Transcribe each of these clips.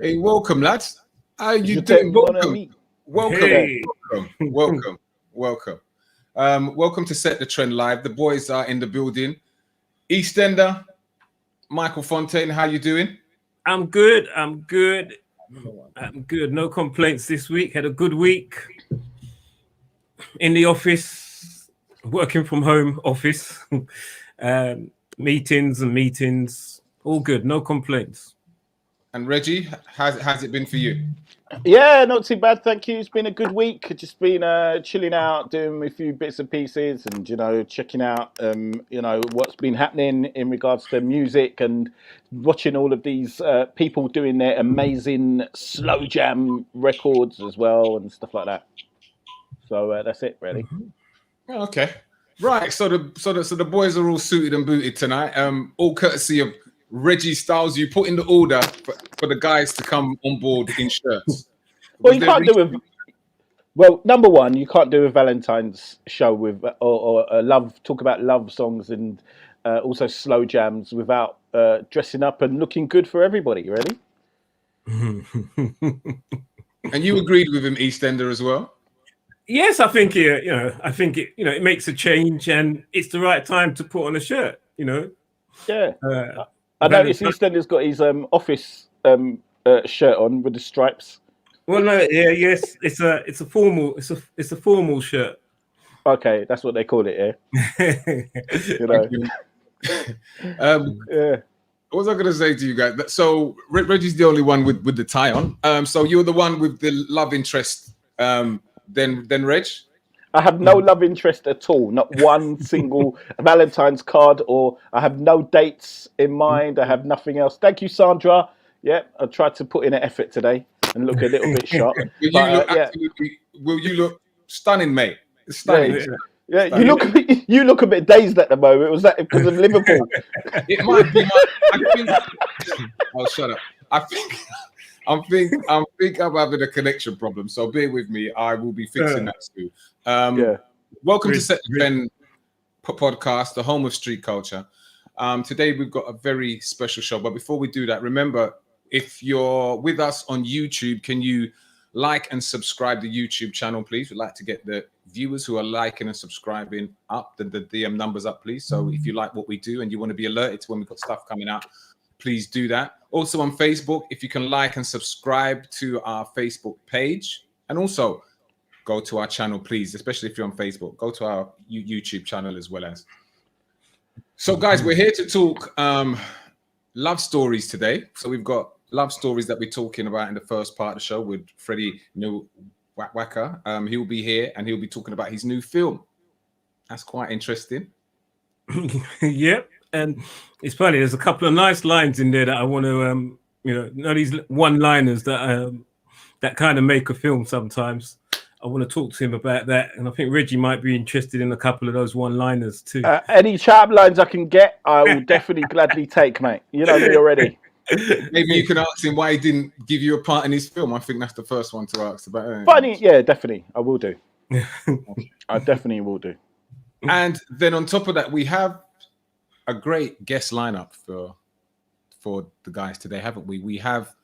Hey, welcome, lads. How you doing? Welcome. Hey. Welcome. Welcome to Set the Trend Live. The boys are in the building. EastEnder, Michael Fontaine, how you doing? I'm good. No complaints this week. Had a good week in the office, working from home office. Meetings. All good. No complaints. And Reggie, how's it been for you? Yeah, not too bad, thank you. It's been a good week. Just been chilling out, doing a few bits and pieces, and checking out what's been happening in regards to music, and watching all of these people doing their amazing slow jam records as well and stuff like that. So that's it, really. Okay, right. So the boys are all suited and booted tonight. All courtesy of Reggie Styles. You put in the order for the guys to come on board in shirts. Well, you can't do it. Well, number one, you can't do a Valentine's show with or talk about love songs and also slow jams without dressing up and looking good for everybody. Really. And you agreed with him, EastEnder, as well. Yes, I think it makes a change, and it's the right time to put on a shirt. Yeah. I noticed EastEnder's got his office shirt on with the stripes. Well, no, yes, it's a formal shirt. Okay, that's what they call it, yeah. Yeah. What was I going to say to you guys? So Reggie's the only one with the tie on. So you're the one with the love interest. Then Reg. I have no love interest at all. Not one single Valentine's card, or I have no dates in mind. I have nothing else. Thank you, Sandra. Yeah, I tried to put in an effort today and look a little bit sharp. Will you look stunning, mate? Stunning. Yeah, stunning. You look a bit dazed at the moment. Was that because of Liverpool? It might be. Oh, shut up. I'm having a connection problem, so bear with me. I will be fixing that soon. Welcome to Set the Trend podcast, the home of street culture. Today we've got a very special show, but before we do that, remember, if you're with us on YouTube, can you like and subscribe the YouTube channel, please? We'd like to get the viewers who are liking and subscribing up, the DM numbers up, please. So if you like what we do and you want to be alerted to when we've got stuff coming out, please do that. Also on Facebook, if you can like and subscribe to our Facebook page, and also go to our channel, please, especially if you're on Facebook. Go to our YouTube channel as well as. So, guys, we're here to talk love stories today. So we've got love stories that we're talking about in the first part of the show with Freddie NWAKA. He'll be here and he'll be talking about his new film. That's quite interesting. Yep. And it's funny, there's a couple of nice lines in there that I want to, these one-liners that kind of make a film sometimes. I want to talk to him about that. And I think Reggie might be interested in a couple of those one-liners too. Any chat lines I can get, I will definitely gladly take, mate. You know me already. Maybe you can ask him why he didn't give you a part in his film. I think that's the first one to ask about. Funny, yeah, definitely. I will do. I definitely will do. And then on top of that, we have a great guest lineup for the guys today, haven't we? We have,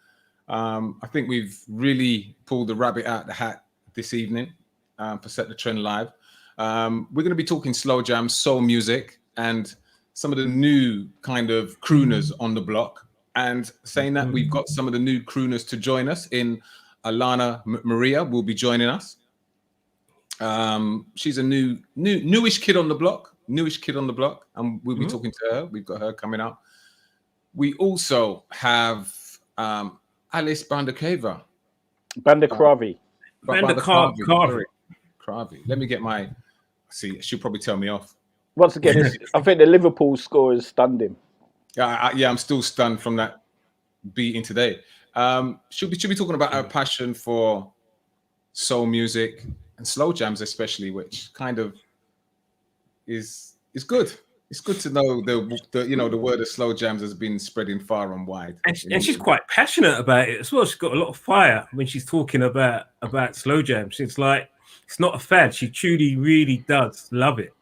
I think we've really pulled the rabbit out of the hat this evening for Set the Trend Live. We're going to be talking slow jams, soul music, and some of the new kind of crooners on the block. And saying that, we've got some of the new crooners to join us. In ALANA Maria will be joining us. She's a newish kid on the block. And we'll be talking to her. We've got her coming up. We also have Alice Bandukravia. Bandukravia. Kravi. Let me get my. See, she'll probably tell me off. Once again, I think the Liverpool score has stunned him. Yeah, I'm still stunned from that beating today. She'll be talking about her passion for soul music and slow jams, especially, which kind of is good. It's good to know the word of slow jams has been spreading far and wide. And she's quite passionate about it as well. She's got a lot of fire when she's talking about slow jams. It's like, it's not a fad. She truly, really does love it.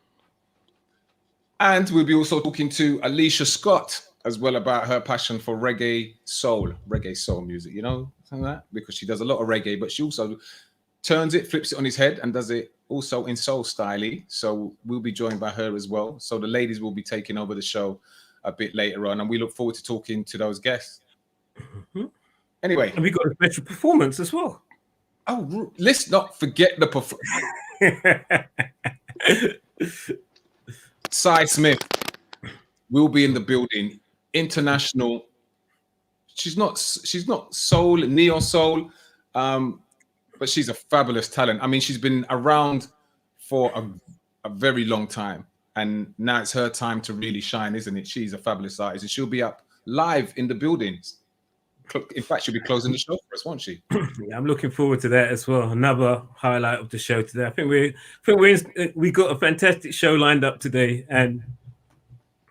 And we'll be also talking to ALEIGHCIA Scott. as well about her passion for reggae soul music, you know, something like that, because she does a lot of reggae, but she also turns it, flips it on his head, and does it also in soul style. So we'll be joined by her as well. So the ladies will be taking over the show a bit later on, and we look forward to talking to those guests. Anyway, and we got a special performance as well. Oh, let's not forget the performance. Cy Smith will be in the building. International. She's not soul, neo soul, but she's a fabulous talent. I mean, she's been around for a very long time, and now it's her time to really shine, isn't it? She's a fabulous artist, and she'll be up live in the buildings. In fact, she'll be closing the show for us, won't she? Yeah, I'm looking forward to that as well. Another highlight of the show today. I think we got a fantastic show lined up today, and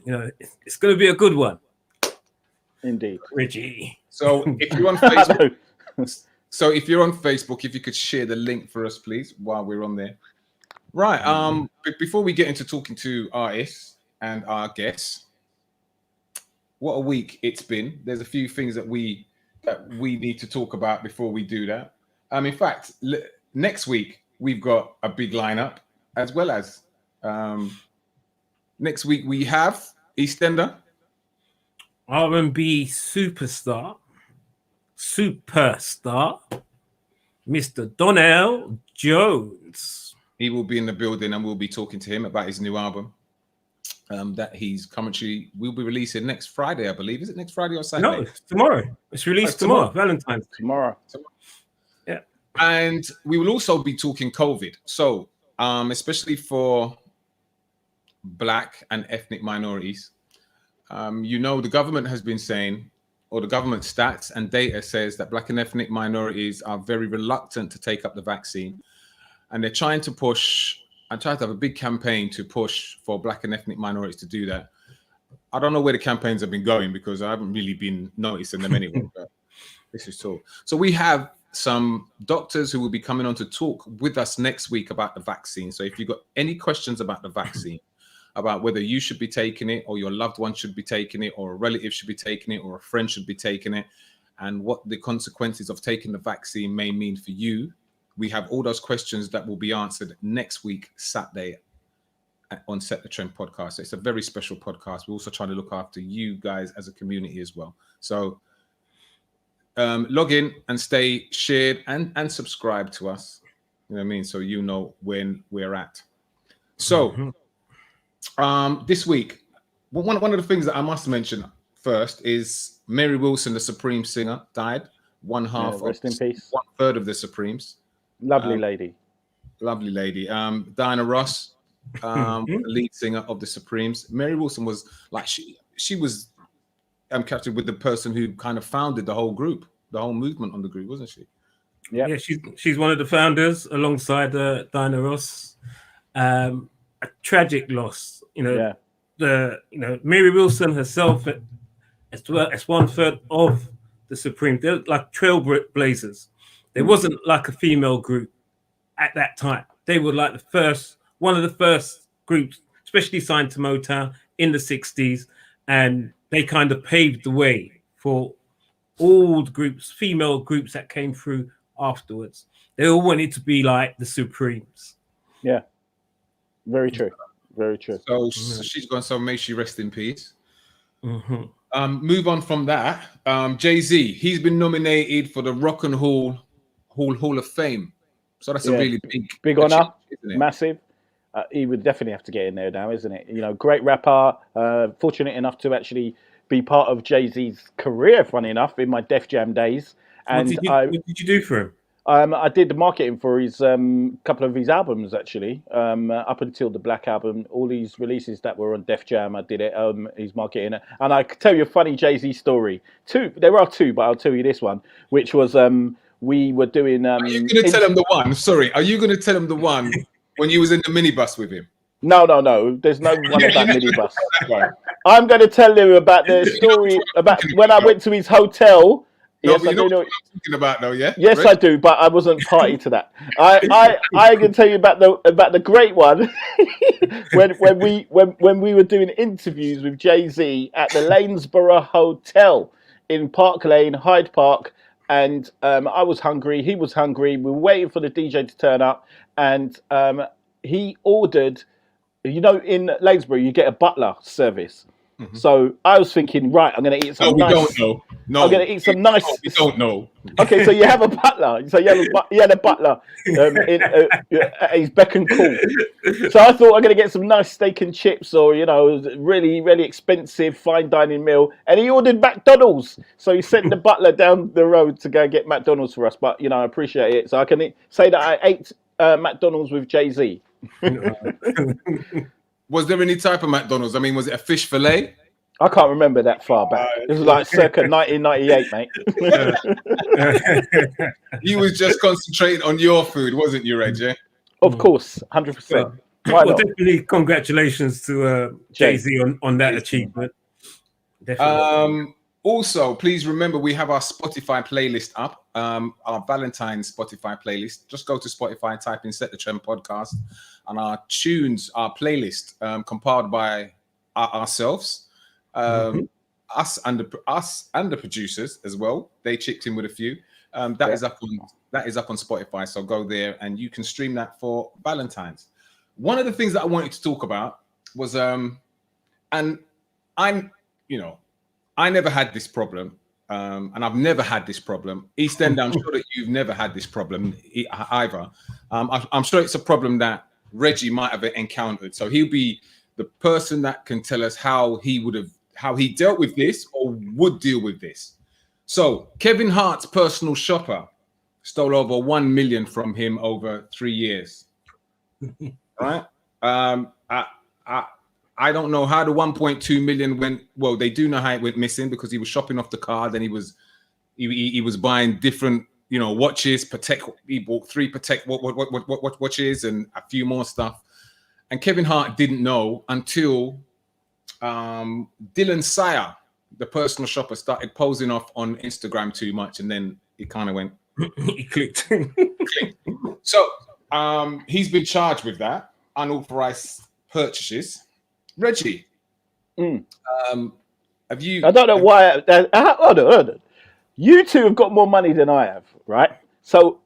you know it's going to be a good one. Indeed, Reggie. So if you're on Facebook, if you could share the link for us, please, while we're on there. Right. Before we get into talking to artists and our guests. What a week it's been. There's a few things that we need to talk about before we do that. In fact, next week we've got a big lineup, as well as next week we have EastEnder, R&B superstar, Mr. Donnell Jones. He will be in the building, and we'll be talking to him about his new album. That he's currently will be releasing next Friday, I believe. Is it next Friday or Saturday? No, it's tomorrow. It's released tomorrow. Valentine's tomorrow. Yeah. And we will also be talking COVID. So, especially for Black and ethnic minorities, you know, the government has been saying, or the government stats and data says that Black and ethnic minorities are very reluctant to take up the vaccine, and they're trying to push. I tried to have a big campaign to push for Black and ethnic minorities to do that. I don't know where the campaigns have been going because I haven't really been noticing them anyway. But this is all. So we have some doctors who will be coming on to talk with us next week about the vaccine. So if you've got any questions about the vaccine, about whether you should be taking it, or your loved one should be taking it, or a relative should be taking it, or a friend should be taking it, and what the consequences of taking the vaccine may mean for you, we have all those questions that will be answered next week, Saturday, on Set the Trend podcast. So it's a very special podcast. We're also trying to look after you guys as a community as well. So log in and stay shared and subscribe to us. You know what I mean? So you know when we're at. So this week, one of the things that I must mention first is Mary Wilson, the Supreme singer, died. Rest in peace. 1/3 of the Supremes. Lovely lady. Diana Ross, the lead singer of the Supremes. Mary Wilson was like she was captured with the person who kind of founded the whole group, the whole movement on the group, wasn't she? Yeah, she's one of the founders alongside Diana Ross. A tragic loss, Mary Wilson herself, as well as 1/3 of the Supreme. They're like trailblazers. There wasn't like a female group at that time. They were like one of the first groups, especially signed to Motown in the 60s. And they kind of paved the way for all the groups, female groups that came through afterwards. They all wanted to be like the Supremes. Yeah. Very true. Very true. So she's gone, so may she rest in peace. Move on from that. Jay-Z, he's been nominated for the Rock and Roll Hall of Fame. So that's a really big honor, massive. He would definitely have to get in there now, isn't it? You know, great rapper. Fortunate enough to actually be part of Jay-Z's career, funny enough, in my Def Jam days. And what did you do for him? I did the marketing for his couple of his albums, actually. Up until the Black album, all these releases that were on Def Jam, I did it. His marketing, and I could tell you a funny Jay-Z story. There are two, but I'll tell you this one, which was we were doing. Are you going to tell him the one? Sorry, are you going to tell him the one when you was in the minibus with him? No. There's no one of that minibus. Right. I'm going to tell you about the story about when I went to his hotel Yes, but I you know do know. what I'm talking about, though, yeah? Yes, Reg? I do, but I wasn't party to that. I can tell you about the great one when we were doing interviews with Jay-Z at the Lanesborough Hotel in Park Lane, Hyde Park, and I was hungry, he was hungry. We were waiting for the DJ to turn up, and he ordered. You know, in Lanesborough, you get a butler service. Mm-hmm. So I was thinking, right, I'm going to eat some No, we nice. don't know. No, I'm going to eat some nice. No, we don't know. Okay, so you have a butler. So you had a butler at his beck and call. So I thought I'm going to get some nice steak and chips, or really, really expensive fine dining meal. And he ordered McDonald's. So he sent the butler down the road to go get McDonald's for us. But I appreciate it. So I can say that I ate McDonald's with Jay-Z. Was there any type of McDonald's? I mean, was it a fish fillet? I can't remember that far back. It was like circa 1998, mate. You was just concentrating on your food, wasn't you, Reg? Yeah? Of course, 100%. Why not? Definitely congratulations to Jay-Z on that achievement. Definitely. Also, please remember we have our Spotify playlist up, our Valentine's Spotify playlist. Just go to Spotify, type in Set the Trend Podcast, and our tunes, our playlist compiled by ourselves, us and the producers as well. They chipped in with a few. That is up on Spotify. So go there and you can stream that for Valentine's. One of the things that I wanted to talk about was, and I'm, I never had this problem, and I've never had this problem. East End, I'm sure that you've never had this problem either. I'm sure it's a problem that Reggie might have encountered. So he'll be the person that can tell us how he dealt with this or would deal with this. So Kevin Hart's personal shopper stole over 1 million from him over 3 years. Right? I don't know how the 1.2 million went. Well, they do know how it went missing because he was shopping off the card and he was buying different, watches. He bought 3 Patek watches and a few more stuff. And Kevin Hart didn't know until Dylan Sire, the personal shopper, started posing off on Instagram too much, and then it kind of went. He clicked. So he's been charged with that unauthorized purchases. Reggie, have you? I don't know why. Hold on. You two have got more money than I have, right? So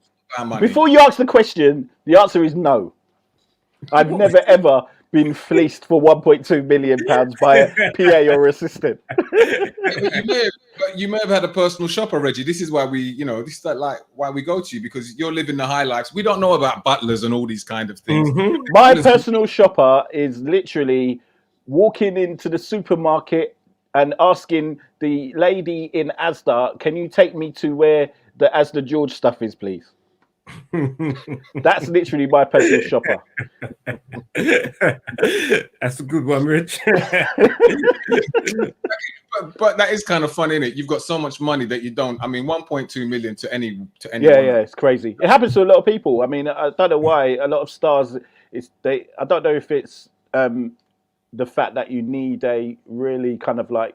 before you ask the question, the answer is no. I've never ever been fleeced for 1.2 million pounds by a PA or assistant. You may have had a personal shopper, Reggie. This is why this is like why we go to you, because you're living the high lives. We don't know about butlers and all these kind of things. Mm-hmm. My personal shopper is literally walking into the supermarket and asking the lady in Asda, "Can you take me to where the Asda George stuff is, please?" That's literally my personal shopper. That's a good one, Rich. But that is kind of fun, isn't it? You've got so much money that you don't. I mean, 1.2 million to any. Yeah, it's crazy. It happens to a lot of people. I mean, I don't know why a lot of stars. I don't know if it's the fact that you need a really kind of like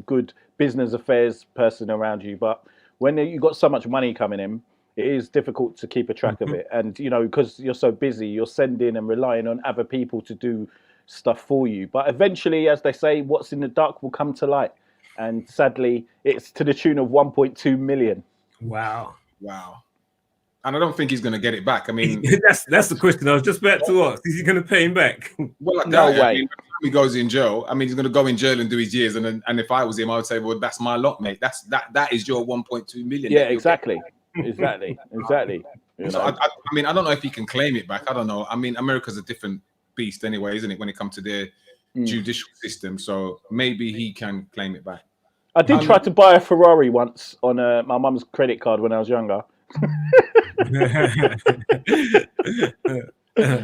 good business affairs person around you, but when you've got so much money coming in, it is difficult to keep a track of it. And, because you're so busy, you're sending and relying on other people to do stuff for you. But eventually, as they say, what's in the dark will come to light. And sadly, it's to the tune of 1.2 million. Wow. And I don't think he's going to get it back. I mean, that's the question I was just about to ask. Is he going to pay him back? Well, no way. I mean, he goes in jail. I mean, he's going to go in jail and do his years. And if I was him, I would say, well, that's my lot, mate. That is your 1.2 million. Yeah, exactly. Exactly. So I mean, I don't know if he can claim it back. I don't know. I mean, America's a different beast anyway, isn't it, when it comes to their judicial system? So maybe he can claim it back. I did try to buy a Ferrari once on my mum's credit card when I was younger.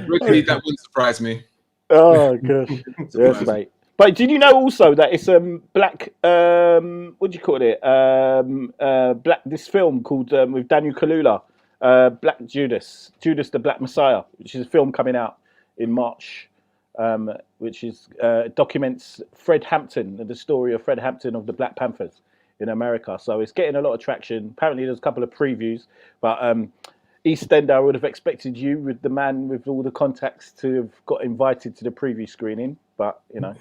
Ricky, that wouldn't surprise me. Oh gosh, yes, mate. But did you know also that it's black? What do you call it? Black. This film called with Daniel Kaluuya, Black Judas the Black Messiah, which is a film coming out in March, which is documents Fred Hampton, the story of Fred Hampton of the Black Panthers in America. So it's getting a lot of traction. Apparently there's a couple of previews, but East End, I would have expected you, with the man with all the contacts, to have got invited to the preview screening, but you know.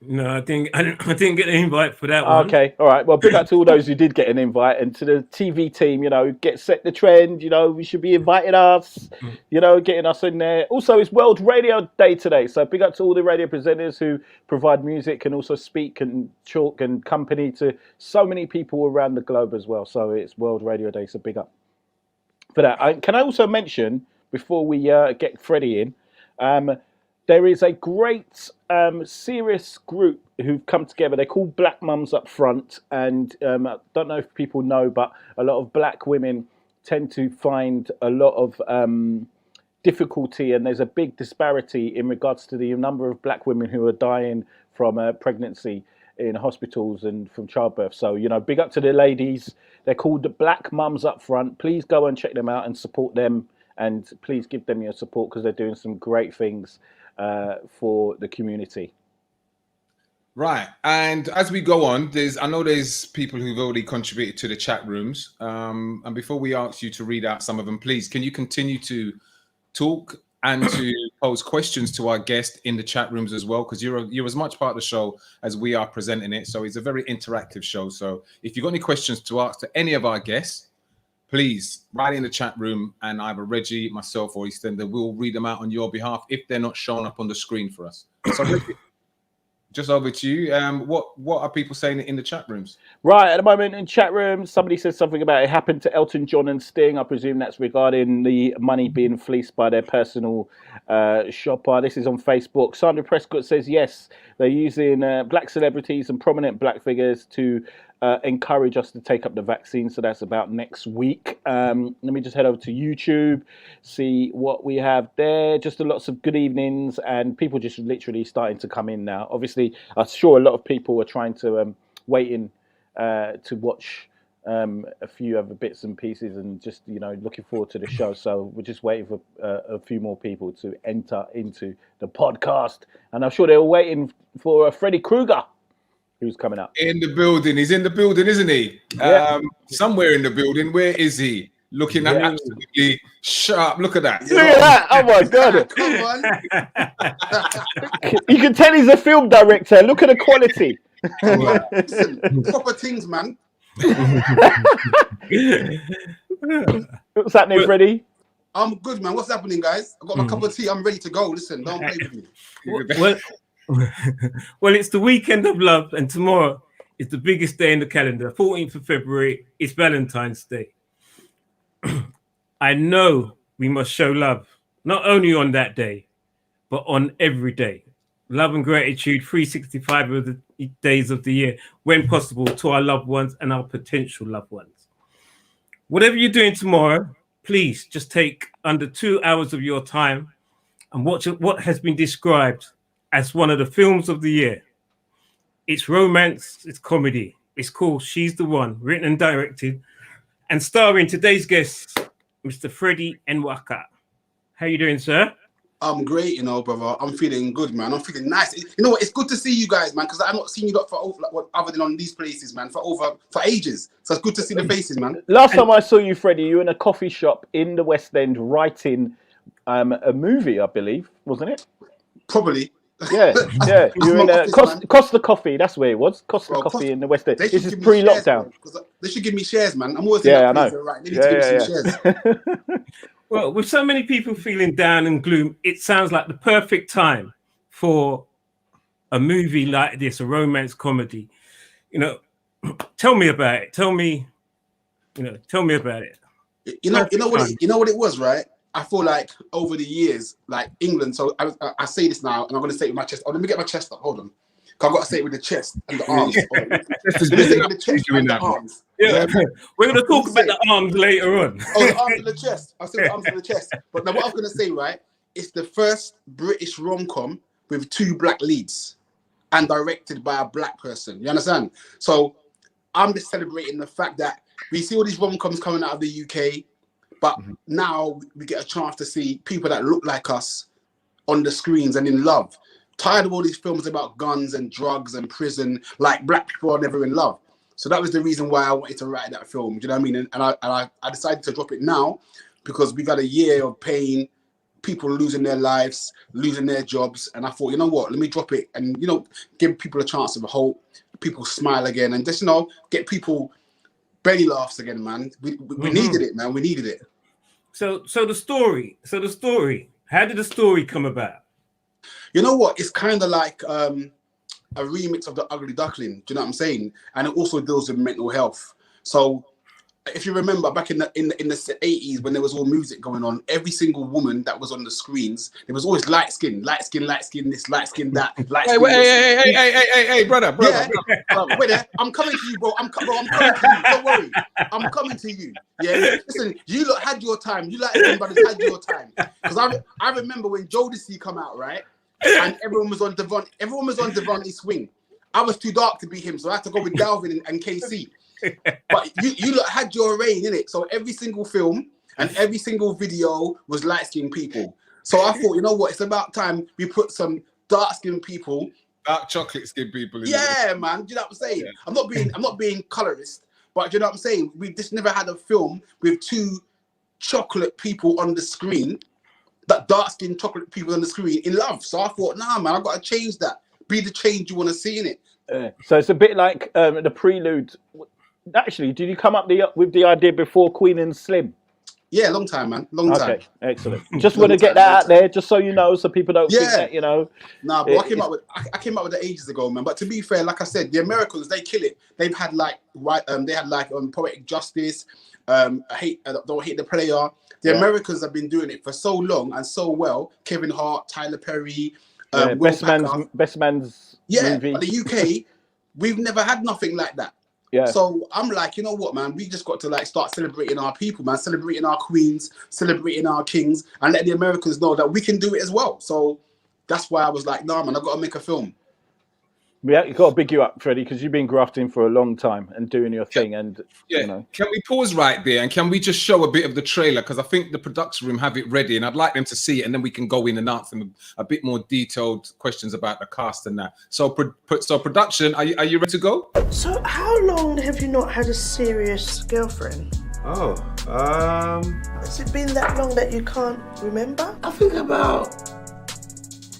No, I didn't get an invite for that one. Okay, all right. Well, big up to all those who did get an invite, and to the TV team, you know, set the trend. You know, we should be inviting us, you know, getting us in there. Also, it's World Radio Day today, so big up to all the radio presenters who provide music and also speak and talk and company to so many people around the globe as well. So it's World Radio Day, so big up for that. Can I also mention, before we get Freddie in, there is a great serious group who've come together. They're called Black Mums Up Front, and I don't know if people know, but a lot of black women tend to find a lot of difficulty, and there's a big disparity in regards to the number of black women who are dying from pregnancy in hospitals and from childbirth. So, you know, big up to the ladies. They're called the Black Mums Up Front. Please go and check them out and support them, and please give them your support, because they're doing some great things for the community. Right, and as we go on, I know there's people who've already contributed to the chat rooms, and before we ask you to read out some of them, please, can you continue to talk and to pose questions to our guest in the chat rooms as well, because you're as much part of the show as we are presenting it, so it's a very interactive show. So if you've got any questions to ask to any of our guests, please write in the chat room, and either Reggie, myself, or EastEnder will read them out on your behalf if they're not shown up on the screen for us. So Reggie, just over to you. What are people saying in the chat rooms? Right, at the moment in chat rooms, somebody says something about it happened to Elton John and Sting. I presume that's regarding the money being fleeced by their personal shopper. This is on Facebook. Sandra Prescott says, yes, they're using black celebrities and prominent black figures to encourage us to take up the vaccine. So that's about next week. Let me just head over to YouTube, see what we have there. Just lots of good evenings, and people just literally starting to come in now. Obviously, I'm sure a lot of people are trying to wait in to watch a few other bits and pieces, and just, you know, looking forward to the show. So we're just waiting for a few more people to enter into the podcast, and I'm sure they're waiting for Freddy Krueger, who's coming up. In the building. He's in the building, isn't he? Yeah. Somewhere in the building. Where is he? Looking at absolutely sharp. Look at that. Look at that. Oh my God. Come on. You can tell he's a film director. Look at the quality. Listen, proper things, man. What's happening, Freddie? I'm good, man. What's happening, guys? I've got my cup of tea. I'm ready to go. Listen, don't play with me. Well, it's the weekend of love, and tomorrow is the biggest day in the calendar. 14th of February, it's Valentine's Day. I know we must show love, not only on that day, but on every day. Love and gratitude, 365 of the days of the year, when possible, to our loved ones and our potential loved ones. Whatever you're doing tomorrow, please just take under 2 hours of your time and watch what has been described as one of the films of the year. It's romance, it's comedy. It's called She's the One, written and directed, and starring today's guest, Mr. Freddie NWAKA. How you doing, sir? I'm great, you know, brother. I'm feeling good, man. I'm feeling nice. You know what? It's good to see you guys, man, because I've not seen you lot for other than on these places, man, for ages. So it's good to see the faces, man. Last time I saw you, Freddie, you were in a coffee shop in the West End writing a movie, I believe, wasn't it? Probably. Yeah. You were in Costa Coffee. That's where it was. Costa Coffee in the West End. This is pre-lockdown. They should give me shares, man. I'm always in that place, right? They need to give me some shares. Well, with so many people feeling down and gloom, it sounds like the perfect time for a movie like this, a romance comedy. You know, tell me about it. Tell me about it. You know what it was, right? I feel like over the years, like England. So I say this now, and I'm going to say it with my chest. Oh, let me get my chest up. Hold on. I've got to say it with the chest and the arms. Yeah. We're going to talk about the arms later on. Oh, the arms and the chest. I'll say the arms and the chest. But now what I was going to say, right, it's the first British rom-com with 2 black leads and directed by a black person. You understand? So I'm just celebrating the fact that we see all these rom-coms coming out of the UK, but now we get a chance to see people that look like us on the screens and in love. Tired of all these films about guns and drugs and prison, like black people are never in love. So that was the reason why I wanted to write that film. Do you know what I mean? And I decided to drop it now because we've had a year of pain, people losing their lives, losing their jobs. And I thought, you know what, let me drop it and, you know, give people a chance of hope, people smile again, and just, you know, get people belly laughs again, man. We needed it, man. We needed it. So the story. How did the story come about? You know what? It's kind of like a remix of The Ugly Duckling. Do you know what I'm saying? And it also deals with mental health. So if you remember back in the 80s when there was all music going on, every single woman that was on the screens, there was always light skin, this, light skin, that. Hey, brother. Wait there. I'm coming to you, bro. I'm coming to you. Don't worry. I'm coming to you. Yeah. Listen, you lot had your time. You like brothers had your time. Because I remember when Jodeci come out, right? And everyone was on Devontae Swing. I was too dark to be him, so I had to go with Dalvin and KC. But you lot had your reign in it. So every single film and every single video was light-skinned people. So I thought, you know what? It's about time we put some dark-skinned people, dark chocolate-skinned people. Yeah, man. Do you know what I'm saying? Yeah. I'm not being colorist, but do you know what I'm saying? We just never had a film with two chocolate people on the screen, that dark-skinned chocolate people on the screen in love. So I thought, nah, man, I've got to change that. Be the change you want to see in it. So it's a bit like the prelude. Actually, did you come up with the idea before Queen and Slim? Yeah, long time, man. Long time. Okay, excellent. Just want to get that out there, just so you know, so people don't think that, you know. Nah, but I came up with it ages ago, man. But to be fair, like I said, the Americans, they kill it. They've had Poetic Justice, Don't Hate the Player. The Americans have been doing it for so long and so well. Kevin Hart, Tyler Perry, Best Man's movie. But the UK, we've never had nothing like that. Yeah. So I'm like, you know what, man? We just got to like start celebrating our people, man, celebrating our queens, celebrating our kings, and let the Americans know that we can do it as well. So that's why I was like, nah, man, I've got to make a film. Yeah, you got to big you up, Freddie, because you've been grafting for a long time and doing your thing. And you know. Can we pause right there and can we just show a bit of the trailer? Because I think the production room have it ready, and I'd like them to see it, and then we can go in and answer them a bit more detailed questions about the cast and that. So, production, are you ready to go? So, how long have you not had a serious girlfriend? Oh, has it been that long that you can't remember? I think about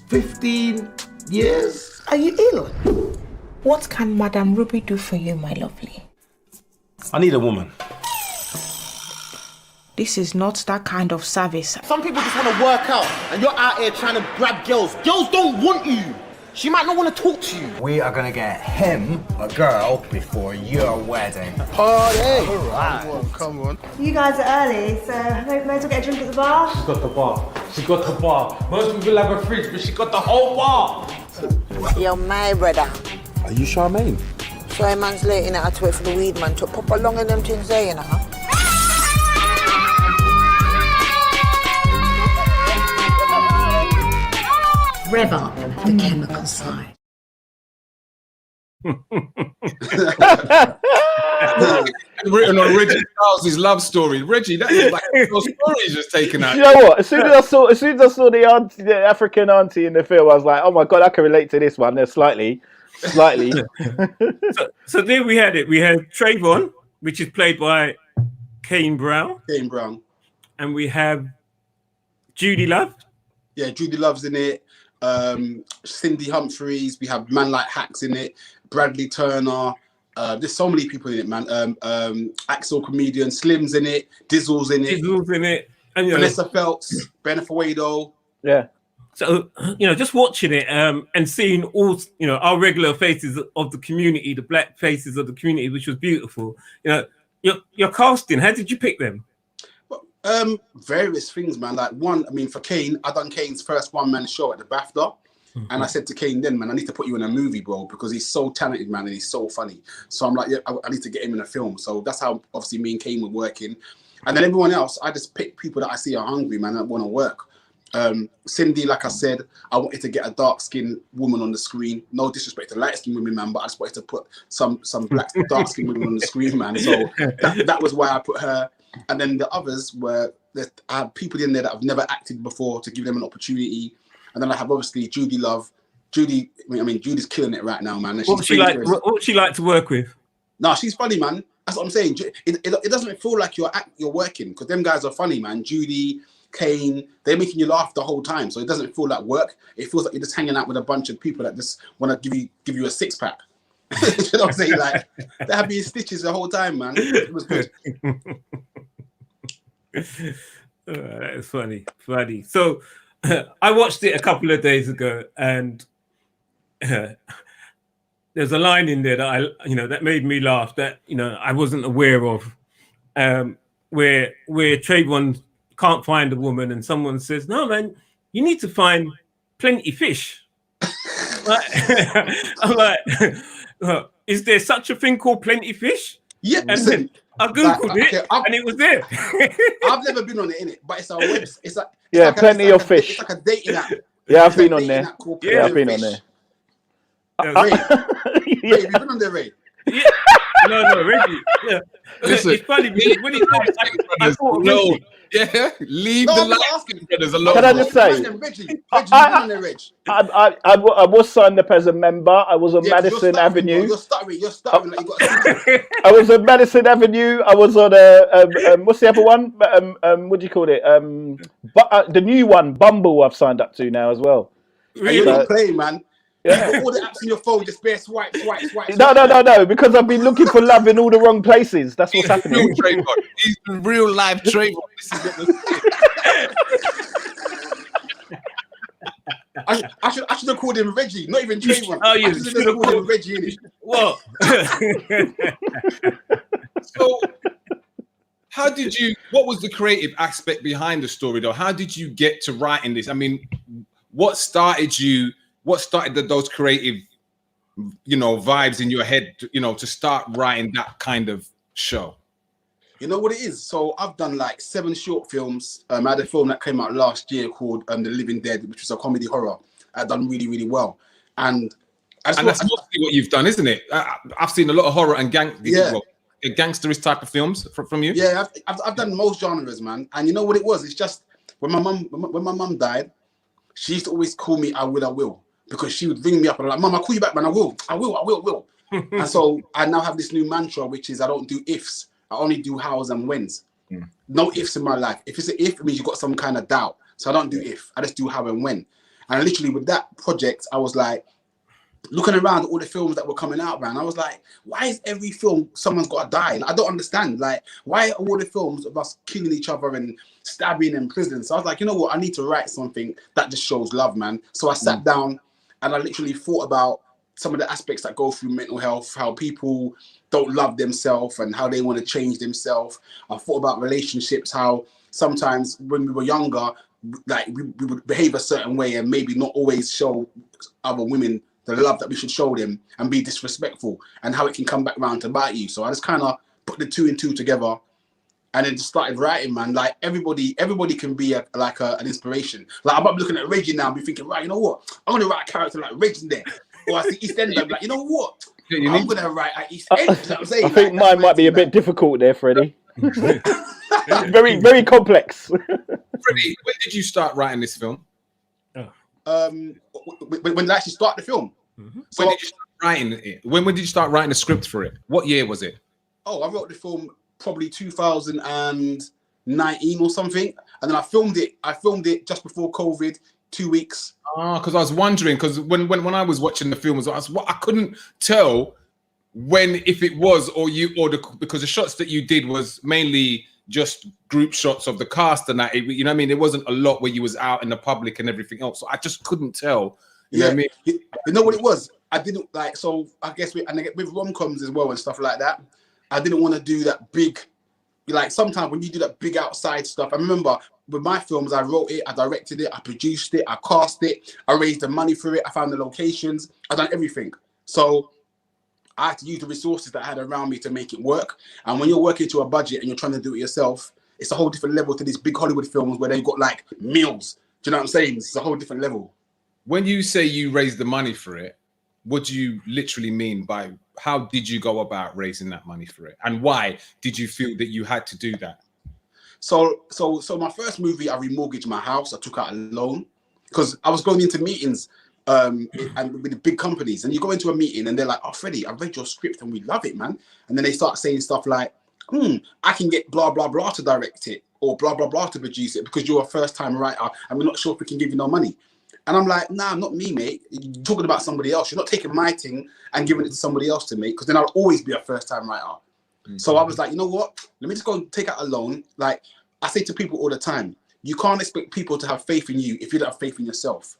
15 years. Are you ill? What can Madame Ruby do for you, my lovely? I need a woman. This is not that kind of service. Some people just want to work out, and you're out here trying to grab girls. Girls don't want you. She might not want to talk to you. We are going to get him a girl before your wedding. Party! All right. Come on. You guys are early, so may as well get a drink at the bar. She's got the bar. She got the bar. Most people have a fridge, but she got the whole bar. You're my brother. Are you Charmaine? So a man's late in it, I had to wait for the weed man to pop along in them things there, you know. Rev up the chemical side. Written on Reggie Charles' love story. Reggie, that is like your story's just taken out. You know what? As soon as I saw the African auntie in the film, I was like, oh my god, I can relate to this one. They're slightly. So there we had it. We had Trayvon, which is played by Kane Brown. And we have Judy Love. Yeah, Judy Love's in it. Cindy Humphreys. We have Man Like Hacks in it. Bradley Turner. There's so many people in it, man. Axel Comedian, Slim's in it. Dizzle's in it. And, Vanessa Feltz, Ben Fuedo. Yeah. So, just watching it and seeing all, our regular faces of the community, the black faces of the community, which was beautiful. Your casting, how did you pick them? Various things, man. Like for Kane, I done Kane's first one-man show at the BAFTA. And I said to Kane then, man, I need to put you in a movie, bro, because he's so talented, man, and he's so funny. So I'm like, yeah, I need to get him in a film. So that's how, obviously, me and Kane were working. And then everyone else, I just pick people that I see are hungry, man, that want to work. Cindy, like I said, I wanted to get a dark-skinned woman on the screen. No disrespect to light-skinned women, man, but I just wanted to put some black dark-skinned women on the screen, man. So that was why I put her. And then the others were, I had people in there that have never acted before to give them an opportunity. And then I have obviously Judy Love. Judy's killing it right now, man. What's she like to work with? No, she's funny, man. That's what I'm saying. It doesn't feel like you're working, because them guys are funny, man. Judy, Kane, they're making you laugh the whole time, so it doesn't feel like work. It feels like you're just hanging out with a bunch of people that just want to give you a six pack. You know what I'm saying? Like, they have me in stitches the whole time, man. It was good. That's funny. So I watched it a couple of days ago, and there's a line in there that that made me laugh, that I wasn't aware of, where Trayvon can't find a woman, and someone says, "No, man, you need to find plenty fish." I'm like, is there such a thing called plenty fish? Yeah, and then I googled it, and it was there. I've never been on it, innit? But it's a web. It's like plenty of fish. It's like a dating app. Yeah, I've been on there. Yeah, I've been on there. Ray, you've been on there, Ray. Yeah. No, Reggie. Yeah. Listen, it's funny because when he said, I thought Reggie. Yeah, leave the light brothers alone. Can I just say, I was signed up as a member. I was on Madison Avenue. You're stuttering like you got. I was on Madison Avenue. I was on what's the other one? What do you call it? But the new one, Bumble. I've signed up to now as well. Really? You're not playing, man. Yeah. You got all the apps in your phone, just bare swipe. No, because I've been looking for love in all the wrong places. That's what's happening. He's in real life Trayvon. I should have called him Reggie, not even Trayvon. Oh, you I should have called him Reggie, innit? What? So, what was the creative aspect behind the story, though? How did you get to writing this? I mean, what started those creative, vibes in your head, to start writing that kind of show? You know what it is? So I've done like 7 short films. I had a film that came out last year called The Living Dead, which was a comedy horror. I've done really, really well. And that's mostly what you've done, isn't it? I've seen a lot of horror and gangsterist type of films from you. Yeah, I've done most genres, man. And you know what it was? It's just when my mum died, she used to always call me I will. Because she would ring me up and I'm like, "Mum, I'll call you back, man. I will. And so I now have this new mantra, which is I don't do ifs. I only do hows and whens. No ifs in my life. If it's an if, it means you've got some kind of doubt. So I don't do if. I just do how and when. And literally with that project, I was like, looking around at all the films that were coming out, man. I was like, why is every film someone's got to die? I don't understand. Like, why are all the films of us killing each other and stabbing in prison? So I was like, you know what? I need to write something that just shows love, man. So I sat down and I literally thought about some of the aspects that go through mental health, how people don't love themselves and how they want to change themselves. I thought about relationships, how sometimes when we were younger, like we would behave a certain way and maybe not always show other women the love that we should show them and be disrespectful, and how it can come back around to bite you. So I just kind of put the 2 and 2 together and then just started writing, man. Like everybody can be an inspiration. Like I'm looking at Reggie now and be thinking, right, you know what? I'm going to write a character like Reggie there. Or I see East End, I'm like, you know what? I'm going to write at East End. You know what I'm saying? I think mine might be a bit difficult there, Freddie. Very, very complex. Freddie, when did you start writing this film? When did I actually start the film? So, when did you start writing it? When did you start writing the script for it? What year was it? Oh, I wrote the film probably 2019 or something, and then I filmed it just before COVID, 2 weeks. Because I was wondering, because when I was watching the film, I couldn't tell if it was because the shots that you did was mainly just group shots of the cast and that, you know what I mean? There wasn't a lot where you was out in the public and everything else. So I just couldn't tell. You know what I mean? You know what it was? I didn't like, so I guess with rom-coms as well and stuff like that, I didn't want to do that big, like sometimes when you do that big outside stuff, I remember with my films, I wrote it, I directed it, I produced it, I cast it, I raised the money for it, I found the locations, I done everything. So I had to use the resources that I had around me to make it work. And when you're working to a budget and you're trying to do it yourself, it's a whole different level to these big Hollywood films where they've got like meals. Do you know what I'm saying? It's a whole different level. When you say you raised the money for it, what do you literally mean by how did you go about raising that money for it? And why did you feel that you had to do that? So my first movie, I remortgaged my house. I took out a loan because I was going into meetings and with the big companies, and you go into a meeting and they're like, "Oh, Freddie, I've read your script and we love it, man." And then they start saying stuff like, "I can get blah blah blah to direct it, or blah blah blah to produce it because you're a first-time writer, and we're not sure if we can give you no money." And I'm like, "Nah, not me, mate. You're talking about somebody else. You're not taking my thing and giving it to somebody else to make, because then I'll always be a first-time writer." So I was like, you know what? Let me just go and take out a loan. Like I say to people all the time, you can't expect people to have faith in you if you don't have faith in yourself.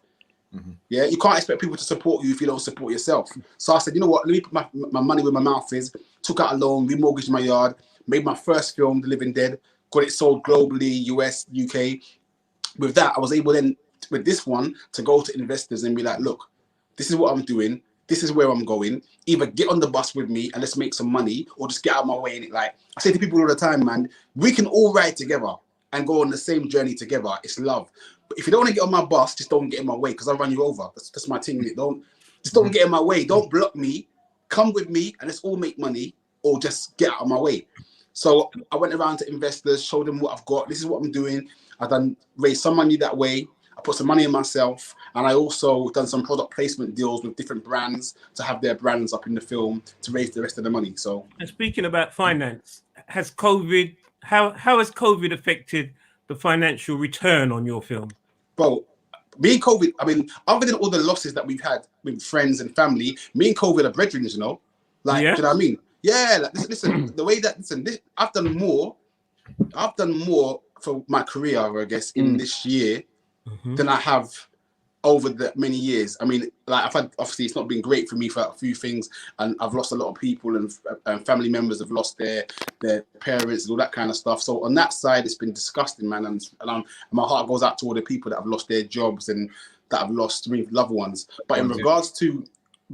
Yeah, you can't expect people to support you if you don't support yourself. So I said, you know what? Let me put my money where my mouth is. Took out a loan, remortgaged my yard, made my first film, The Living Dead, got it sold globally, US, UK. With that, I was able then, with this one, to go to investors and be like, look, this is what I'm doing. This is where I'm going. Either get on the bus with me and let's make some money, or just get out of my way. And like I say to people all the time, man, we can all ride together and go on the same journey together. It's love. But if you don't want to get on my bus, just don't get in my way, because I'll run you over. That's my thing. Don't get in my way. Don't block me. Come with me and let's all make money, or just get out of my way. So I went around to investors, showed them what I've got. This is what I'm doing. I've raised some money that way. I put some money in myself, and I also done some product placement deals with different brands to have their brands up in the film to raise the rest of the money. So, and speaking about finance, has COVID, how has COVID affected the financial return on your film? Bro, me and COVID, I mean, other than all the losses that we've had with friends and family, me and COVID are brethren, you know? Like, do you know what I mean? Yeah, like, listen, the way that, I've done more for my career, I guess, in this year than I have over the many years. I mean, like I've had, obviously it's not been great for me for a few things, and I've lost a lot of people, and family members have lost their parents and all that kind of stuff. So on that side, it's been disgusting, man. And my heart goes out to all the people that have lost their jobs and that have lost loved ones. But in regards to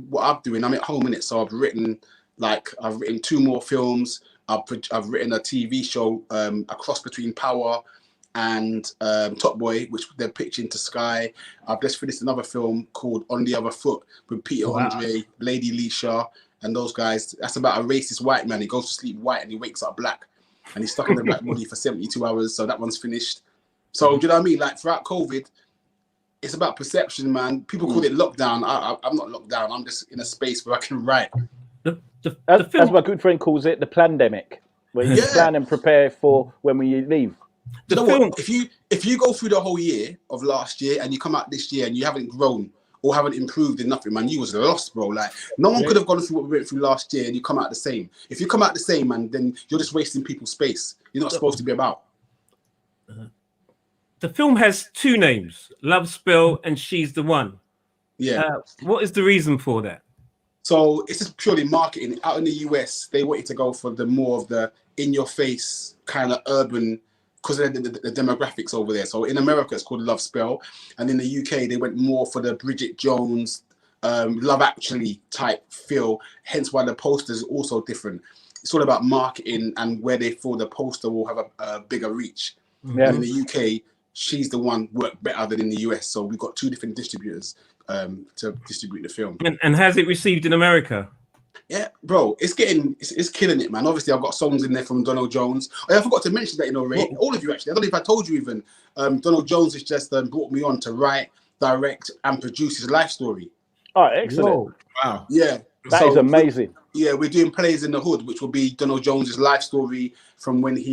what I'm doing, I'm at home in it. So I've written 2 more films. I've written a TV show, a cross between Power and Top Boy, which they're pitching to Sky. I've just finished another film called On the Other Foot with Peter Andre, Lady Leisha, and those guys. That's about a racist white man. He goes to sleep white and he wakes up black, and he's stuck in the black body for 72 hours. So that one's finished. So do you know what I mean? Like throughout COVID, it's about perception, man. People call it lockdown. I'm not locked down. I'm just in a space where I can write. As my good friend calls it, the plandemic, where you plan and prepare for when we leave. You know what? If you go through the whole year of last year and you come out this year and you haven't grown or haven't improved in nothing, man, you was lost, bro. Like no one could have gone through what we went through last year and you come out the same. If you come out the same, man, then you're just wasting people's space. You're not supposed to be about. The film has 2 names, Love Spell and She's the One. Yeah. What is the reason for that? So it's just purely marketing. Out in the US, they wanted to go for the more of the in-your-face kind of urban, because of the demographics over there. So in America, it's called Love Spell. And in the UK, they went more for the Bridget Jones, Love Actually type feel. Hence why the poster is also different. It's all about marketing and where they feel the poster will have a bigger reach. Yeah. And in the UK, She's the One worked better than in the US. So we've got 2 different distributors to distribute the film. And has it received in America? Yeah, bro, it's killing it, man. Obviously, I've got songs in there from Donald Jones. I forgot to mention that, you know, Ray. All of you, actually. I don't know if I told you even. Donald Jones has just brought me on to write, direct, and produce his life story. Oh, excellent. Whoa. Wow. Yeah. That is amazing. We're doing Plays in the Hood, which will be Donald Jones's life story from when he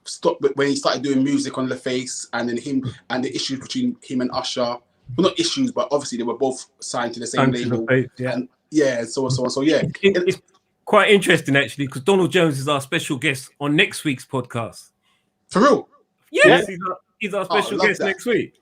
started doing music on LaFace, and then him and the issues between him and Usher. Well, not issues, but obviously they were both signed to the same label. So on. So yeah, it's quite interesting actually, because Donald Jones is our special guest on next week's podcast. For real? Yes, he's our special guest next week.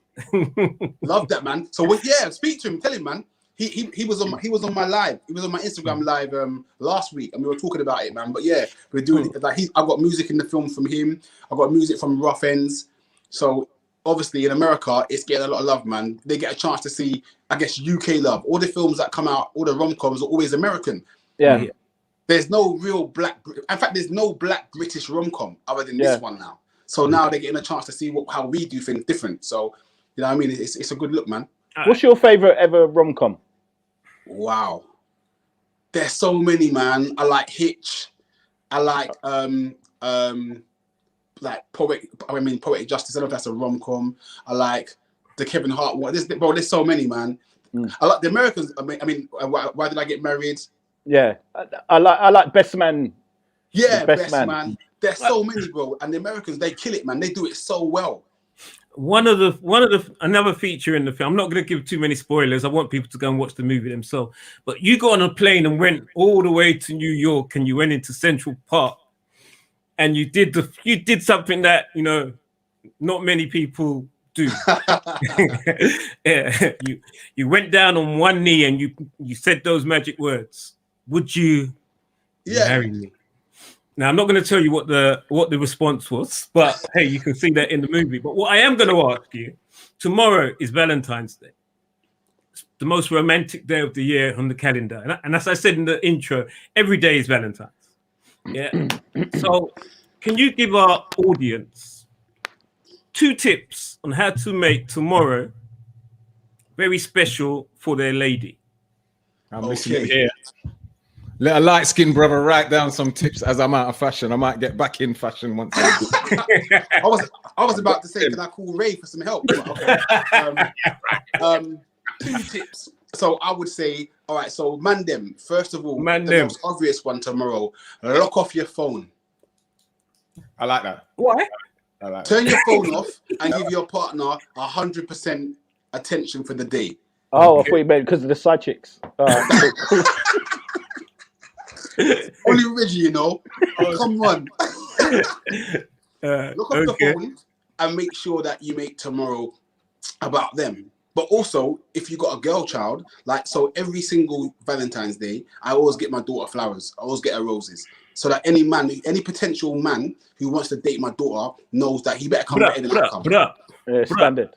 Love that, man. So speak to him, tell him, man. He was on my live. He was on my Instagram live last week, and we were talking about it, man. But yeah, we're doing it. Like I've got music in the film from him. I've got music from Rough Ends. So obviously in America, it's getting a lot of love, man. They get a chance to see, I guess, UK love. All the films that come out, all the rom-coms are always American. Yeah. There's no real black. In fact, there's no black British rom-com other than this one now. So now they're getting a chance to see how we do things different. So you know what I mean? It's a good look, man. What's your favorite ever rom-com? Wow, there's so many, man. I like Hitch. I like Poetic Justice. I don't know if that's a rom-com. I like the Kevin Hart one. There's so many, man. I like the Americans. I mean, why did I get married? Yeah, I like Best Man. Yeah, Best Man. There's so many, bro. And the Americans, they kill it, man. They do it so well. Another feature in the film. I'm not going to give too many spoilers. I want people to go and watch the movie themselves. But you got on a plane and went all the way to New York, and you went into Central Park, and you did something that not many people do. Yeah, you went down on one knee and you said those magic words. Would you marry me? Now, I'm not going to tell you what the response was, but hey, you can see that in the movie. But what I am going to ask you, tomorrow is Valentine's Day. It's the most romantic day of the year on the calendar. And as I said in the intro, every day is Valentine's. Yeah. So can you give our audience 2 tips on how to make tomorrow very special for their lady? I'm listening here. Let a light-skinned brother write down some tips as I'm out of fashion. I might get back in fashion once. I was about to say, can I call Ray for some help? Okay. 2 tips. So I would say, all right. So Mandem, first of all, the most obvious one tomorrow: lock off your phone. I like that. Why? Turn your phone off and give your partner 100% attention for the day. Oh, I thought you meant because of the side chicks. Only Reggie, come on. Look up the phone and make sure that you make tomorrow about them. But also, if you got a girl child, so every single Valentine's Day, I always get my daughter flowers. I always get her roses. So that any potential man who wants to date my daughter knows that he better come better than I come. Standard.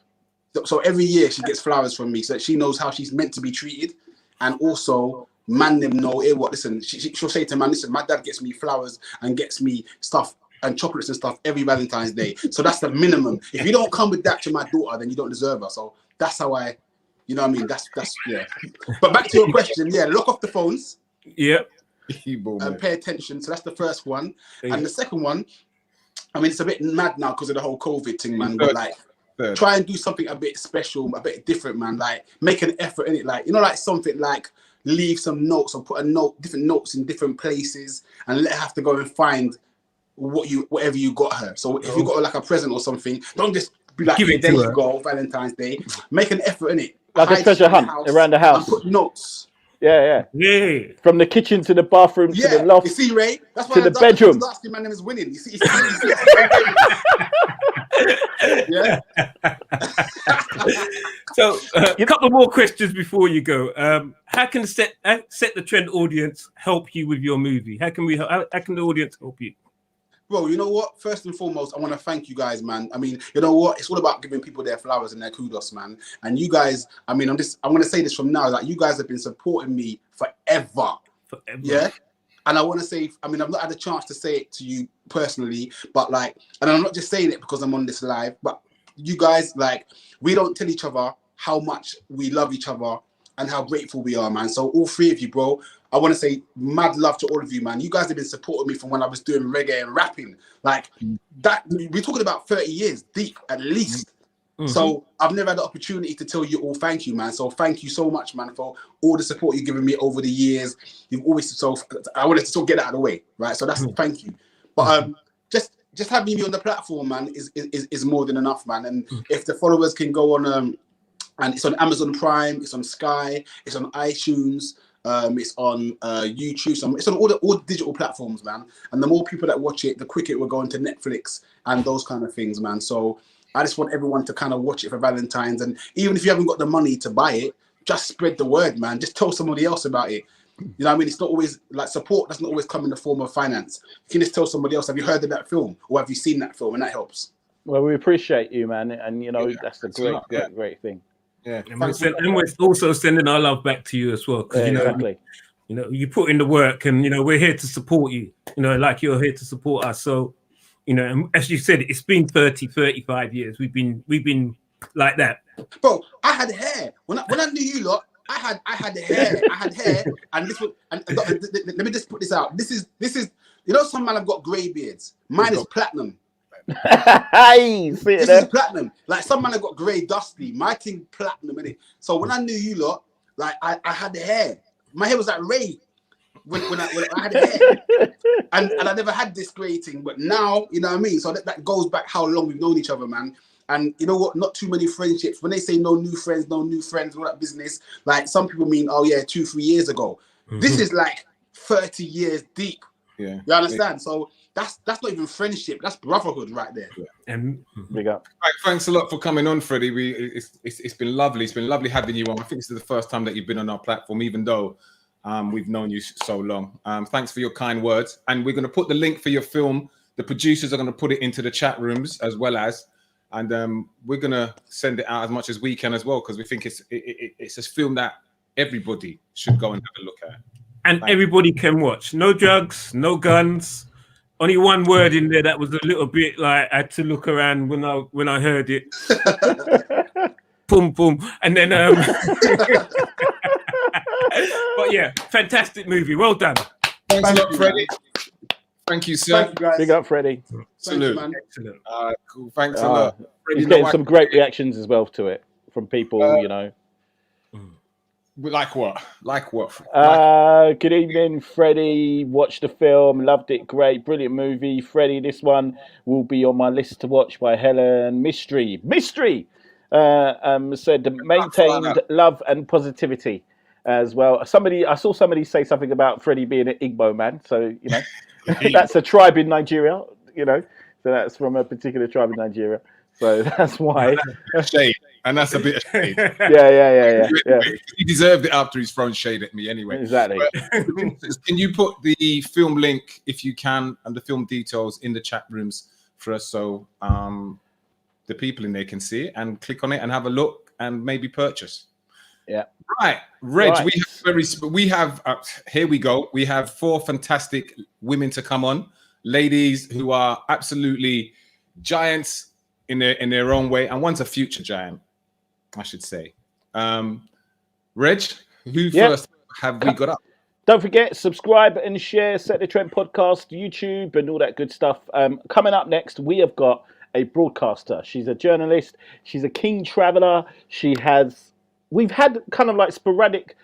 So every year she gets flowers from me, so that she knows how she's meant to be treated. And also, man them know, listen, she'll say to man, listen, my dad gets me flowers and gets me stuff and chocolates and stuff every Valentine's Day. So that's the minimum. If you don't come with that to my daughter, then you don't deserve her. So that's how I, you know what I mean? That's yeah. But back to your question, lock off the phones. Yep. And pay attention. So that's the first one. And the second one, I mean, it's a bit mad now because of the whole COVID thing, man. But try and do something a bit special, a bit different, man. Make an effort in it. Something like leave some notes or put different notes in different places and let her have to go and find whatever you got her. So if you got her a present or something, don't just be like, there you go, Valentine's Day. Make an effort in it. Like a treasure hunt around the house. And put notes. Yeah. From the kitchen to the bathroom to the loft. You see, Ray? That's why to the bedroom. Last man is winning. You see. Yeah. So a couple more questions before you go. How can set the trend audience help you with your movie? How can the audience help you? Bro, you know what? First and foremost, I want to thank you guys, man. I mean, you know what? It's all about giving people their flowers and their kudos, man. And you guys, I mean, I'm going to say this from now, you guys have been supporting me forever. Yeah. And I want to say, I mean, I've not had a chance to say it to you personally, but and I'm not just saying it because I'm on this live, but you guys, we don't tell each other how much we love each other and how grateful we are, man. So all 3 of you, bro, I want to say mad love to all of you, man. You guys have been supporting me from when I was doing reggae and rapping. That, we're talking about 30 years deep, at least. Mm-hmm. So I've never had the opportunity to tell you all thank you, man. So thank you so much, man, for all the support you've given me over the years. You've always, I wanted to still get it out of the way, right? So that's thank you. But just having me on the platform, man, is more than enough, man. And if the followers can go on, and it's on Amazon Prime, it's on Sky, it's on iTunes, it's on YouTube, so it's on all the digital platforms, man. And the more people that watch it, the quicker it will go into Netflix and those kind of things, man. So I just want everyone to kind of watch it for Valentine's. And even if you haven't got the money to buy it, just spread the word, man. Just tell somebody else about it. You know what I mean? It's not always support doesn't always come in the form of finance. You can just tell somebody else, have you heard of that film? Or have you seen that film? And that helps. Well, we appreciate you, man. And, that's a great thing. Yeah. And we're also sending our love back to you as well. Because, exactly. You put in the work and, we're here to support you, like you're here to support us. So, and as you said, it's been 35 years. We've been like that. Bro, I had hair. When I knew you lot, I had hair. And this was, and let me just put this out. This is some men have got grey beards. Mine is platinum. Hey, see it this there? is platinum. Like some man have got grey dusty. My thing platinum in it. So when I knew you lot, like I had the hair. My hair was like Ray when I had the hair. And I never had this grey thing, but now, you know what I mean? So that goes back how long we've known each other, man. And you know what? Not too many friendships. When they say no new friends, all that business, like some people mean, oh yeah, 2-3 years ago. This is like 30 years deep. Yeah. You understand? So that's not even friendship. That's brotherhood right there. Yeah. And big up. Right, thanks a lot for coming on, Freddie. It's been lovely. It's been lovely having you on. I think this is the first time that you've been on our platform, even though we've known you so long. Thanks for your kind words. And we're going to put the link for your film. The producers are going to put it into the chat rooms as well as, and we're going to send it out as much as we can as well, because we think it's a film that everybody should go and have a look at. And everybody can watch. No drugs, no guns. Only one word in there that was a little bit like I had to look around when I heard it. Boom, boom. And then but yeah, fantastic movie. Well done. Thanks a lot, Freddie. Thank you, sir. Thank you, guys. Big up, Freddie. Salute. man. Excellent. Cool. Thanks a lot. He's getting some great reactions as well to it from people, you know. Like what? Good evening, Freddie. Watched the film, loved it. Great, brilliant movie. Freddie, this one will be on my list to watch by Helen. Mystery. Said maintained love and positivity as well. I saw somebody say something about Freddie being an Igbo man. So you know, that's a tribe in Nigeria. You know, so that's from a particular tribe in Nigeria. So that's why. Shade. And that's a bit of shade. Yeah. He deserved it after he's thrown shade at me anyway. Exactly. Can you put the film link, if you can, and the film details in the chat rooms for us, so the people in there can see it and click on it and have a look and maybe purchase? Yeah. Right, Reg. Right. We have here we go. We have 4 fantastic women to come on, ladies who are absolutely giants in their own way, and one's a future giant, I should say. Reg, who first have we got up? Don't forget, subscribe and share Set the Trend podcast, YouTube, and all that good stuff. Coming up next, we have got a broadcaster. She's a journalist. She's a keen traveler. We've had kind of like sporadic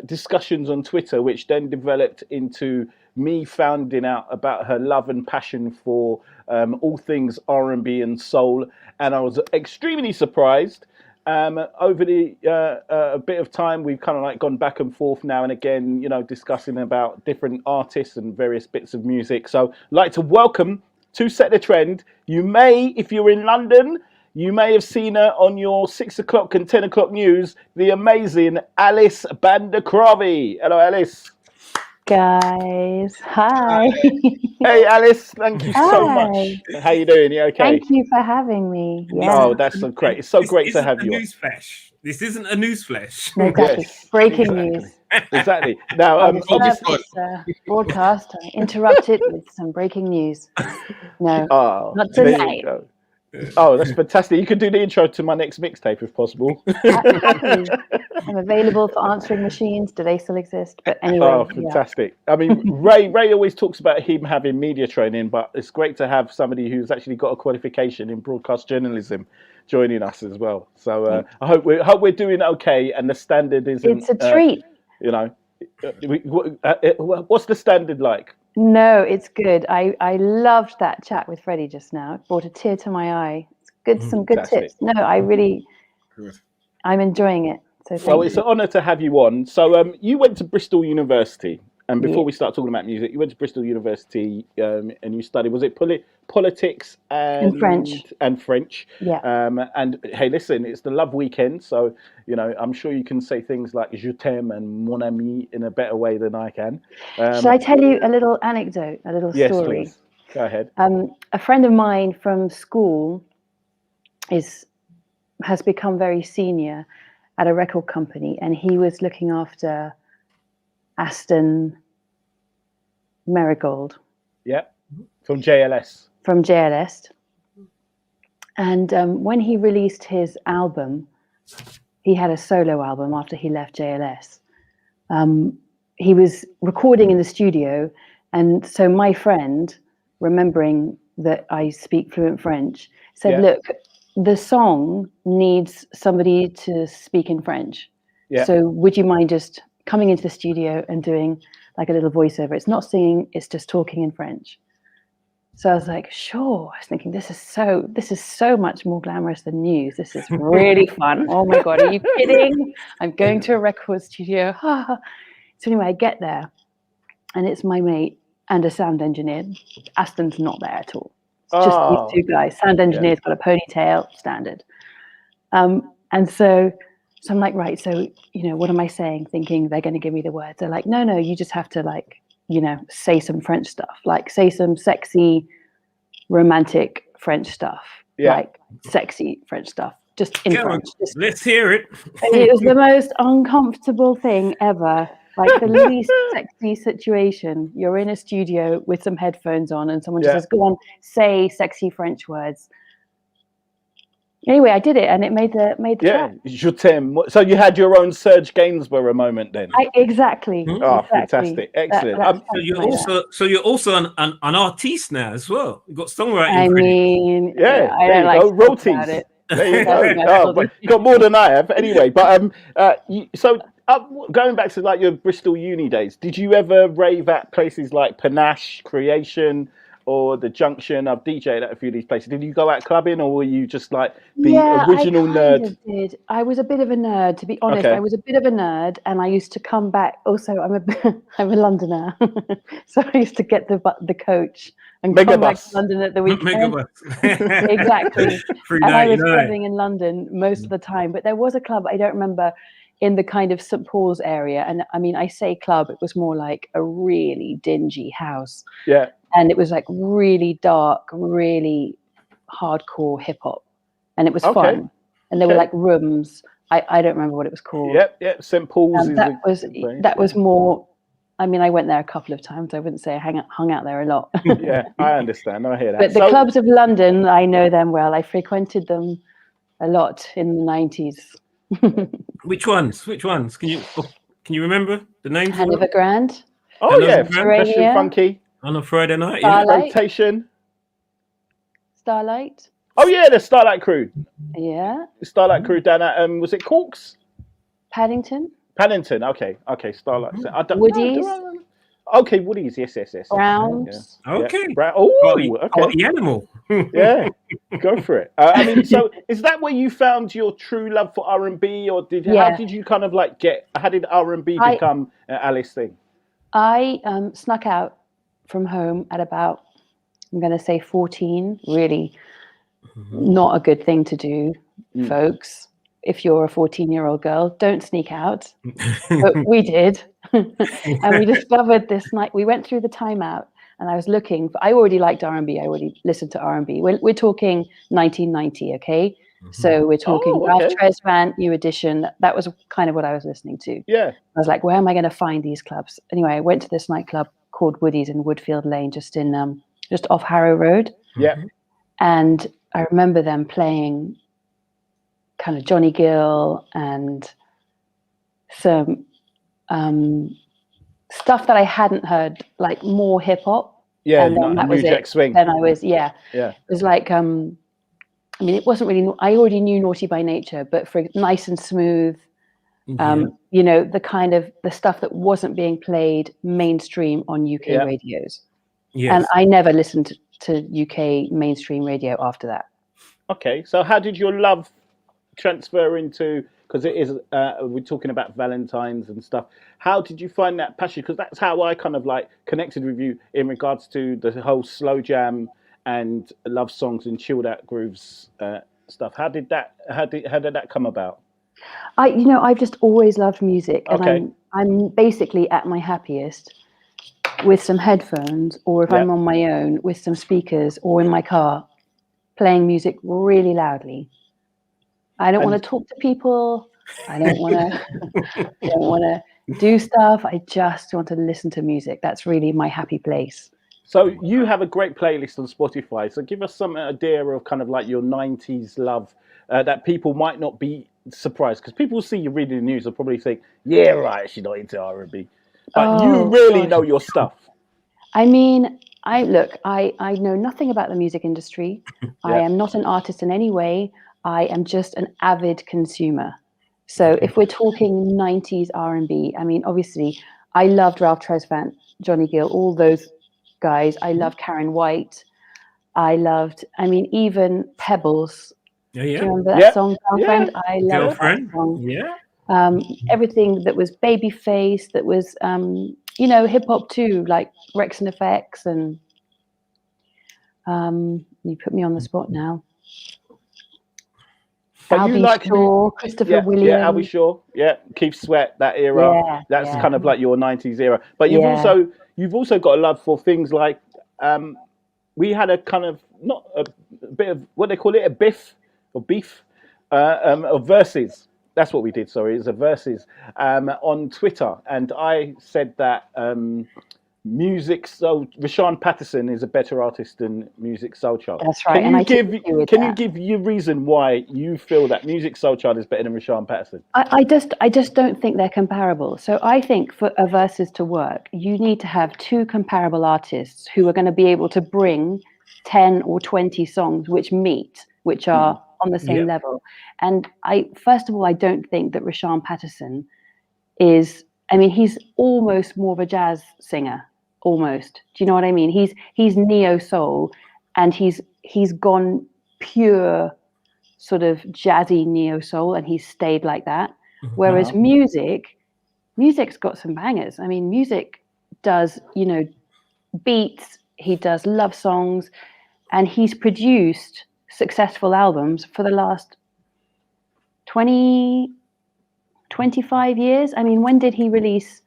discussions on Twitter, which then developed into me finding out about her love and passion for all things R&B and soul, and I was extremely surprised. Over the a bit of time, we've kind of like gone back and forth now and again, you know, discussing about different artists and various bits of music. So I'd like to welcome to Set the Trend. You may, if you're in London, you may have seen her on your 6 o'clock and 10 o'clock news, the amazing Alice BHANDUKRAVI. Hello, Alice. Guys, hi. Hey, Alice, thank you so much. How you doing? You okay? Thank you for having me. Yeah. Oh, that's so great. It's so great to have you on. Newsflash. This isn't a newsflash. No, exactly. Yes, breaking news. Exactly. Now, broadcast. I interrupted with some breaking news. No, not tonight. Oh, that's fantastic. You could do the intro to my next mixtape if possible. I'm available for answering machines. Do they still exist? But anyway. Oh, fantastic. Yeah. I mean, Ray always talks about him having media training, but it's great to have somebody who's actually got a qualification in broadcast journalism joining us as well. So I hope we're doing okay, and the standard isn't. It's a treat. You know, what's the standard like? No, it's good. I loved that chat with Freddie just now. It brought a tear to my eye. It's good, some good tips. No, I'm enjoying it. So thank you. It's an honour to have you on. So you went to Bristol University, and before we start talking about music, you went to Bristol University and you studied, was it politics and French? Yeah. And hey, listen, it's the love weekend, so you know I'm sure you can say things like "je t'aime" and "mon ami" in a better way than I can. Should I tell you a little anecdote, a little story? Please. Go ahead. A friend of mine from school has become very senior at a record company, and he was looking after Aston Marigold. Yeah, from JLS. From JLS. And when he released his album, he had a solo album after he left JLS. He was recording in the studio, and so my friend, remembering that I speak fluent French, said, look, the song needs somebody to speak in French. Yeah. So would you mind just coming into the studio and doing like a little voiceover? It's not singing, it's just talking in French. So I was like, sure. I was thinking, this is so much more glamorous than news. This is really fun. Oh my God, are you kidding? I'm going to a record studio. So anyway, I get there and it's my mate and a sound engineer. Aston's not there at all. It's just these two guys. Sound engineer's got a ponytail, standard. And so I'm like, right, so, you know, what am I saying? Thinking they're going to give me the words. They're like, no, you just have to like, you know, say some French stuff, like say some sexy, romantic French stuff, like sexy French stuff, just in French. Let's hear it. It was the most uncomfortable thing ever. Like the least sexy situation. You're in a studio with some headphones on and someone just says, go on, say sexy French words. Anyway, I did it and it made the track. Je t'aime. So you had your own Serge Gainsborough moment then? Exactly. Oh, fantastic. Excellent. So you're also an artiste now as well. You've got songwriting. I mean, I don't like to talk about it. There you go. But you got more than I have. Anyway, but going back to like your Bristol uni days, did you ever rave at places like Panache, Creation, or the Junction? I've DJ'd at a few of these places. Did you go out clubbing, or were you just like the original nerd? Did. I was a bit of a nerd, to be honest. I was a bit of a nerd, and I used to come back. Also, I'm a Londoner, so I used to get the coach and come back to London at the weekend. Exactly. And I was living in London most of the time, but there was a club, I don't remember, in the kind of St. Paul's area. And I mean, I say club, it was more like a really dingy house. Yeah. And it was like really dark, really hardcore hip hop. And it was fun. And there were like rooms. I don't remember what it was called. Yep. St. Paul's. That was more, I mean, I went there a couple of times. I wouldn't say I hung out there a lot. Yeah, I understand. I hear that. But the clubs of London, I know them well. I frequented them a lot in the 90s. Which ones? Can you remember the names? Hanover Grand. Oh yeah, Fresh and Funky. On a Friday night. Starlight. Rotation. Starlight. Oh yeah, the Starlight Crew. Yeah. The Starlight Crew down at was it Corks? Paddington. Okay. Starlight. Woody's. Okay, Woody's. Yes. Browns. Yeah. Okay. The animal. Yeah, go for it. I mean, so is that where you found your true love for R&B, or how did you kind of like how did R&B become Alice thing? I snuck out from home at about, I'm going to say 14. Really not a good thing to do, folks. If you're a 14-year-old girl, don't sneak out. But we did. And we discovered this night, we went through the timeout and I was looking for, I already liked R&B. I already listened to R&B. We're talking 1990, okay? So we're talking Ralph Tresvant, New Edition. That was kind of what I was listening to. Yeah. I was like, where am I going to find these clubs? Anyway, I went to this nightclub called Woody's in Woodfield Lane, just off Harrow Road. Yeah. And I remember them playing kind of Johnny Gill and some stuff that I hadn't heard, like more hip hop. Yeah, and then that was New Jack Swing. Then I was Yeah. It was like I mean, it wasn't really. I already knew Naughty by Nature, but for Nice and Smooth, you know, the kind of the stuff that wasn't being played mainstream on UK radios. Yes. And I never listened to UK mainstream radio after that. Okay, so how did your love transfer into, because it is we're talking about Valentine's and stuff, how did you find that passion? Because that's how I kind of like connected with you in regards to the whole slow jam and love songs and chilled out grooves stuff. How did that come about? I've just always loved music, and I'm basically at my happiest with some headphones, or if I'm on my own with some speakers, or in my car playing music really loudly. I don't want to talk to people. I don't want to do stuff. I just want to listen to music. That's really my happy place. So you have a great playlist on Spotify. So give us some idea of kind of like your 90s love that people might not be surprised, because people see you reading the news and probably think, yeah, right, she's not into R&B. But you really know your stuff. I mean, I know nothing about the music industry. I am not an artist in any way. I am just an avid consumer. So if we're talking 90s R&B, I mean, obviously, I loved Ralph Tresvant, Johnny Gill, all those guys. I loved Karen White. I loved, even Pebbles. Yeah, yeah. Do you remember that song, Girlfriend? Yeah. I loved that song. Yeah. Everything that was Babyface, that was, hip hop too, like Rex and Effects, and you put me on the spot now. But Albie you like Shaw, Christopher Williams. Yeah, Albie Shaw. Yeah, Keith Sweat, that era. Yeah, That's kind of like your 90s era. But you've also got a love for things like we had a kind of not a bit of what they call it, a beef of verses. That's what we did. Sorry, it's a verses on Twitter, and I said that Rashawn Patterson is a better artist than Music Soul Child. That's right. Can you give your reason why you feel that Music Soul Child is better than Rashawn Patterson? I just don't think they're comparable. So I think for a versus to work, you need to have two comparable artists who are going to be able to bring 10 or 20 songs which are on the same level. And first of all, I don't think that Rashawn Patterson is, he's almost more of a jazz singer. Almost. Do you know what I mean? He's neo soul, and he's gone pure sort of jazzy neo soul, and he's stayed like that. Whereas music's got some bangers. Music does, beats, he does love songs, and he's produced successful albums for the last 20, 25 years. When did he release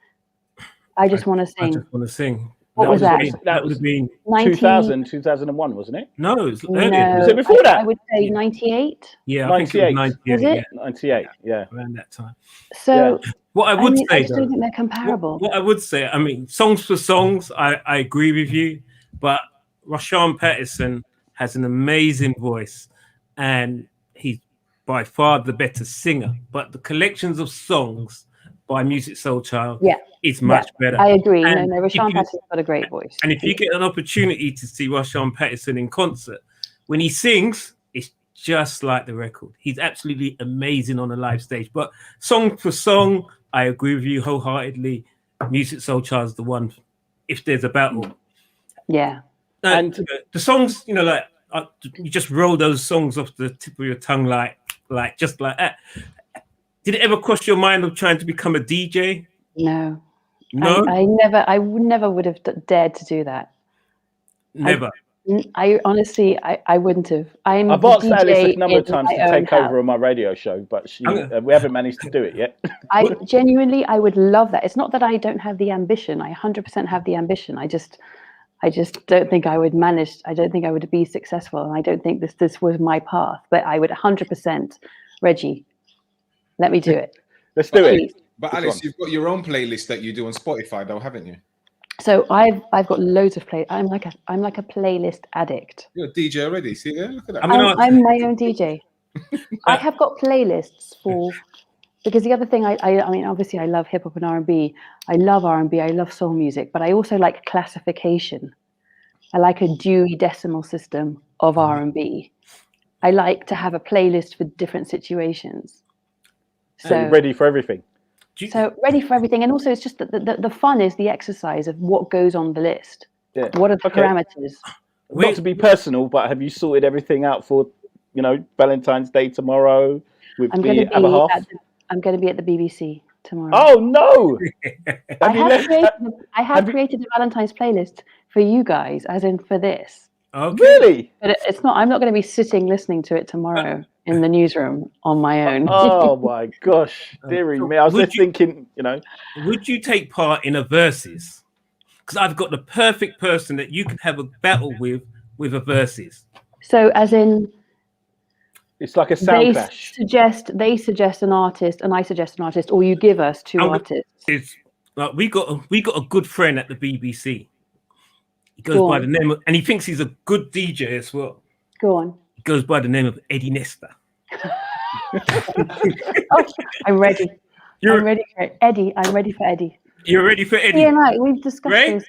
I Just Want to Sing? I Just Want to Sing. What was that? That would have been 2001, wasn't it? No, it was earlier. No, was it before that? I would say 98. Yeah, I think it was 98. Was it? 98, yeah. Around that time. So, what I would say, I just don't think they're comparable. What I would say, songs for songs, I agree with you, but Rashawn Patterson has an amazing voice, and he's by far the better singer. But the collections of songs by Music Soul Child is much better. I agree. And no, Rashawn Patterson's got a great voice. And if you get an opportunity to see Rashawn Patterson in concert, when he sings, it's just like the record. He's absolutely amazing on a live stage. But song for song, I agree with you wholeheartedly. Music Soul Child's the one if there's a battle. Yeah. And the songs, you just roll those songs off the tip of your tongue like just like that. Did it ever cross your mind of trying to become a DJ? No. No? I never would have dared to do that. Never. I honestly, I wouldn't have. I've asked Alice a number of times to take over on my radio show, but we haven't managed to do it yet. I would love that. It's not that I don't have the ambition. I 100% have the ambition. I just don't think I would manage. I don't think I would be successful, and I don't think this was my path. But I would 100%, Reggie, let me do it. Let's do it. But Alice, you've got your own playlist that you do on Spotify, though, haven't you? So I've got loads of play. I'm like a playlist addict. You're a DJ already. See there? Look at that. I'm my own DJ. I have got playlists for, because the other thing I mean, obviously I love hip hop and R&B. I love R&B. I love soul music, but I also like classification. I like a Dewey Decimal System of R&B. I like to have a playlist for different situations. So ready for everything. So ready for everything, and also it's just the fun is the exercise of what goes on the list. Yeah. What are the parameters? Not to be personal, but have you sorted everything out for, Valentine's Day tomorrow with I'm the other half? I'm going to be at the BBC tomorrow. Oh no! I have created a Valentine's playlist for you guys, as in for this. Okay. Really? But it's not. I'm not going to be sitting listening to it tomorrow in the newsroom on my own. Oh my gosh, dearie me! I was just thinking, Would you take part in a versus? Because I've got the perfect person that you could have a battle with a versus. So, as in, it's like a sound clash. They suggest an artist, and I suggest an artist, or you give us two artists. It's like we got a good friend at the BBC. He goes by the name of, and he thinks he's a good DJ as well. Go on. He goes by the name of Eddie Nesta. I'm ready. I'm ready for it. Eddie. I'm ready for Eddie. You're ready for Eddie? Yeah, we've discussed this.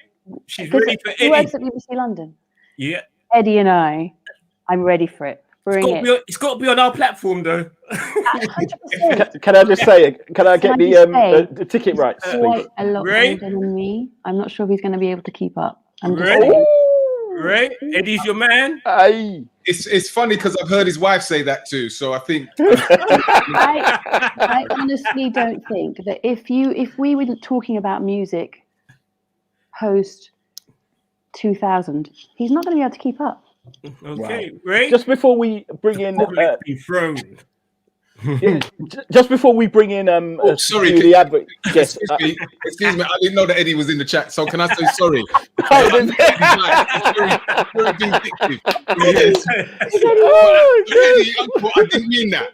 She's ready for He works Eddie. at BBC London. Yeah. Eddie and I'm ready for it. Bring it. It's got to be on our platform, though. 100%. Can I just say? Can I get the ticket rights? Quite a lot Ray? older than me. I'm not sure if he's going to be able to keep up. I'm just Ray? saying. Ray? Eddie's your man. It's funny because I've heard his wife say that too. So I think I honestly don't think that if we were talking about music post 2000, he's not going to be able to keep up. Okay, Ray. Just before we bring in thrown. just before we bring in sorry, the advert guest. Excuse me, I didn't know that Eddie was in the chat. So can I say sorry? Very vindictive. Eddie, Uncle, I didn't mean that.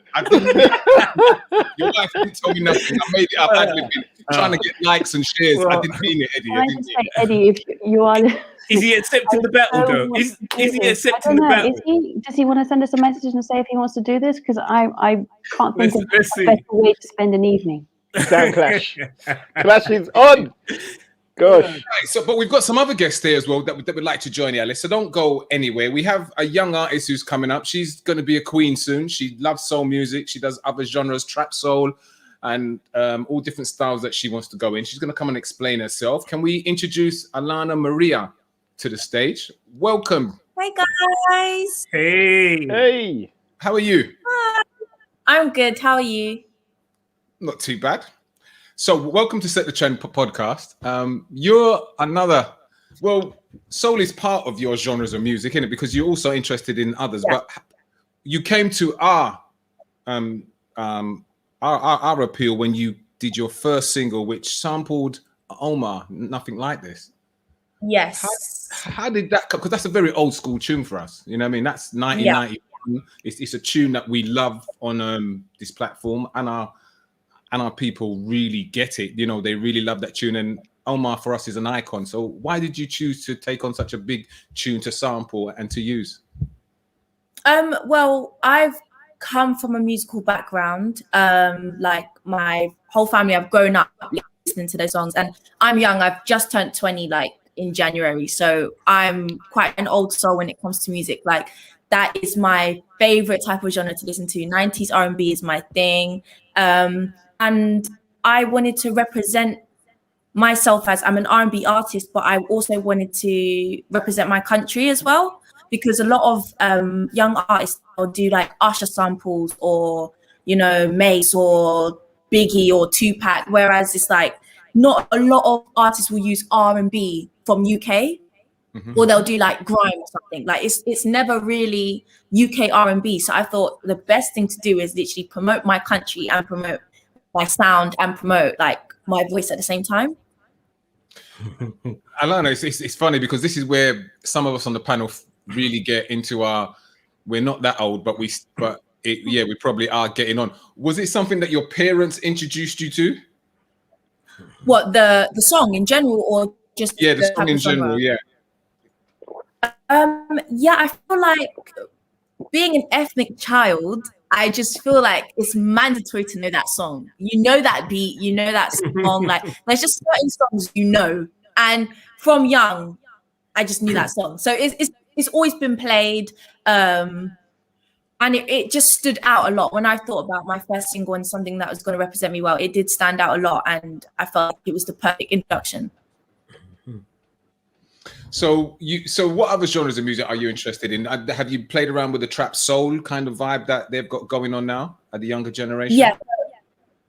Your wife didn't tell me nothing. I made it up. I've been trying to get likes and shares. I didn't mean it, Eddie. Can I just say, Eddie, if you are... Is he accepting the battle, though? Is he accepting the battle? Does he want to send us a message and say if he wants to do this? Because I can't think of a better way to spend an evening. Sound Clash. Clash is on. Gosh. Right, but we've got some other guests there as well that would like to join you, Alice. So don't go anywhere. We have a young artist who's coming up. She's going to be a queen soon. She loves soul music. She does other genres, trap soul, and all different styles that she wants to go in. She's going to come and explain herself. Can we introduce ALANA MARIA to the stage? Welcome. Hey guys. Hey. How are you? Hi. I'm good. How are you? Not too bad. So welcome to Set the Trend podcast. You're another, well, soul is part of your genres of music, isn't it? Because you're also interested in others, but you came to our appeal when you did your first single, which sampled Omar, Nothing Like This. Yes. How did that come? Because that's a very old school tune for us. You know what I mean? That's 1991. It's a tune that we love on this platform, and our people really get it. You know, they really love that tune. And Omar for us is an icon. So why did you choose to take on such a big tune to sample and to use? Well, I've come from a musical background. Like my whole family, I've grown up listening to those songs, and I'm young. I've just turned 20 like in January. So I'm quite an old soul when it comes to music. Like that is my favorite type of genre to listen to. 90s R&B is my thing. And I wanted to represent myself as I'm an R&B artist, but I also wanted to represent my country as well, because a lot of young artists will do like Usher samples or, you know, Mace or Biggie or Tupac, whereas it's like not a lot of artists will use R&B from UK, or they'll do like grime or something. Like it's never really UK R&B. So I thought the best thing to do is literally promote my country and promote my sound and promote like my voice at the same time. Alana, it's funny because this is where some of us on the panel really get into we're not that old, but we probably are getting on. Was it something that your parents introduced you to? What, the song in general, or just the song in general? Yeah. Yeah, I feel like being an ethnic child, I just feel like it's mandatory to know that song. You know that beat, you know that song. Like there's just certain songs you know, and from young, I just knew that song. So it's always been played, and it just stood out a lot when I thought about my first single and something that was going to represent me well. It did stand out a lot, and I felt like it was the perfect introduction. So what other genres of music are you interested in? Have you played around with the trap soul kind of vibe that they've got going on now at the younger generation? Yeah,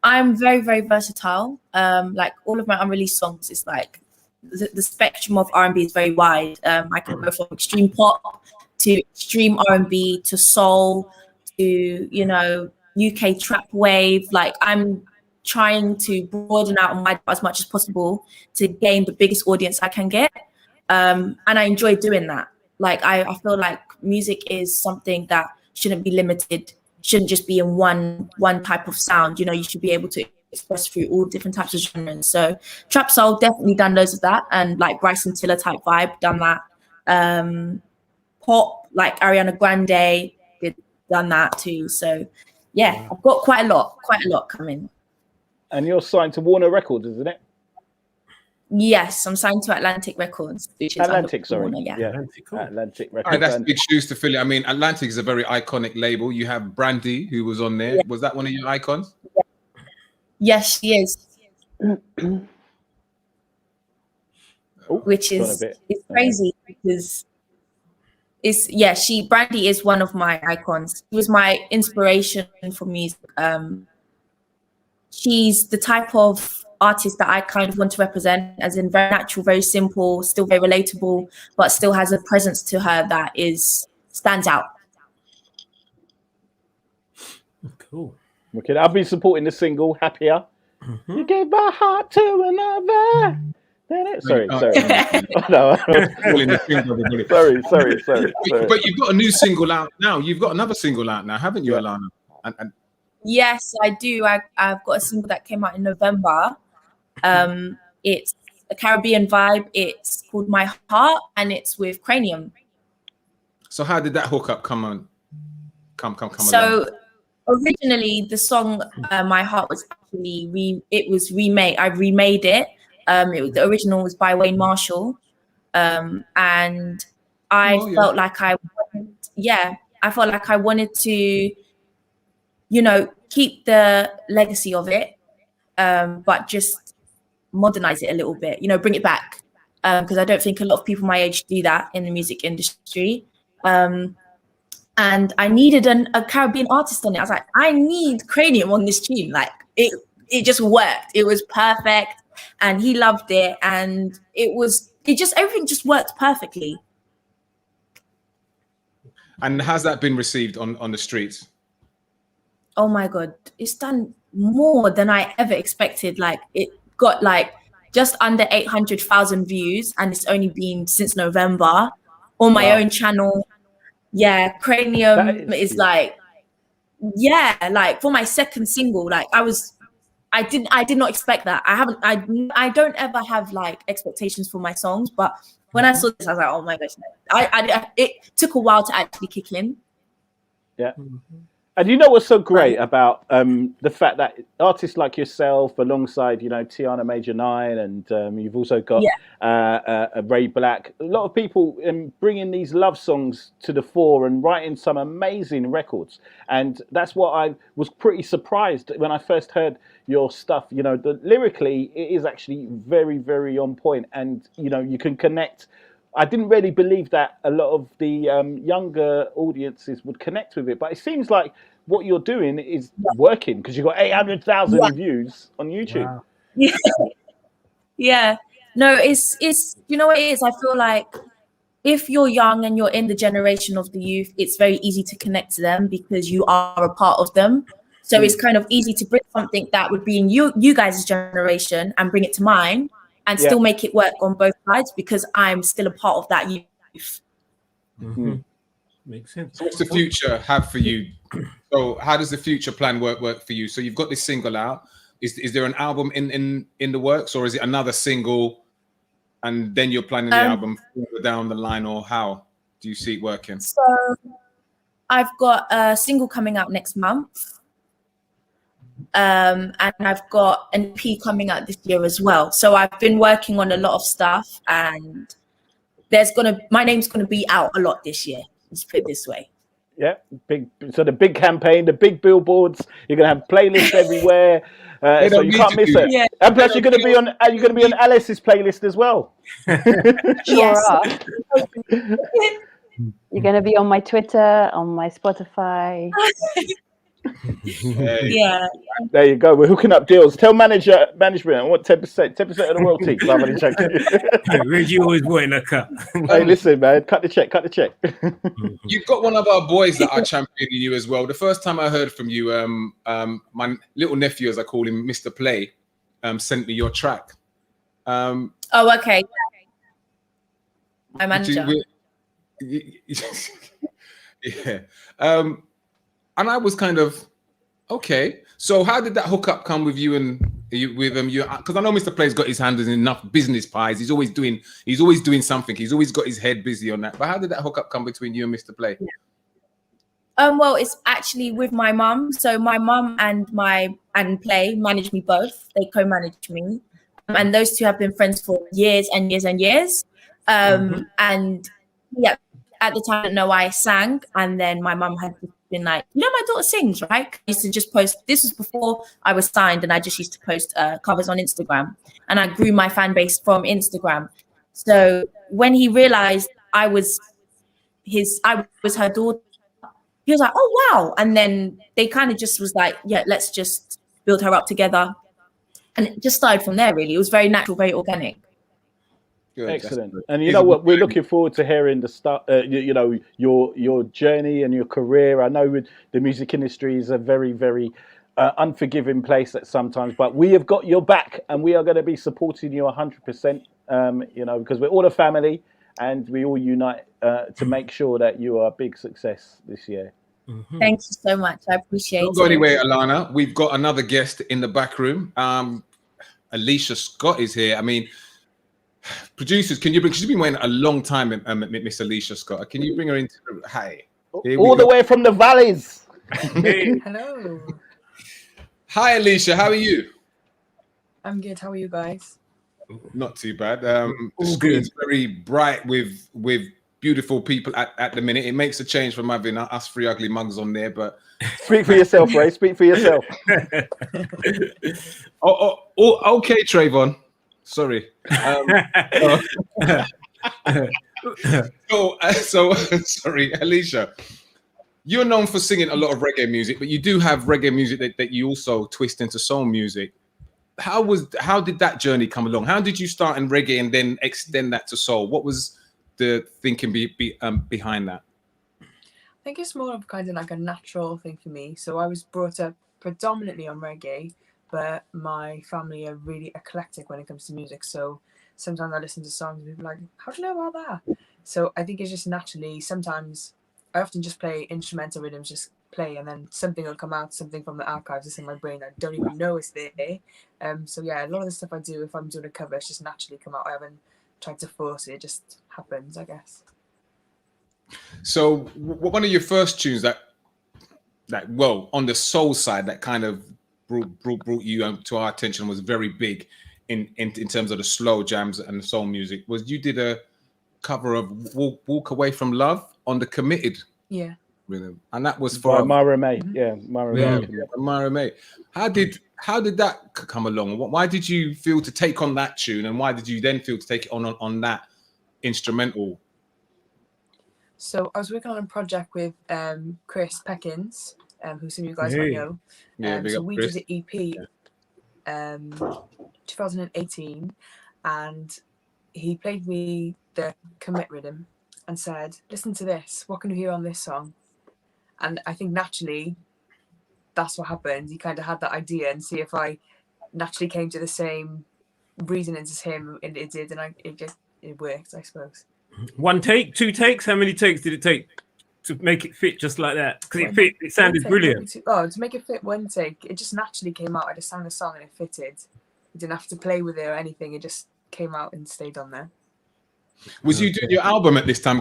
I'm very, very versatile. Like all of my unreleased songs is like the spectrum of R&B is very wide. I can go from extreme pop to extreme R&B to soul to, you know, UK trap wave. Like I'm trying to broaden out my as much as possible to gain the biggest audience I can get. And I enjoy doing that. Like I feel like music is something that shouldn't be limited, shouldn't just be in one type of sound. You know, you should be able to express through all different types of genres. So trap soul, definitely done loads of that, and like Bryson Tiller type vibe, done that. Pop, like Ariana Grande, done that too. So yeah, I've got quite a lot coming. And you're signed to Warner Records, isn't it? Yes, I'm signed to Atlantic Records, which is Atlantic, sorry. Warner, yeah. Atlantic, cool. Atlantic Records. Right, that's big shoes to fill. I mean, Atlantic is a very iconic label. You have Brandy, who was on there. Yeah. Was that one of your icons? Yeah. Yes, she is. Which is it's crazy because Brandy is one of my icons. She was my inspiration for music. She's the type of artist that I kind of want to represent, as in very natural, very simple, still very relatable, but still has a presence to her that stands out. Cool. Okay, I've been supporting the single "Happier." You gave my heart to another. Sorry. Sorry. But you've got a new single out now. You've got another single out now, haven't you, Alana? Yes, I do. I've got a single that came out in November. It's a Caribbean vibe. It's called My Heart, and it's with Cranium. So how did that hookup come on? Come So originally the song My Heart was actually remade. I remade it. The original was by Wayne Marshall, and I felt like I wanted to, keep the legacy of it, but just modernize it a little bit, bring it back, because I don't think a lot of people my age do that in the music industry. And I needed a Caribbean artist on it. I was like, I need Cranium on this tune. Like it just worked. It was perfect. And he loved it, and everything just worked perfectly. And how's that been received on the streets? Oh my God, it's done more than I ever expected. Like it got just under 800,000 views, and it's only been since November on my own channel. Yeah, Cranium is for my second single, I did not expect that. I don't ever have expectations for my songs, but when I saw this, I was like, oh my gosh, it took a while to actually kick in. Yeah. And you know what's so great about the fact that artists like yourself, alongside Tiana Major 9, and you've also got Ray Black, a lot of people bringing these love songs to the fore and writing some amazing records. And that's what I was pretty surprised when I first heard your stuff. Lyrically, it is actually very, very on point, and you can connect. I didn't really believe that a lot of the younger audiences would connect with it, but it seems like what you're doing is working, because you've got 800,000 views on YouTube. Wow. Yeah. No, it's you know what it is? I feel like if you're young and you're in the generation of the youth, it's very easy to connect to them because you are a part of them. So it's kind of easy to bring something that would be in you guys' generation and bring it to mine, and still make it work on both sides because I'm still a part of that youth. Mm-hmm. Makes sense. So what's the future have for you? So how does the future plan work for you? So you've got this single out. Is there an album in the works, or is it another single and then you're planning the album further down the line, or how do you see it working? So I've got a single coming out next month. And I've got an EP coming out this year as well. So I've been working on a lot of stuff, and my name's gonna be out a lot this year. Let's put it this way. Yeah, the big campaign, the big billboards. You're gonna have playlists everywhere, so you can't miss it. Yeah. And plus, you're gonna be on Alice's playlist as well. Yes. You're gonna be on my Twitter, on my Spotify. Yeah. There you go. We're hooking up deals. Tell management I want 10% of the royalty. Reggie always wanting a cut. Hey, listen, man, cut the check. You've got one of our boys that are championing you as well. The first time I heard from you, my little nephew, as I call him, Mr. Play, sent me your track. Oh, okay. My manager. Yeah. And I was kind of, okay. So how did that hookup come with you and you? Because I know Mr. Play's got his hands in enough business pies. He's always doing something. He's always got his head busy on that. But how did that hookup come between you and Mr. Play? Well, it's actually with my mum. So my mum and Play manage me both. They co-manage me. and those two have been friends for years and years and years. And yeah, at the time, I didn't know I sang, and then my mum had been like, "You know, my daughter sings, right?" I used to just post. This was before I was signed, and I just used to post covers on Instagram, and I grew my fan base from Instagram. So when he realized I was her daughter, he was like, "Oh wow!" And then they kind of just was like, "Yeah, let's just build her up together," and it just started from there. Really, it was very natural, very organic. Good. Excellent. And you know what? We're looking forward to hearing the start. You know, your journey and your career. I know with the music industry is a very, very unforgiving place at sometimes, but we have got your back, and we are going to be supporting you 100%. You know, because we're all a family, and we all unite to make sure that you are a big success this year. Thank you so much. I appreciate it. Don't go anywhere, Alana. We've got another guest in the back room. ALEIGHCIA Scott is here. I mean, producers, can you bring? She's been waiting a long time, Miss ALEIGHCIA Scott. Can you bring her into? Hi. All the way from the valleys. Hello. Hi, ALEIGHCIA. How are you? I'm good. How are you guys? Not too bad. The screen's very bright with beautiful people at the minute. It makes a change from having us three ugly mugs on there, but speak for yourself, Ray. Speak for yourself. Okay, Trayvon. Sorry. So sorry, ALEIGHCIA. You're known for singing a lot of reggae music, but you do have reggae music that you also twist into soul music. How did that journey come along? How did you start in reggae and then extend that to soul? What was the thinking behind that? I think it's more of kind of like a natural thing for me. So I was brought up predominantly on reggae, but my family are really eclectic when it comes to music. So sometimes I listen to songs and people are like, how do you know about that? So I think it's just naturally, sometimes I often just play instrumental rhythms, just play, and then something will come out, something from the archives that's in my brain I don't even know is there. So yeah, a lot of the stuff I do, if I'm doing a cover, it's just naturally come out. I haven't tried to force it, it just happens, I guess. So one of your first tunes that well, on the soul side, that kind of brought you to our attention, was very big in terms of the slow jams and the soul music, was you did a cover of Walk Away From Love on the Committed rhythm, and that was for Myra May. Myra May. How did that come along? Why did you feel to take on that tune, and why did you then feel to take it on that instrumental? So I was working on a project with Chris Peckins, who some of you guys might know. So we did the EP 2018, and he played me the commit rhythm and said, listen to this, what can you hear on this song? And I think naturally that's what happened. He kind of had that idea, and see if I naturally came to the same reasonings as him, and it did, and it worked, I suppose. One take, two takes? How many takes did it take to make it fit just like that? Because it sounded brilliant. To make it fit one take, it just naturally came out. I just sang the song and it fitted. You didn't have to play with it or anything. It just came out and stayed on there. Was you doing your album at this time?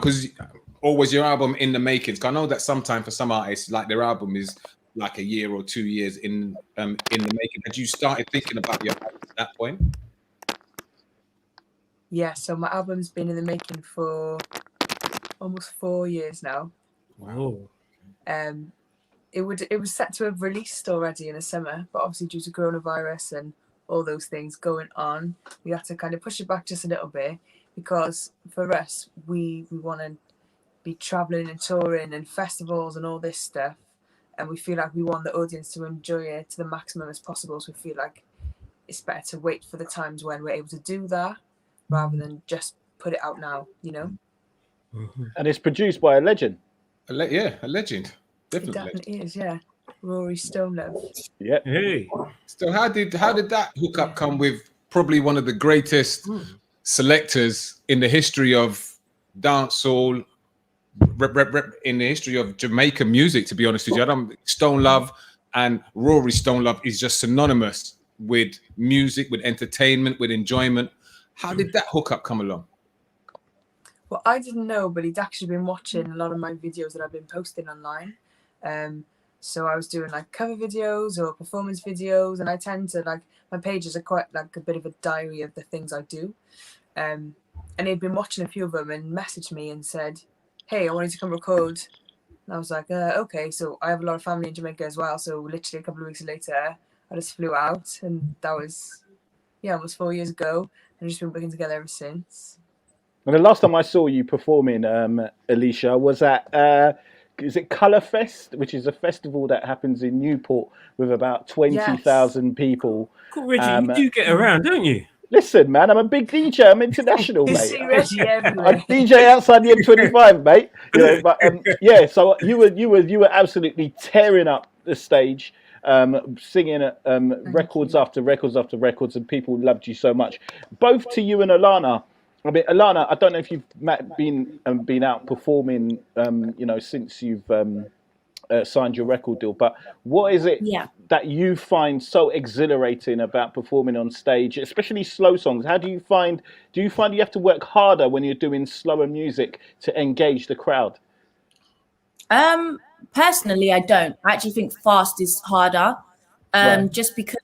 Or was your album in the making? Because I know that sometimes for some artists, like their album is like a year or 2 years in the making. Had you started thinking about your album at that point? Yeah, so my album's been in the making for almost 4 years now. Wow. It was set to have released already in the summer, but obviously due to coronavirus and all those things going on, we had to kind of push it back just a little bit, because for us, we want to be traveling and touring and festivals and all this stuff, and we feel like we want the audience to enjoy it to the maximum as possible. So we feel like it's better to wait for the times when we're able to do that, rather than just put it out now, you know. And it's produced by a legend. A legend. Definitely. It definitely is, yeah. Rory Stonelove. Yeah. Hey. So how did that hookup come with probably one of the greatest selectors in the history of dancehall, in the history of Jamaican music, to be honest with you? Stonelove and Rory Stonelove is just synonymous with music, with entertainment, with enjoyment. How did that hookup come along? Well, I didn't know, but he'd actually been watching a lot of my videos that I've been posting online. So I was doing like cover videos or performance videos, and I tend to like, my pages are quite like a bit of a diary of the things I do. And he'd been watching a few of them and messaged me and said, hey, I wanted to come record. And I was like, okay. So I have a lot of family in Jamaica as well. So literally a couple of weeks later, I just flew out, and that was, almost 4 years ago. And just been working together ever since. And the last time I saw you performing, Alicia, was at is it Colour Fest, which is a festival that happens in Newport with about 20,000 people. Cool, Reggie, you do get around, don't you? Listen, man, I'm a big DJ. I'm international, You mate. see Reggie I everywhere. DJ outside the M25, mate. You know, but yeah, so you were absolutely tearing up the stage, singing records after records after records, and people loved you so much. Both to you and Alana. I mean, Alana, I don't know if you've been out performing, since you've signed your record deal, but what is it that you find so exhilarating about performing on stage, especially slow songs? How do you find you have to work harder when you're doing slower music to engage the crowd? Personally, I don't. I actually think fast is harder, just because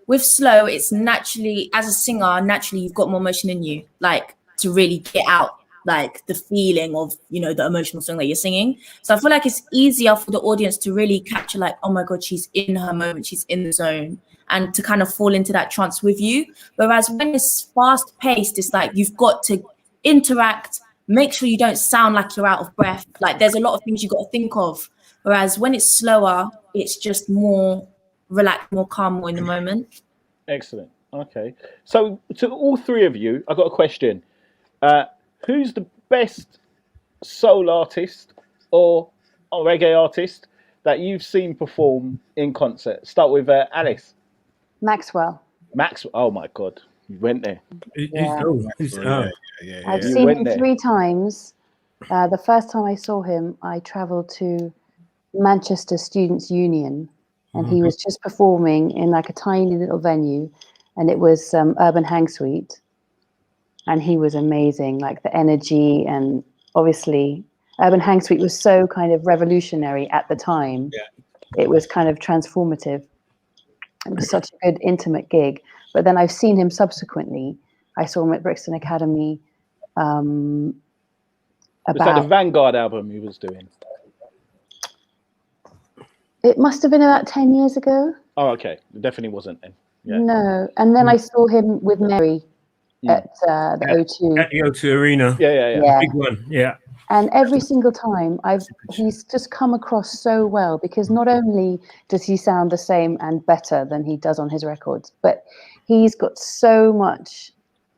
with slow, it's naturally, as a singer, naturally you've got more emotion in you, like to really get out like the feeling of, the emotional song that you're singing. So I feel like it's easier for the audience to really capture like, oh my God, she's in her moment, she's in the zone, and to kind of fall into that trance with you. Whereas when it's fast paced, it's like you've got to interact, make sure you don't sound like you're out of breath. Like there's a lot of things you've got to think of. Whereas when it's slower, it's just more relaxed, more calm, more in the moment. Excellent. Okay. So to all three of you, I've got a question. Who's the best soul artist or reggae artist that you've seen perform in concert? Start with Alice. Maxwell. Oh my God, you went there. I've seen him 3 times. The first time I saw him, I travelled to Manchester Students' Union, and he was just performing in like a tiny little venue, and it was Urban Hang Suite. And he was amazing, like the energy, and obviously Urban Hang Suite was so kind of revolutionary at the time. It was kind of transformative. It was such a good intimate gig. But then I've seen him subsequently. I saw him at Brixton Academy. Was that the Vanguard album he was doing? It must have been about 10 years ago. Oh, okay. It definitely wasn't then. Yeah. No. And then I saw him with Mary at the O2. At the O2 Arena. Yeah. Big one, yeah. And every single time he's just come across so well, because not only does he sound the same and better than he does on his records, but he's got so much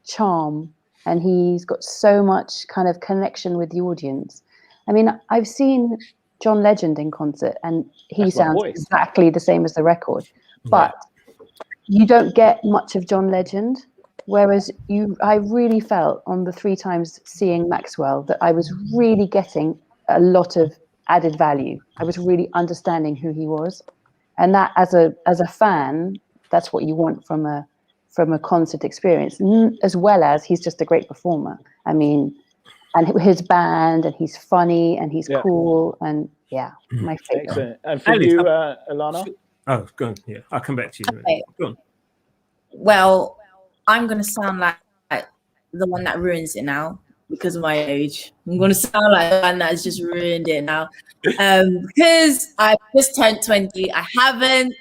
charm and he's got so much kind of connection with the audience. I mean, I've seen John Legend in concert and he sounds exactly the same as the record, but you don't get much of John Legend. Whereas I really felt on the 3 times seeing Maxwell that I was really getting a lot of added value. I was really understanding who he was, and that as a fan, that's what you want from a concert experience. As well as he's just a great performer. I mean, and his band, and he's funny, and he's cool, and my favorite. Excellent. And for you, Alana? Oh, go on. Yeah, I'll come back to you. Okay. Go on. Well, I'm going to sound like the one that ruins it now because of my age. I'm going to sound like the one that's just ruined it now. Because I just turned 20. I haven't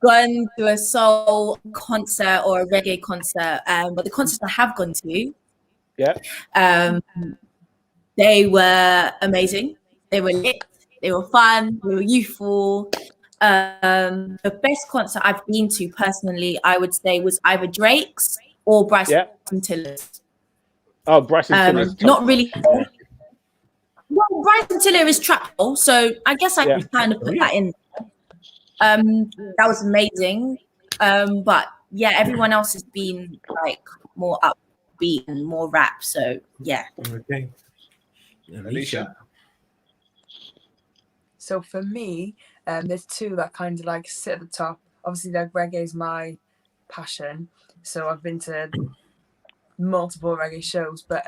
gone to a soul concert or a reggae concert. But the concerts I have gone to, they were amazing. They were lit. They were fun. They were youthful. The best concert I've been to personally, I would say, was either Drake's or Bryson Tiller's. Oh, Bryson Tiller's. Not really. Well, Bryson Tiller is trap, so I guess I can kind of put that in. That was amazing. But yeah, everyone else has been like more upbeat and more rap. So yeah. Okay. Alicia. So for me, there's 2 that kind of like sit at the top. Obviously, like reggae is my passion, so I've been to multiple reggae shows. But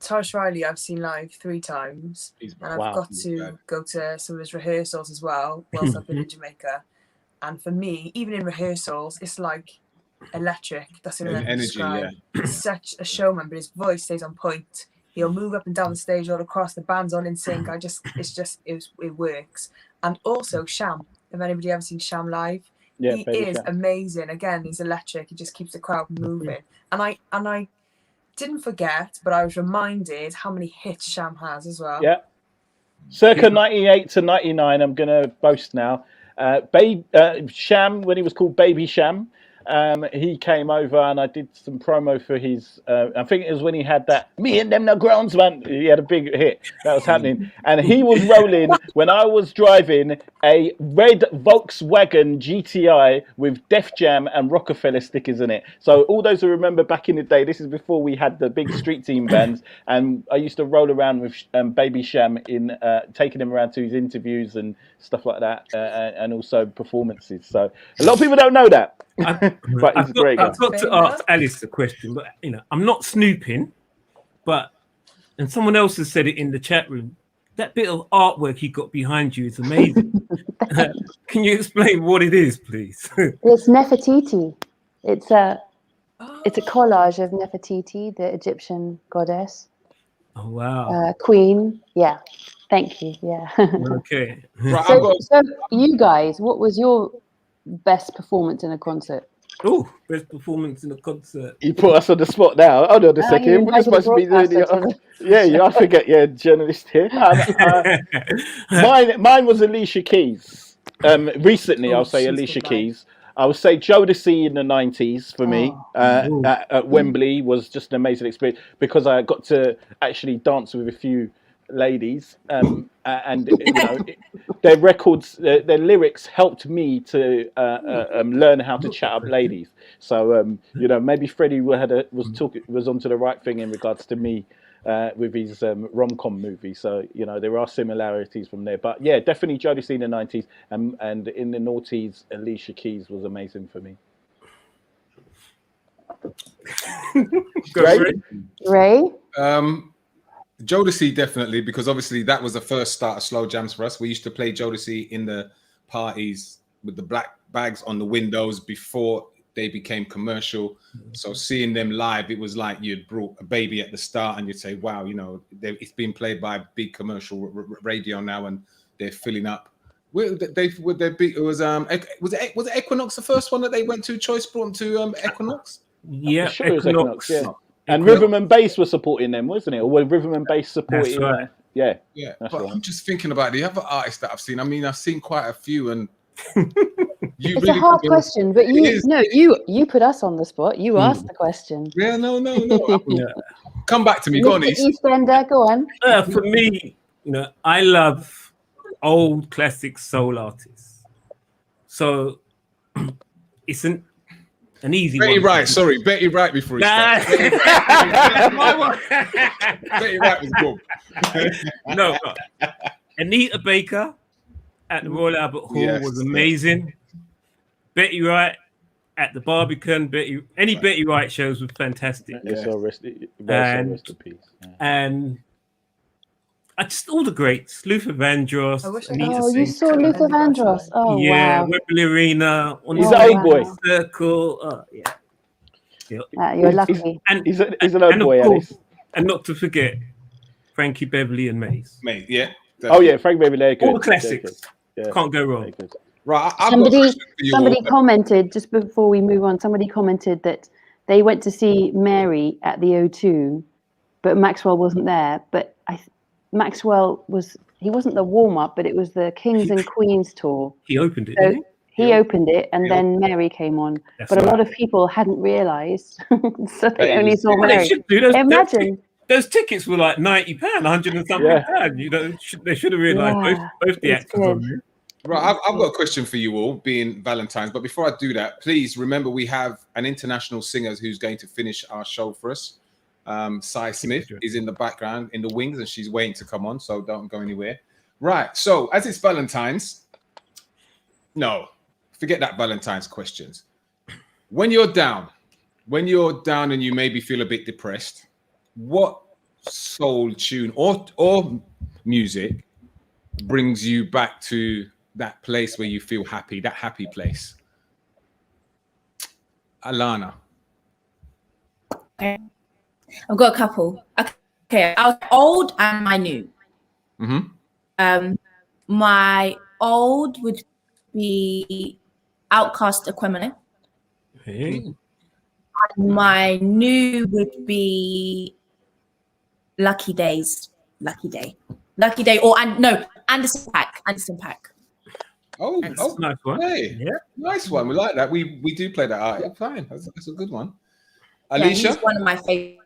Tosh Riley, I've seen live 3 times, and I've got to go to some of his rehearsals as well whilst I've been in Jamaica. And for me, even in rehearsals, it's like electric. That's the only way I can describe. He's such a showman, but his voice stays on point. He'll move up and down the stage all across. The band's all in sync. It works. And also Sham. If anybody ever seen Sham live, he is amazing. Again, he's electric. He just keeps the crowd moving. And I didn't forget, but I was reminded how many hits Sham has as well. Yeah. Circa 98 to 99, I'm going to boast now. Sham, when he was called Baby Sham, he came over and I did some promo for his, I think it was when he had that, me and them no grounds, man. He had a big hit that was happening. And he was rolling when I was driving a red Volkswagen GTI with Def Jam and Rockefeller stickers in it. So all those who remember back in the day, this is before we had the big street team bands. And I used to roll around with Baby Sham in taking him around to his interviews and stuff like that. And also performances. So a lot of people don't know that. But he's great. I've got to ask Alice a question, but I'm not snooping, and someone else has said it in the chat room. That bit of artwork you got behind you is amazing. Can you explain what it is, please? It's Nefertiti. It's a collage of Nefertiti, the Egyptian goddess. Oh wow. Queen. Yeah. Thank you. Yeah. Okay. So you guys, what was your best performance in a concert? Oh, best performance in a concert. You put us on the spot now. Hold on a second. We're supposed to be doing the... I forget. Yeah, journalist here. Mine was Alicia Keys. Recently, I'll say Alicia Keys. I would say Jodeci in the 90s for me at Wembley was just an amazing experience because I got to actually dance with a few ladies, and their records, their lyrics helped me to learn how to chat up ladies. So maybe Freddie was onto the right thing in regards to me with his rom-com movie. So there are similarities from there. But yeah, definitely Jodeci in the 90s, and in the noughties, Alicia Keys was amazing for me. Ray? Jodeci definitely, because obviously that was the first start of slow jams for us. We used to play Jodeci in the parties with the black bags on the windows before they became commercial. So seeing them live, it was like you'd brought a baby at the start and you'd say, wow, it's been played by big commercial radio now and they're filling up. Was Equinox the first one that they went to? Choice brought them to Equinox? Yeah, sure Equinox, yeah. And Rhythm and Bass were supporting them, wasn't it? Or were Rhythm and Bass supporting? That's right. Yeah. But right. I'm just thinking about the other artists that I've seen. I mean, I've seen quite a few, and it's a hard question. But you put us on the spot. You asked the question. Yeah, no. Come back to me, go on, EastEnder, go on. For me, I love old classic soul artists. So it's an easy Betty one. Wright, sorry, Betty Wright before he starts. Betty Wright was good. No, Anita Baker at the Royal Albert Hall was amazing. Betty Wright at the Barbican, any Betty Wright shows were fantastic. Rest in peace. And just all the greats, Luther Vandross. You saw Luther Vandross. Oh, yeah, wow. Wembley Arena. He's an old boy. Circle. Oh, yeah. You're lucky. And he's an old boy, Alice. And not to forget Frankie Beverly and Maze. Yeah. Oh yeah, Frankie Beverly. All the classics. Yeah. Can't go wrong. Right. Somebody commented just before we move on. Somebody commented that they went to see Mary at the O2, but Maxwell wasn't there. But Maxwell wasn't the warm-up, but it was the Kings and Queens tour. He opened it, so didn't he opened it, and then Mary came on. That's but a lot of people hadn't realised, so they only saw Mary. Imagine. Those tickets were like £90, 100 and something pound. They should have realised both the actors on there. Right, I've got a question for you all, being Valentine's. But before I do that, please remember we have an international singer who's going to finish our show for us. Cy Smith is in the background in the wings and she's waiting to come on, so don't go anywhere. Right, so as it's Valentine's, forget that Valentine's questions. When you're down and you maybe feel a bit depressed, what soul tune or music brings you back to that place where you feel happy, that happy place? Alana. Okay. I've got a couple. Okay, I was old and my new. My old would be Outcast Aquemini. Hey. My new would be Lucky Day, or Anderson .Paak. Oh, nice one. Hey, yeah, nice one. We like that. We do play that art. Yeah, fine. That's a good one. Yeah, Alicia, he's one of my favorite.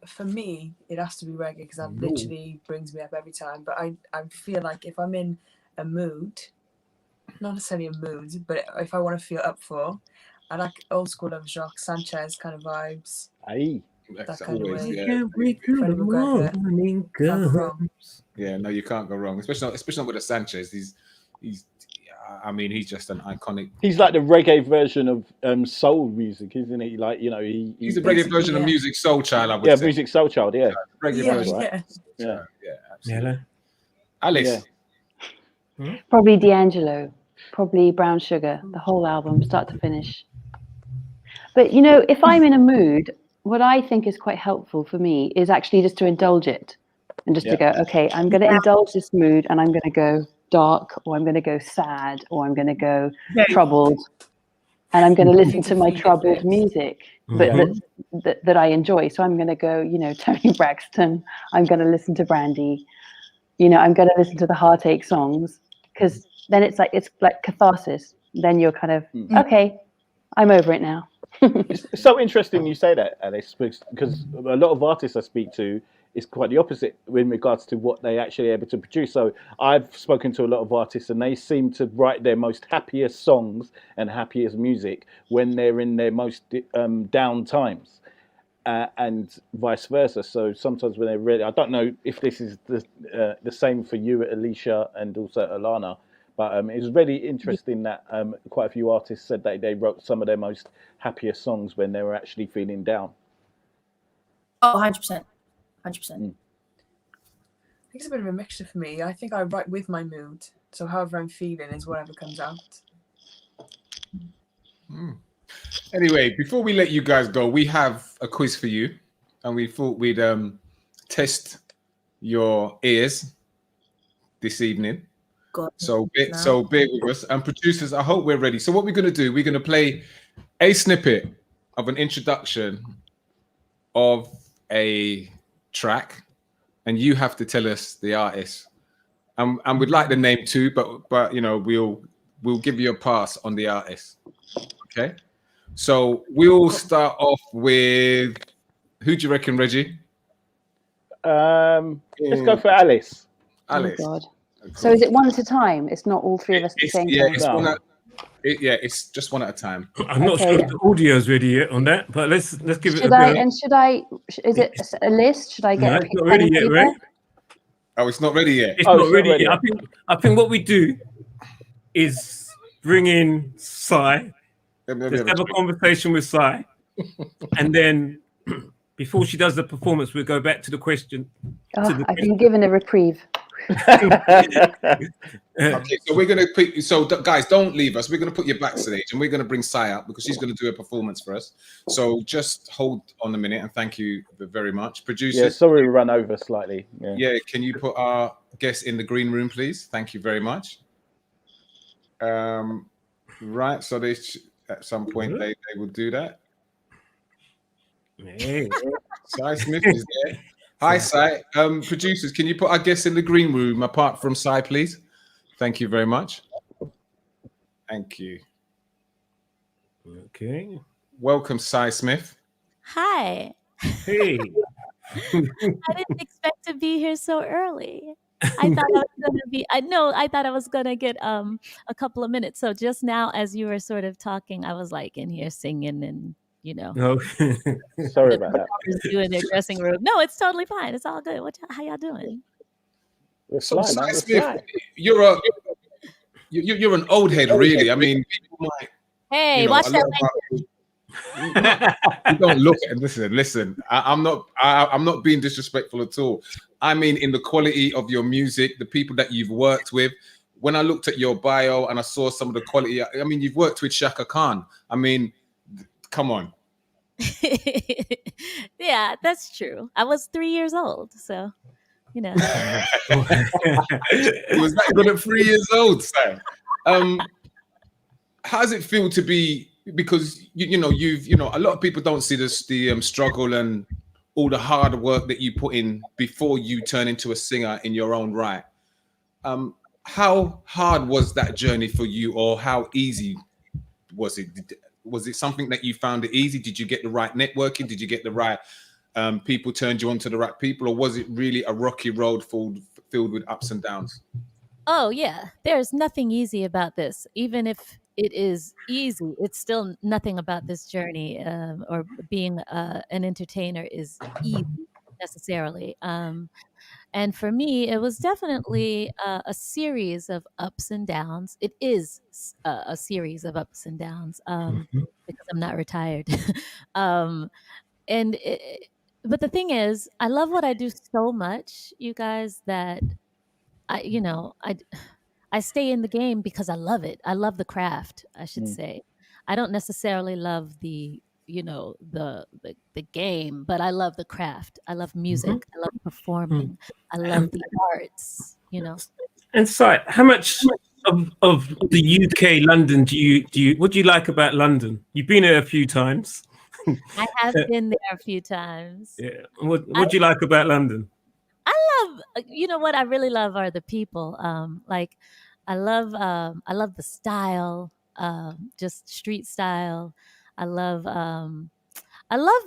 For me, it has to be reggae because that literally brings me up every time. But I feel like if I'm in a mood, not necessarily a mood, but if I want to feel up for, I like old school of Jacques Sanchez kind of vibes. Aye. That kind of way. Yeah, no, you can't go wrong. Especially with the Sanchez. He's just an iconic. He's like the reggae version of soul music, isn't he? Like, you know, he's a reggae version of Music Soul Child. I would say. Music Soul Child. Yeah, reggae version. Right. Yeah, absolutely. Alice. Yeah. Probably D'Angelo. Probably Brown Sugar. The whole album, start to finish. But you know, if I'm in a mood, what I think is quite helpful for me is actually just to indulge it, and just to go, okay, I'm going to indulge this mood, and I'm going to go dark, or I'm going to go sad, or I'm going to go troubled, and I'm going to listen to my troubled music that I enjoy. So I'm going to go, you know, Tony Braxton. I'm going to listen to Brandy. You know, I'm going to listen to the heartache songs, because then it's like catharsis. Then you're kind of okay, I'm over it now. It's so interesting you say that, Alice, because a lot of artists I speak to is quite the opposite in regards to what they actually are able to produce. So I've spoken to a lot of artists, and they seem to write their most happiest songs and happiest music when they're in their most down times, and vice versa. So sometimes when they're ready, I don't know if this is the same for you, Alicia, and also Alana. But it was really interesting that quite a few artists said that they wrote some of their most happiest songs when they were actually feeling down. Oh, 100%. 100%. I think it's a bit of a mixture for me. I think I write with my mood. So however I'm feeling is whatever comes out. Anyway, before we let you guys go, we have a quiz for you. And we thought we'd test your ears this evening. So bear with us. And producers, I hope we're ready. So what we're going to do, we're going to play a snippet of an introduction of a track, and you have to tell us the artist. And we'd like the name too, but you know, we'll give you a pass on the artist. Okay. So we'll start off with, who do you reckon, Reggie? Let's go for Alice. Alice. Oh God. So is it one at a time? It's not all three of us at the same time? It's just one at a time. I'm not sure if the audio's ready yet on that, but let's give it is it a list? Should I get it's not ready yet, right? Oh, it's not ready yet. It's not ready yet. I think what we do is bring in Sai. Let's have a conversation with Sai. And then before she does the performance, we'll go back to the question. I've been given a reprieve. Okay, so we're gonna put. So guys, don't leave us. We're gonna put you backstage, and we're gonna bring Sai up because she's gonna do a performance for us. So just hold on a minute, and thank you very much, producers. Yeah, sorry we ran over slightly. Yeah, can you put our guests in the green room, please? Thank you very much. Right. So they at some point they will do that. Hey. Sai Smith is there. Hi, Sai. Producers, can you put our guests in the green room apart from Sai, please? Thank you very much. Thank you. Okay. Welcome, Sai Smith. Hi. Hey. I didn't expect to be here so early. I thought I was going to be. I thought I was going to get a couple of minutes. So just now, as you were sort of talking, I was like in here singing and. You know, sorry about that. Doing their dressing room. No, it's totally fine. It's all good. How y'all doing? So, Sai Smith, you're an old head, really. I mean, people might. Hey, watch that You don't look at listen. I'm not being disrespectful at all. I mean, in the quality of your music, the people that you've worked with. When I looked at your bio and I saw some of the quality, I mean, you've worked with Shaka Khan. I mean, come on. Yeah, that's true. I was 3 years old, so you know. It was that good at 3 years old, sir. How does it feel to be? Because you know a lot of people don't see the struggle and all the hard work that you put in before you turn into a singer in your own right. How hard was that journey for you, or how easy was it? Was it something that you found it easy? Did you get the right networking? Did you get the right people turned you on to the right people, or was it really a rocky road filled with ups and downs? Oh yeah, there's nothing easy about this. Even if it is easy, it's still nothing about this journey or being an entertainer is easy necessarily. And for me, it was definitely a series of ups and downs. It is a series of ups and downs because I'm not retired. um, and but the thing is, I love what I do so much, you guys, that I stay in the game because I love it. I love the craft, I should say. I don't necessarily love the game, but I love the craft. I love music. I love performing. I love the arts, And so, how much of the UK, London, do you what do you like about London? You've been here a few times. I have been there a few times. Yeah. What do you like about London? I love, what I really love are the people. Like I love the style, just street style. I love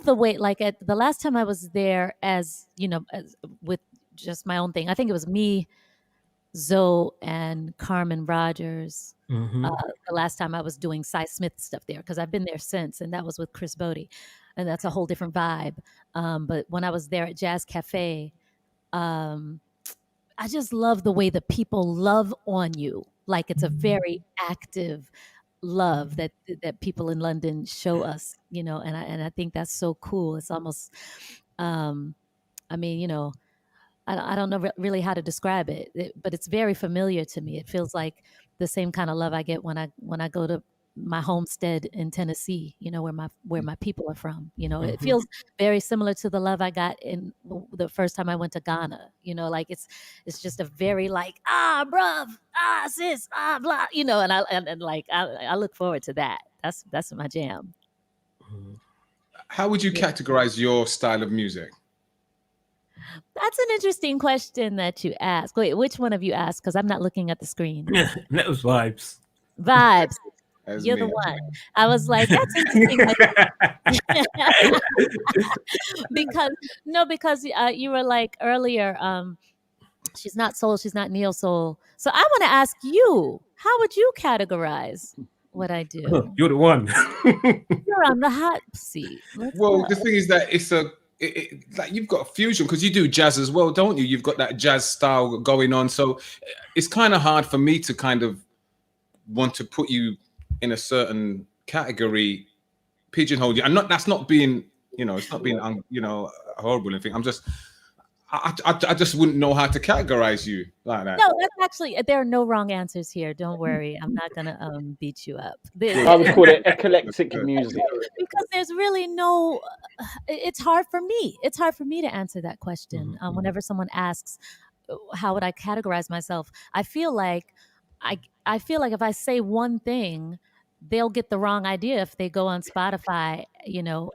the way, like at the last time I was there as with just my own thing. I think it was me, Zoe, and Carmen Rogers. The last time I was doing Cy Smith stuff there, because I've been there since, and that was with Chris Bodie, and that's a whole different vibe. But when I was there at Jazz Cafe, I just love the way the people love on you. Like it's a very active love that people in London show us, and I think that's so cool. It's almost, I mean, I don't know really how to describe it, but it's very familiar to me. It feels like the same kind of love I get when I go to my homestead in Tennessee, where my people are from. It feels very similar to the love I got in the first time I went to Ghana. Like it's just a very like bruv, sis, blah, and I look forward to that. That's my jam. How would you categorize your style of music? That's an interesting question that you ask. Wait, which one of you asked? Because I'm not looking at the screen. That was Vibes. Vibes. You're the one. I was like, that's interesting. because you were like earlier, she's not soul, she's not neo soul. So I want to ask you, how would you categorize what I do? You're the one. You're on the hot seat. The thing is that it's like you've got a fusion, because you do jazz as well, don't you? You've got that jazz style going on. So it's kind of hard for me to kind of want to put you in a certain category, pigeonhole you. And that's not being, it's not being, horrible and thing. I'm just, I just wouldn't know how to categorize you like that. No, that's actually, there are no wrong answers here. Don't worry. I'm not going to beat you up. I would call it eclectic music. Because there's really no, it's hard for me. It's hard for me to answer that question. Whenever someone asks, how would I categorize myself? I feel like if I say one thing, they'll get the wrong idea if they go on Spotify,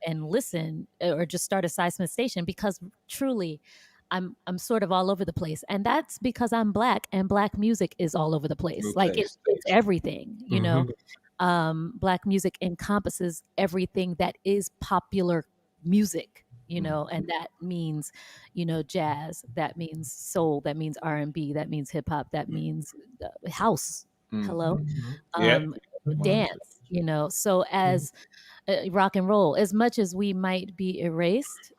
and listen, or just start a Cy Smith station, because truly I'm sort of all over the place. And that's because I'm Black, and Black music is all over the place. Okay. Like it's everything, Black music encompasses everything that is popular music, and that means, jazz, that means soul, that means R&B, that means hip hop, that means house. Hello. Dance, so as rock and roll, as much as we might be erased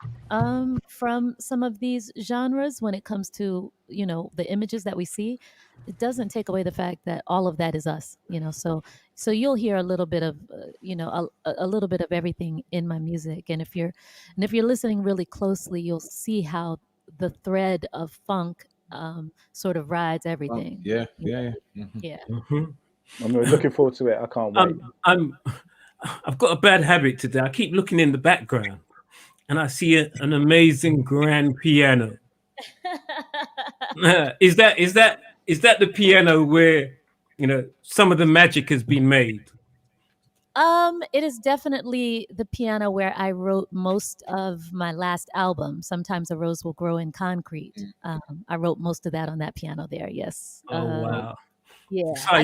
from some of these genres when it comes to, the images that we see, it doesn't take away the fact that all of that is us, you know. So you'll hear a little bit of you know, a little bit of everything in my music, and if you're listening really closely, you'll see how the thread of funk sort of rides everything. Yeah. Yeah. I'm really looking forward to it. I can't wait. I've got a bad habit today. I keep looking in the background and I see an amazing grand piano. Is that the piano where, you know, some of the magic has been made? It is definitely the piano where I wrote most of my last album. Sometimes a Rose Will Grow in Concrete. I wrote most of that on that piano there. Yes. Oh wow. Yeah. So I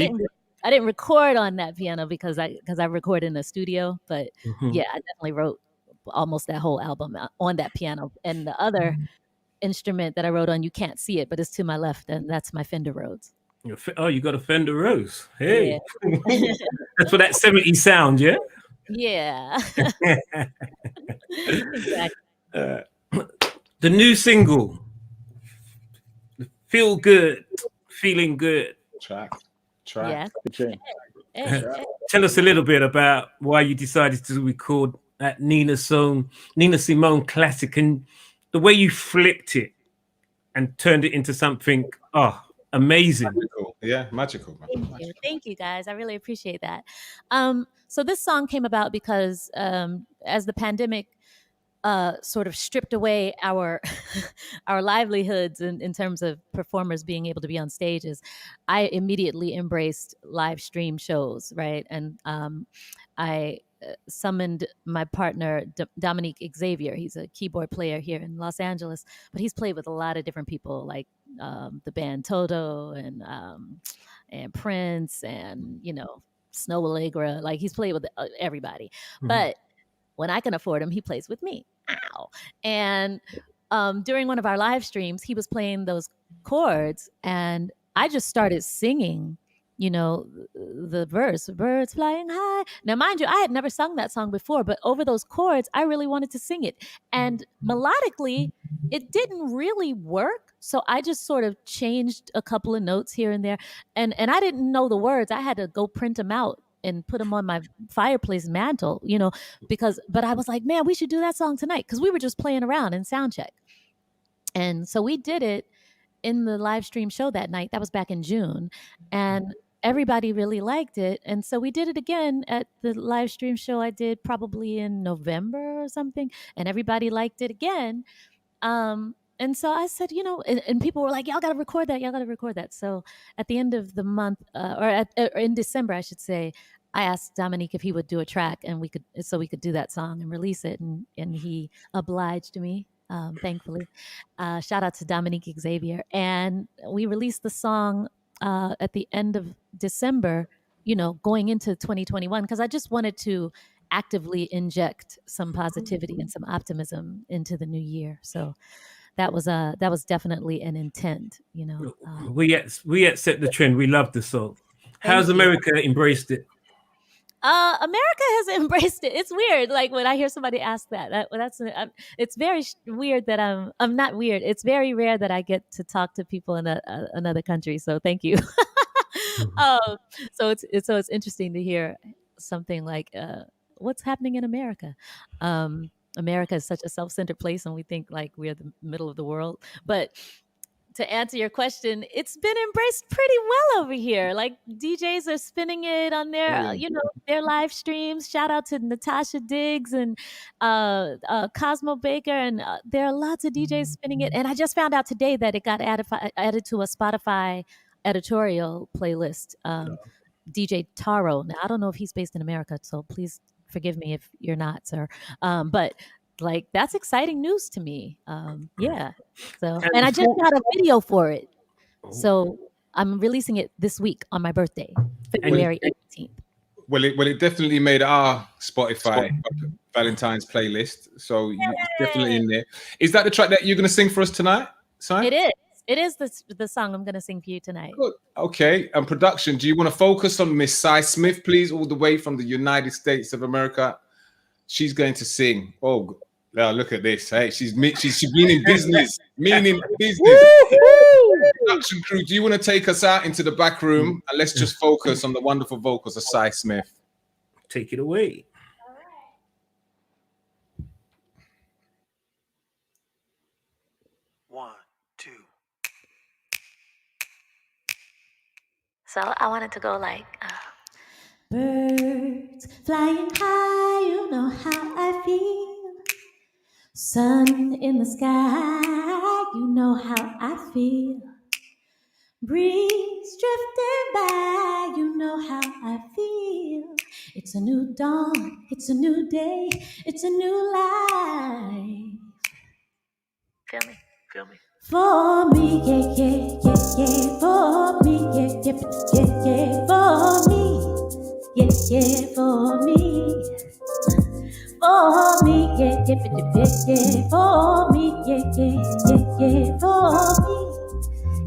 didn't record on that piano because I record in a studio, but yeah, I definitely wrote almost that whole album on that piano. And the other instrument that I wrote on, you can't see it, but it's to my left, and that's my Fender Rhodes. Oh, you got a Fender Rose. Hey. Yeah. That's for that 70s sound, yeah? Yeah. Exactly. The new single, Feel Good, Feeling Good. Track. Yeah. Tell us a little bit about why you decided to record that Nina Simone classic and the way you flipped it and turned it into something amazing. Magical. Yeah, magical. Thank you guys. I really appreciate that. So this song came about because as the pandemic sort of stripped away our our livelihoods in terms of performers being able to be on stages, I immediately embraced live stream shows, right? And I summoned my partner, Dominique Xavier. He's a keyboard player here in Los Angeles, but he's played with a lot of different people, like the band Toto and Prince and, you know, Snow Allegra. Like, he's played with everybody. But when I can afford him, he plays with me. Ow. And during one of our live streams, he was playing those chords, and I just started singing, you know, the verse, birds flying high. Now, mind you, I had never sung that song before, but over those chords, I really wanted to sing it. And melodically, it didn't really work. So I just sort of changed a couple of notes here and there. And I didn't know the words. I had to go print them out and put them on my fireplace mantle, you know, but I was like, man, we should do that song tonight, because we were just playing around in sound check. And so we did it in the live stream show that night. That was back in June. And everybody really liked it. And so we did it again at the live stream show I did probably in November or something. And everybody liked it again. And so I said, you know, and people were like, y'all got to record that. Y'all got to record that. So at the end of the month, or in December, I should say, I asked Dominique if he would do a track, and we could do that song and release it. And he obliged me, thankfully. Shout out to Dominique Xavier. And we released the song at the end of December, you know, going into 2021, because I just wanted to actively inject some positivity and some optimism into the new year. So that was definitely an intent, you know. We yet set the trend. We love the song. How's America embraced it? America has embraced it. It's weird, like when I hear somebody ask it's very weird that I'm not weird. It's very rare that I get to talk to people in another country. So thank you. So it's interesting to hear something like what's happening in America. America is such a self-centered place, and we think like we're the middle of the world. But to answer your question, it's been embraced pretty well over here. Like, DJs are spinning it on their, you know, their live streams. Shout out to Natasha Diggs and Cosmo Baker, and there are lots of DJs spinning it. And I just found out today that it got added to a Spotify editorial playlist. DJ Taro. Now, I don't know if he's based in America, so please forgive me if you're not, sir. But like, that's exciting news to me. Yeah. So, and I just got a video for it. So I'm releasing it this week on my birthday, February 18th. Well, it definitely made our Spotify Valentine's playlist. So it's definitely in there. Is that the track that you're going to sing for us tonight, Si? It is. It is the song I'm going to sing for you tonight. Good. Okay. And production, do you want to focus on Miss Si Smith, please, all the way from the United States of America? She's going to sing. Oh, look at this. Hey, she's been in business, meaning business. Production crew, do you want to take us out into the back room and let's just focus on the wonderful vocals of Cy Smith? Take it away. So I wanted to go like birds flying high, you know how I feel. Sun in the sky, you know how I feel. Breeze drifting by, you know how I feel. It's a new dawn, it's a new day, it's a new life. Feel me, feel me. For me, yeah, yeah, yeah, yeah. For me, yeah, yeah, yeah, yeah. For me, yeah, yeah, for me. For me, yeah, yeah, yeah, yeah. For me, yeah, yeah, yeah, yeah. For me,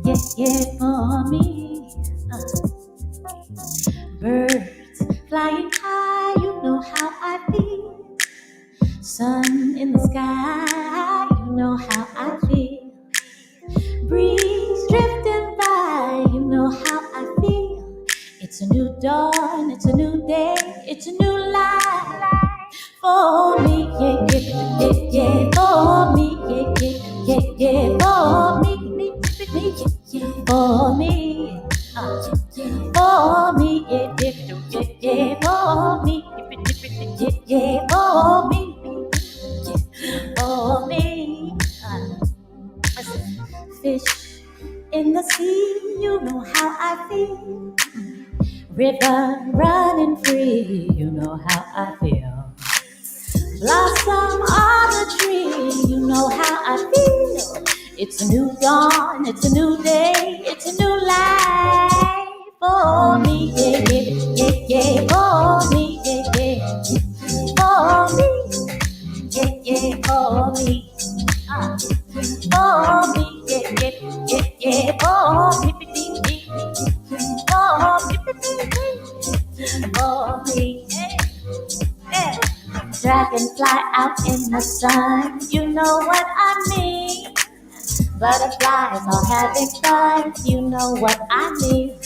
yeah, yeah, for me. Birds flying high, you know how I feel. Sun in the sky, you know how I feel. Breeze drifting by, you know how I feel. It's a new dawn, it's a new day, it's a new life. For me, yeah, yeah, yeah, yeah. For me, yeah, yeah, yeah, yeah. For me, yeah, yeah. For me, for me, yeah, yeah, yeah, yeah. For me, yeah, yeah, for me, for me. Fish in the sea, you know how I feel. River running free, you know how I feel. Blossom on the tree, you know how I feel. It's a new dawn, it's a new day, it's a new life. For me, yeah, yeah, yeah, yeah. For me, yeah, yeah. For me, yeah, yeah, for me. For me, yeah, yeah, yeah, yeah. For me, for me, yeah. Dragonfly out in the sun, you know what I mean. Butterflies are having fun, you know what I mean.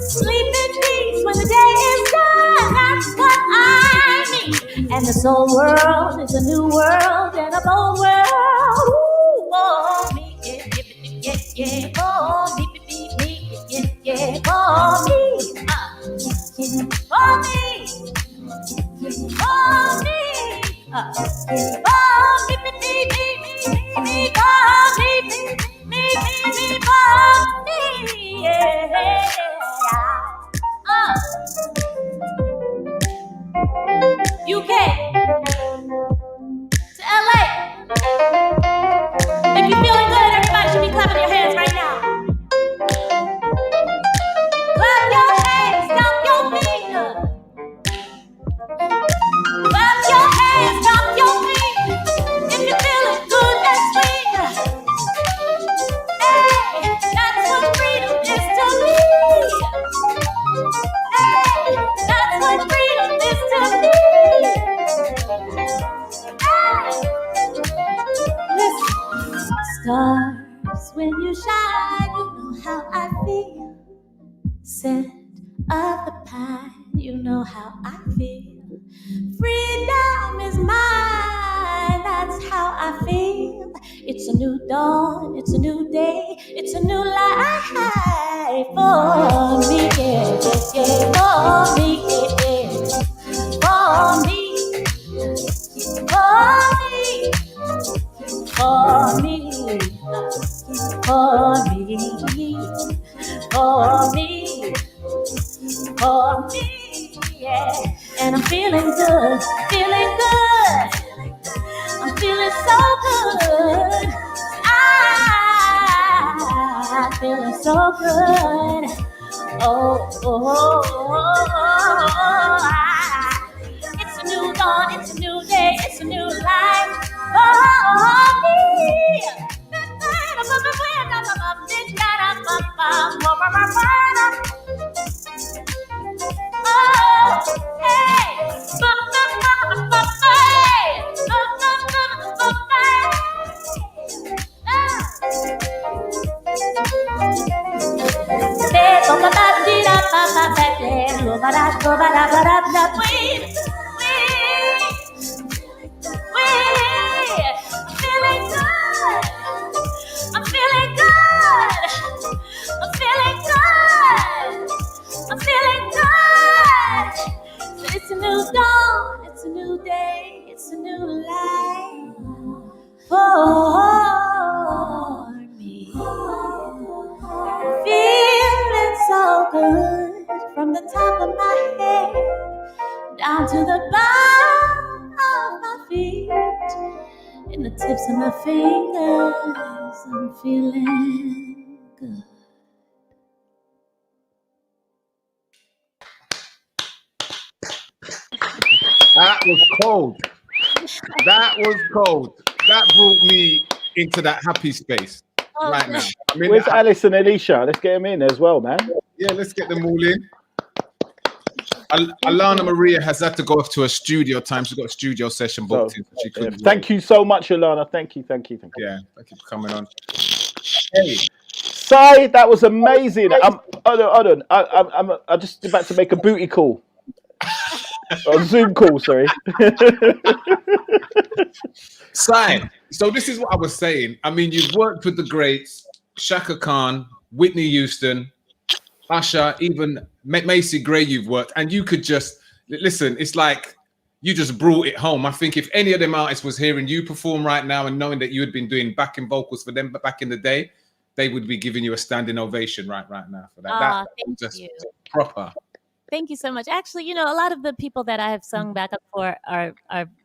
Sleep in peace when the day is done, that's what I mean. And this whole world is a new world and a bold world. Ooh, for me, yeah, yeah, yeah, yeah. For me, yeah, yeah, for me, for me, for me, UK to LA. If you're feeling good, everybody should be clapping your hands right now. Clap your hands, stomp your feet. Clap your hands, stomp your feet. If you're feeling good and sweet. Hey, that's what freedom is to me. Hey, that's what freedom is to me. Hey, listen. Stars, when you shine, you know how I feel. Scent of the pine, you know how I feel. Freedom is mine, that's how I feel. It's a new dawn, it's a new day, it's a new life. For me, yeah, yeah, for me, yeah, yeah. For me, for me, for me, for me, for me, for me, yeah. And I'm feeling good, feeling good. I'm feeling so good. I'm feeling so good. Oh, oh, oh, oh. It's a new dawn, it's a new day, it's a new life. Oh, me. I'm feeling good. I'm feeling good. I'm feeling good. So it's a new dawn. It's a new day. It's a new life for me. Feeling so good from the top of my head down to the bottom of my feet. In the tips of my fingers, I'm feeling good. That was cold. That was cold. That brought me into that happy space right now. Where's Alice and Alicia? Let's get them in as well, man. Yeah, let's get them all in. ALANA Maria has had to go off to a studio time. She's got a studio session booked in. She couldn't thank you so much, ALANA. Thank you. Yeah, thank you for coming on. Hey. Sai, that was amazing. Hold on. I'm just about to make a booty call. A Zoom call, sorry. Sai, so this is what I was saying. I mean, you've worked with the greats, Shaka Khan, Whitney Houston, Usher, even Macy Gray you've worked, and you could just, listen, it's like you just brought it home. I think if any of them artists was hearing you perform right now and knowing that you had been doing backing vocals for them back in the day, they would be giving you a standing ovation right now for that. Thank just you. Proper. Thank you so much. Actually, a lot of the people that I have sung backup for are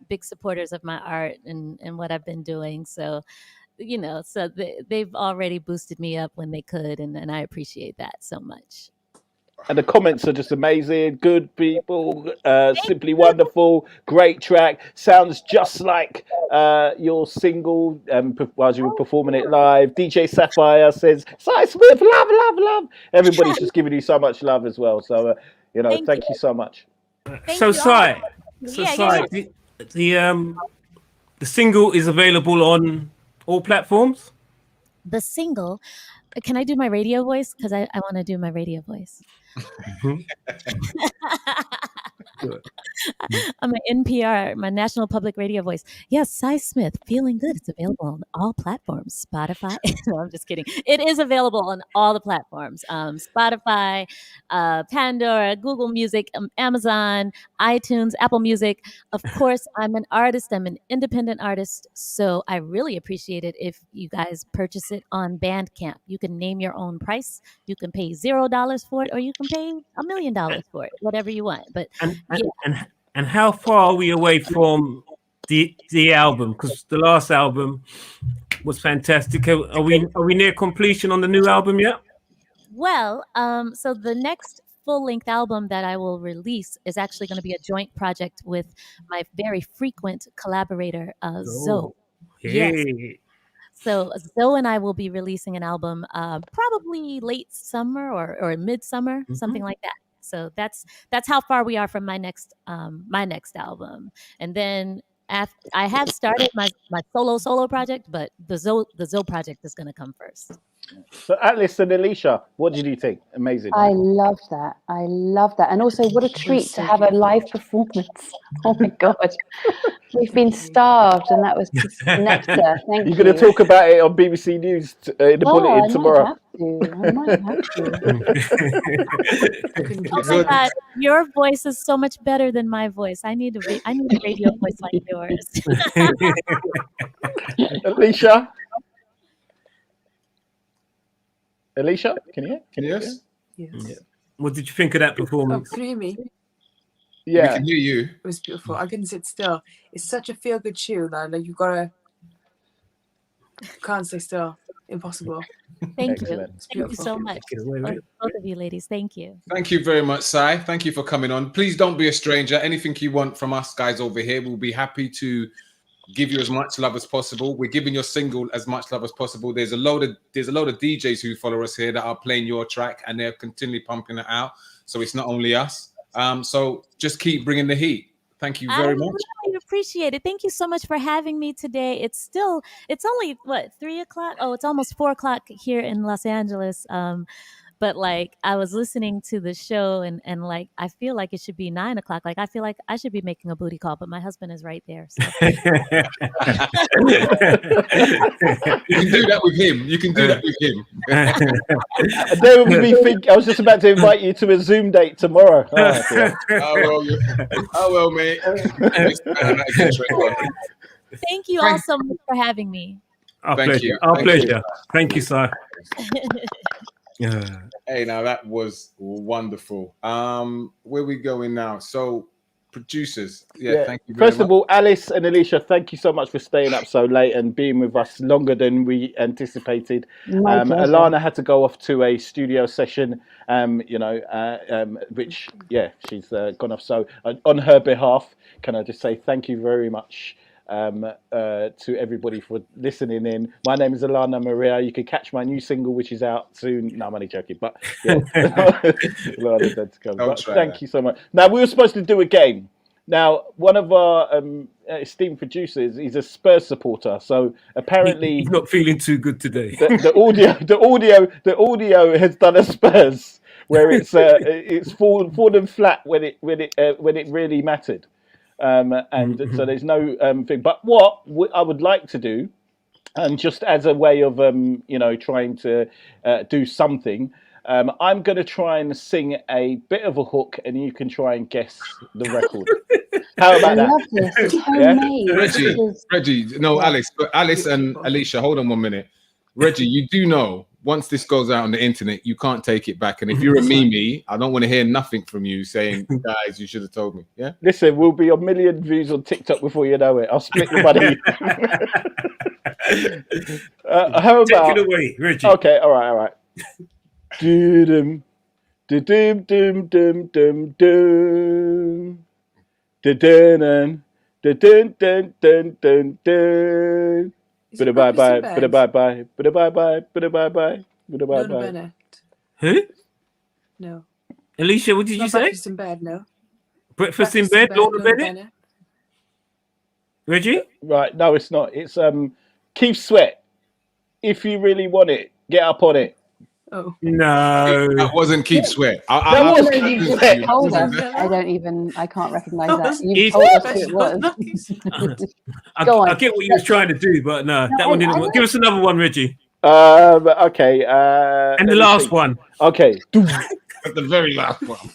big supporters of my art and what I've been doing. So, so they've already boosted me up when they could, and I appreciate that so much. And the comments are just amazing. Good people, simply wonderful, great track. Sounds just like your single while you were performing it live. DJ Sapphire says, Sai Smith, love. Everybody's just giving you so much love as well. So, thank you so much. So, Sai, the single is available on all platforms? The single, can I do my radio voice? Because I want to do my radio voice. I'm an NPR, my National Public Radio voice. Yes, Sai Smith, Feeling Good. It's available on all platforms. Spotify. No, I'm just kidding. It is available on all the platforms. Spotify, Pandora, Google Music, Amazon, iTunes, Apple Music. Of course, I'm an artist. I'm an independent artist. So I really appreciate it if you guys purchase it on Bandcamp. You can name your own price. You can pay $0 for it, or you can pay $1 million for it, whatever you want. But and how far are we away from the album? Because the last album was fantastic. Are we near completion on the new album yet? Well, so the next full-length album that I will release is actually going to be a joint project with my very frequent collaborator, Zoe. Hey. Yes. So Zoe and I will be releasing an album probably late summer or midsummer, something like that. So that's how far we are from my next album. And then after I have started my solo project, but the Zoe project is going to come first. So Atlas and Alicia, what did you think? Amazing. I love that. And also, what a treat to have a live performance. Oh my God. We've been starved, and that was just nectar. Thank you. You're going to talk about it on BBC News in the bulletin tomorrow. I might have to. Oh my God, your voice is so much better than my voice. I need a radio voice like yours. Alicia, can you hear? Yes. Yeah. What did you think of that performance? Can you hear me? Yeah, we can hear you. It was beautiful. I couldn't sit still. It's such a feel-good tune that you can't stay still. Impossible. Thank you. Thank you so much. Both of you ladies. Thank you. Thank you very much, Sai. Thank you for coming on. Please don't be a stranger. Anything you want from us guys over here, we'll be happy to give you as much love as possible. We're giving your single as much love as possible. There's a load of DJs who follow us here that are playing your track, and they're continually pumping it out. So it's not only us. So just keep bringing the heat. Thank you very much. I really appreciate it. Thank you so much for having me today. It's only what, 3 o'clock? Oh, it's almost 4 o'clock here in Los Angeles. But like I was listening to the show and like I feel like it should be 9 o'clock. Like I feel like I should be making a booty call, but my husband is right there. So. You can do that with him. You can do that with him. And then we think I was just about to invite you to a Zoom date tomorrow. Oh well, mate. Thank you all so much for having me. Our pleasure. Our pleasure. Thank you, sir. Hey, now that was wonderful. Where are we going now? So, producers, thank you very much. First of all, Alice and Alicia, thank you so much for staying up so late and being with us longer than we anticipated. Alana had to go off to a studio session, which she's gone off. So, on her behalf, can I just say thank you very much to everybody for listening in. My name is Alana Maria. You can catch my new single, which is out soon. No, I'm only joking, but yeah. Thank you so much. Now, we were supposed to do a game. Now, one of our esteemed producers, he's a Spurs supporter, so apparently he's not feeling too good today. The audio has done a Spurs where it's fallen flat when it really mattered. So there's no thing. But what I would like to do, and just as a way of trying to do something, I'm going to try and sing a bit of a hook, and you can try and guess the record. How about that? Reggie, no, Alice and Alicia, hold on 1 minute. Reggie, you do know once this goes out on the internet, you can't take it back. And if you're a Mimi, I don't want to hear nothing from you saying, guys, you should have told me. Yeah. Listen, we'll be a million views on TikTok before you know it. I'll split the money. How about? Take it away, Reggie. Okay, all right. Doom, doom, doom, doom, doom, doom, doom, dun dun dun dun dun. Bye bye. Who? No. Alicia, what did you say? Breakfast in bed, no. Breakfast in bed, Lorna Bennett? Reggie? Right, no, it's not. It's Keith Sweat. If you really want it, get up on it. Oh no, that wasn't Keith Sweat. I can't recognize that. You told us who it was. I get what you was trying to do, but no, that one didn't work. Give us another one, Reggie. Okay. And the last one. Okay. The very last one.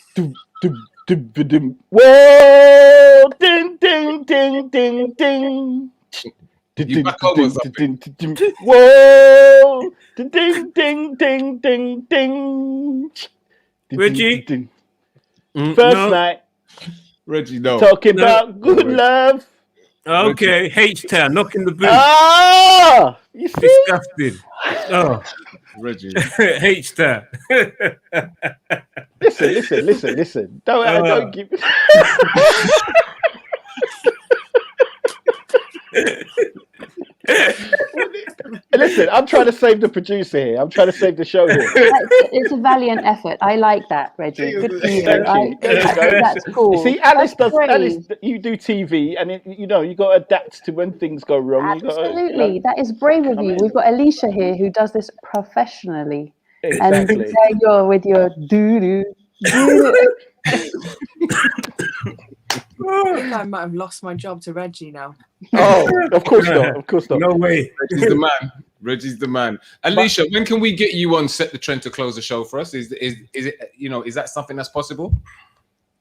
Whoa! Ding ding ding ding ding. You back over something. Whoa! Ding ding ding ding ding. Reggie. First night. Reggie, no. Talking about good love. Okay, H-Town, knocking the boot. Ah! You see? Disgusting. Oh, Reggie. H-Town. Listen. Don't give. Listen, I'm trying to save the producer here. I'm trying to save the show here. It's a valiant effort. I like that, Reggie. Good for you. That's cool. You see, Alice, you do TV, and you got to adapt to when things go wrong. Absolutely, that is brave of you. We've got Alicia here who does this professionally, exactly. And there you're with your doo-doo. I think I might have lost my job to Reggie now. Oh, of course not. Of course not. No way. Reggie's the man. Alicia, when can we get you on Set the Trend to close the show for us? Is it is that something that's possible?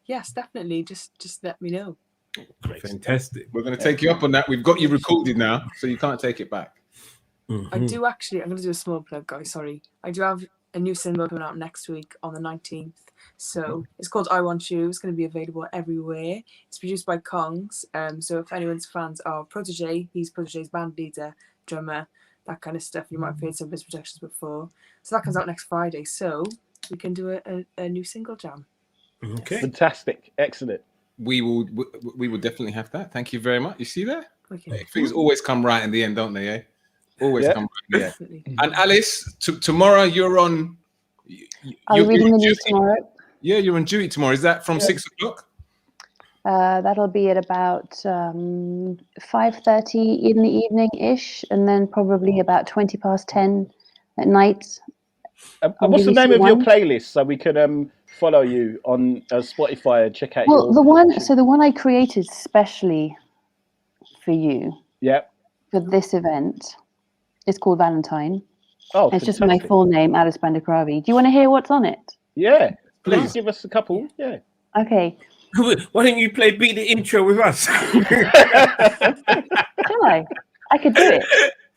Yes, definitely. Just let me know. Great. Fantastic. We're going to take you up on that. We've got you recorded now, so you can't take it back. Mm-hmm. I do actually. I'm going to do a small plug, guys. Sorry. I do have a new single coming out next week on the 19th. So it's called I Want You. It's going to be available everywhere. It's produced by Kongs. So if anyone's fans of Protege, he's Protege's band leader, drummer, that kind of stuff. You might have heard some of his productions before. So that comes out next Friday. So we can do a new single jam. Okay. Fantastic. Excellent. We will definitely have that. Thank you very much. You see that? Okay. Things always come right in the end, don't they? Always come right in the end. And Alice, tomorrow you're on. Are you reading the news tomorrow? Yeah, you're on duty tomorrow. Is that from 6 o'clock? That'll be at about 5:30 in the evening-ish, and then probably about 10 at night. And what's the name of your playlist so we can follow you on Spotify and check out your... the one I created specially for you. Yep. For this event, it's called Valentine. Oh, it's just my full name, Alice BHANDUKRAVI. Do you want to hear what's on it? Yeah, please give us a couple. Yeah. Okay. Why don't you beat the intro with us? Shall I? I could do it.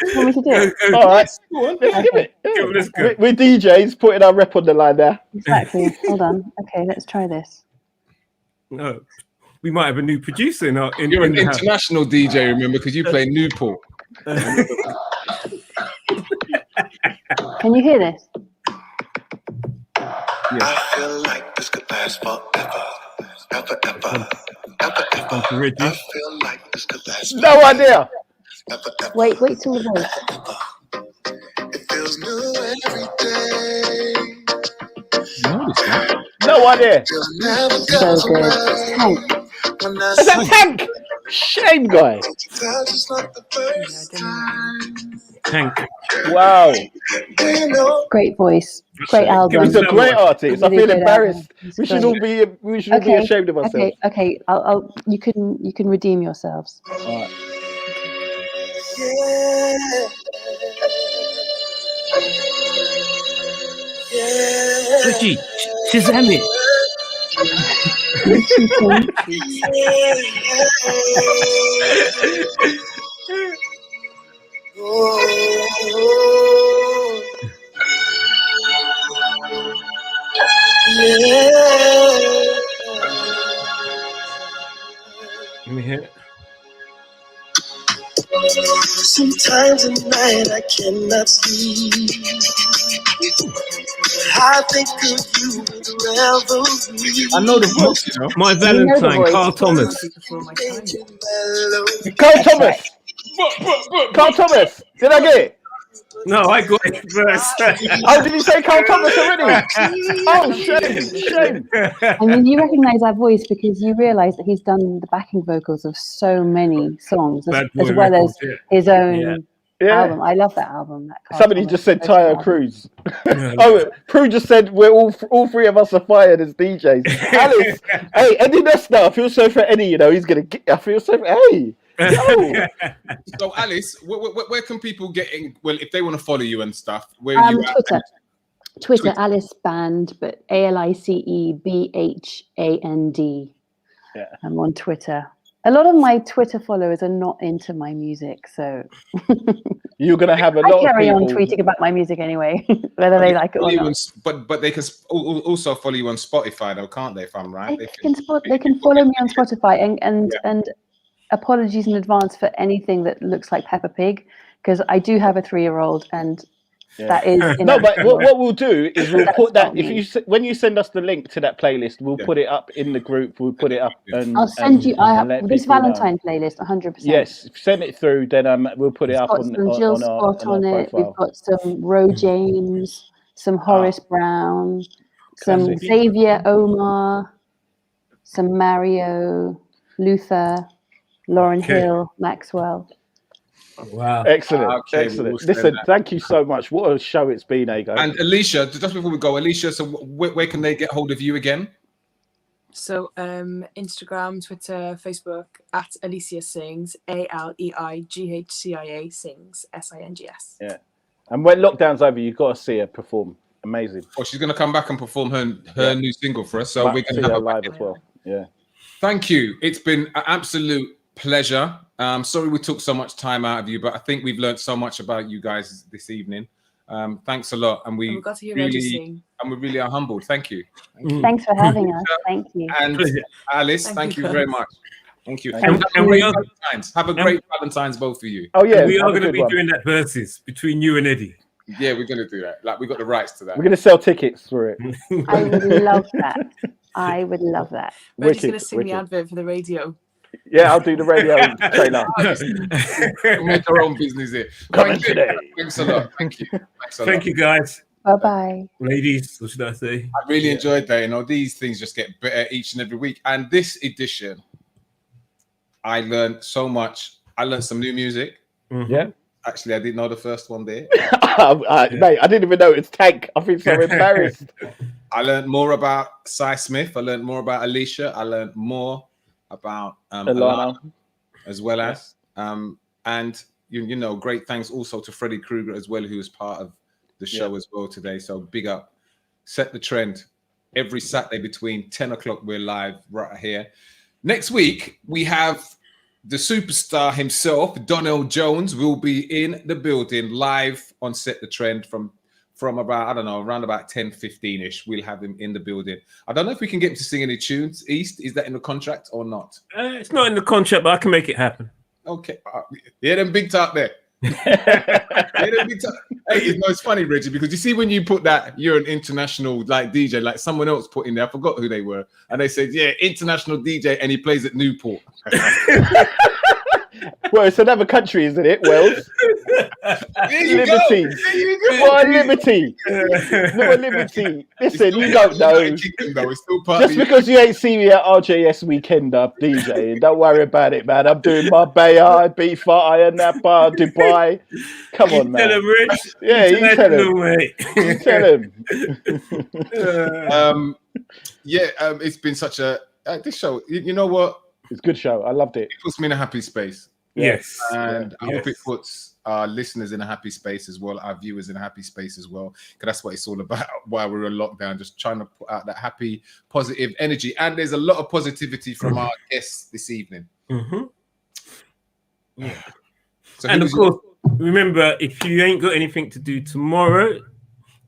You want me to do it? All right. Let's give it. Yeah. We're DJs putting our rep on the line there. Exactly. Hold on. Okay, let's try this. No. We might have a new producer in our... You're an international DJ, remember, because you play Newport. Can you hear this? Yeah. I feel like this could last forever. Ever. I feel like this could last forever. No idea. Wait till the voice. It feels new every day. No idea. So good. Tank. Is that Tank? Shame guy. Tank. Wow. Great voice. Great album. He's a great artist. Really I feel embarrassed. album. We should all be ashamed of ourselves. Okay. I'll you can redeem yourselves. All right. Richie, Shazam it. Let me hear it. Sometimes at night I cannot sleep. I think of you with revelry. I know the voice, you know. My Valentine, Carl Thomas. Carl Thomas. Did I get it? No, I got it first. Oh, did you say Carl Thomas already? Oh, shame. I mean, you recognise that voice because you realise that he's done the backing vocals of so many songs, as well as his own album. I love that album. Somebody just said Tyre Cruz. Oh, Prue just said we're all three of us are fired as DJs. Alice, hey, Eddie Nesta, I feel so for Eddie. You know, he's gonna get. I feel so for hey. Oh. So Alice, where can people get in? Well, if they want to follow you and stuff, where are you at? Twitter, Alice Band, but ALICEBHAND. Yeah, I'm on Twitter. A lot of my Twitter followers are not into my music, so you're gonna have a lot. I carry of on tweeting about my music anyway, whether they like it or not. But they can also follow you on Spotify, though, can't they? If I'm right, they can follow me on Spotify and apologies in advance for anything that looks like Peppa Pig, because I do have a 3-year-old and that is no. But what we'll do is we'll put that when you send us the link to that playlist, we'll put it up in the group. We'll put it up. And, I'll send you. I have this Valentine playlist, 100%. Yes, send it through. Then we'll put it up on Jill Scott on it. We've got some Ro James, some Horace Brown, some Xavier Omar, some Mario Luther, Lauryn Hill, Maxwell. Wow. Excellent. Listen, thank you so much. What a show it's been, Ego. And Alicia, just before we go, Alicia, so where can they get hold of you again? So Instagram, Twitter, Facebook at Alicia Sings, ALEIGHCIA Sings, SINGS. Yeah. And when lockdown's over, you've got to see her perform. Amazing. Oh, she's going to come back and perform her new single for us. So we're going to have her live as well. Yeah. Thank you. It's been an absolute pleasure. Sorry we took so much time out of you, but I think we've learned so much about you guys this evening. Thanks a lot, and we got to hear really are humbled. Thank you. Thanks for having us. Thank you. And Alice, thank you very much. Thank you. And we are have a great Valentine's, both of you. Oh yeah, we are going to be doing that versus between you and Eddie. Yeah, we're going to do that. Like, we got the rights to that. We're going to sell tickets for it. I would love that. I would love that. We're just going to sing the advert for the radio. Yeah, I'll do the radio trailer. Make our own business here. Thanks a lot. Thank you. Thank you, guys. Bye-bye. Ladies, what should I say? I really enjoyed that. You know, these things just get better each and every week. And this edition, I learned so much. I learned some new music. Yeah. Actually, I didn't know the first one there. Mate, I didn't even know it's Tank. I feel so embarrassed. I learned more about Cy Smith. I learned more about Alicia. I learned more about Alana as well as. And, you know, great thanks also to Freddy Krueger as well, who was part of the show as well today. So big up. Set the trend. Every Saturday between 10 o'clock, we're live right here. Next week, we have the superstar himself, Donnell Jones, will be in the building live on Set the Trend from about, I don't know, around about 10:15-ish. We'll have him in the building. I don't know if we can get him to sing any tunes, East. Is that in the contract or not? It's not in the contract, but I can make it happen. Okay. Yeah, them big talk there. Hey, it's funny, Reggie, because you see when you put that you're an international like DJ, like someone else put in there, I forgot who they were, and they said, yeah, international DJ, and he plays at Newport. Well, it's another country, isn't it? Wales. Liberty. What a liberty. Not a liberty. Listen, you don't know. Just because you ain't seen me at RJS weekend up DJing, don't worry about it, man. I'm doing Marbella, Ibiza, Napa, Dubai. Come on, man. Tell him, Rich. Yeah, you tell him. You tell him. It's been such a this show. You know what? It's a good show. I loved it. It puts me in a happy space. Yes. And I hope it puts our listeners in a happy space as well, our viewers in a happy space as well, because that's what it's all about while we're in lockdown, just trying to put out that happy, positive energy. And there's a lot of positivity from our guests this evening. Yeah. So and of course, remember, if you ain't got anything to do tomorrow,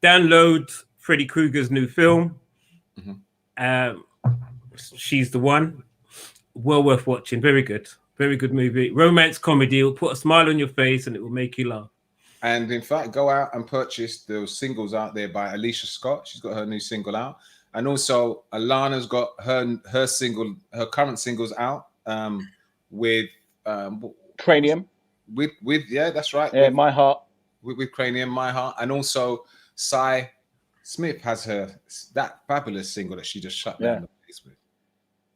download Freddy Krueger's new film. She's the One. Well worth watching. Very good. Very good movie. Romance comedy. It'll put a smile on your face and it will make you laugh. And in fact, go out and purchase those singles out there by ALEIGHCIA SCOTT. She's got her new single out. And also Alana's got her single, her current singles out with Cranium. With yeah, that's right. Yeah, My Heart. With Cranium, My Heart. And also Cy Smith has that fabulous single that she just shut down the place with.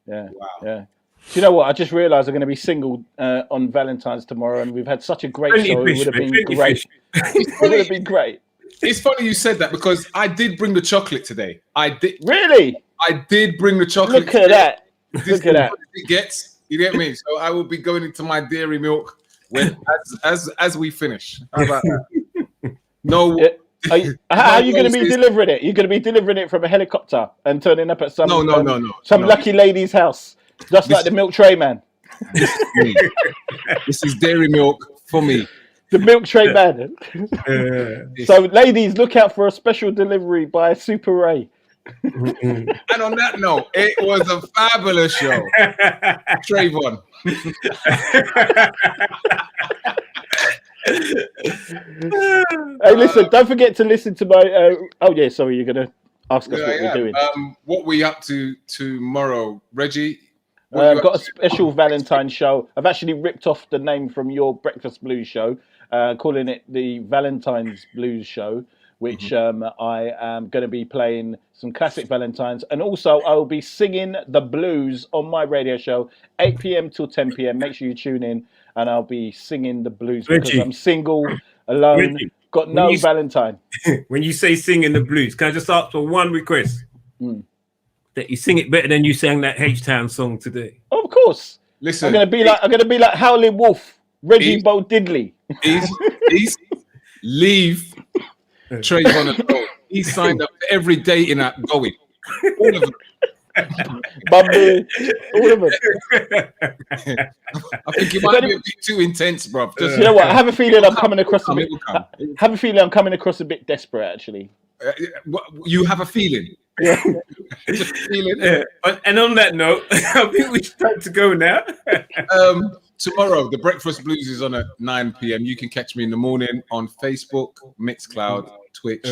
Yeah. Wow. Yeah. Do you know what? I just realised I'm going to be single on Valentine's tomorrow, and we've had such a great show. It would have been great. It would have been great. It's funny you said that because I did bring the chocolate today. I did. Really? I did bring the chocolate. Look at that. Look at that. It gets. You get me? So I will be going into my dairy milk as we finish. How about that? No. How are you going to be delivering it? You're going to be delivering it from a helicopter and turning up at some lucky lady's house. Just like the milk tray man. This is dairy milk for me. The milk tray man. So, ladies, look out for a special delivery by Super Ray. And on that note, it was a fabulous show. Trayvon. Hey, listen, don't forget to listen to my... sorry, you're going to ask us what we're doing. What we up to tomorrow, Reggie? I've got a special Valentine's show. I've actually ripped off the name from your Breakfast Blues show, calling it the Valentine's Blues Show, which I am going to be playing some classic Valentines. And also, I will be singing the blues on my radio show, 8 p.m. till 10 p.m. Make sure you tune in, and I'll be singing the blues because I'm single, alone, got no Valentine. When you say singing the blues, can I just ask for one request? That you sing it better than you sang that H-Town song today. Of course. Listen, I'm gonna be like Howlin' Wolf, Reggie Bo Diddley. He's leave Trayvon alone. He signed up for every dating app going. All of them. Bumble, all of them. I think it might be a bit too intense, bro. You know what? I have a feeling I'm coming across a bit desperate, actually. You have a feeling. Yeah. Just a feeling. Yeah. And on that note, I think we start to go now. Tomorrow, the Breakfast Blues is on at 9 p.m. You can catch me in the morning on Facebook, Mixcloud, Twitch,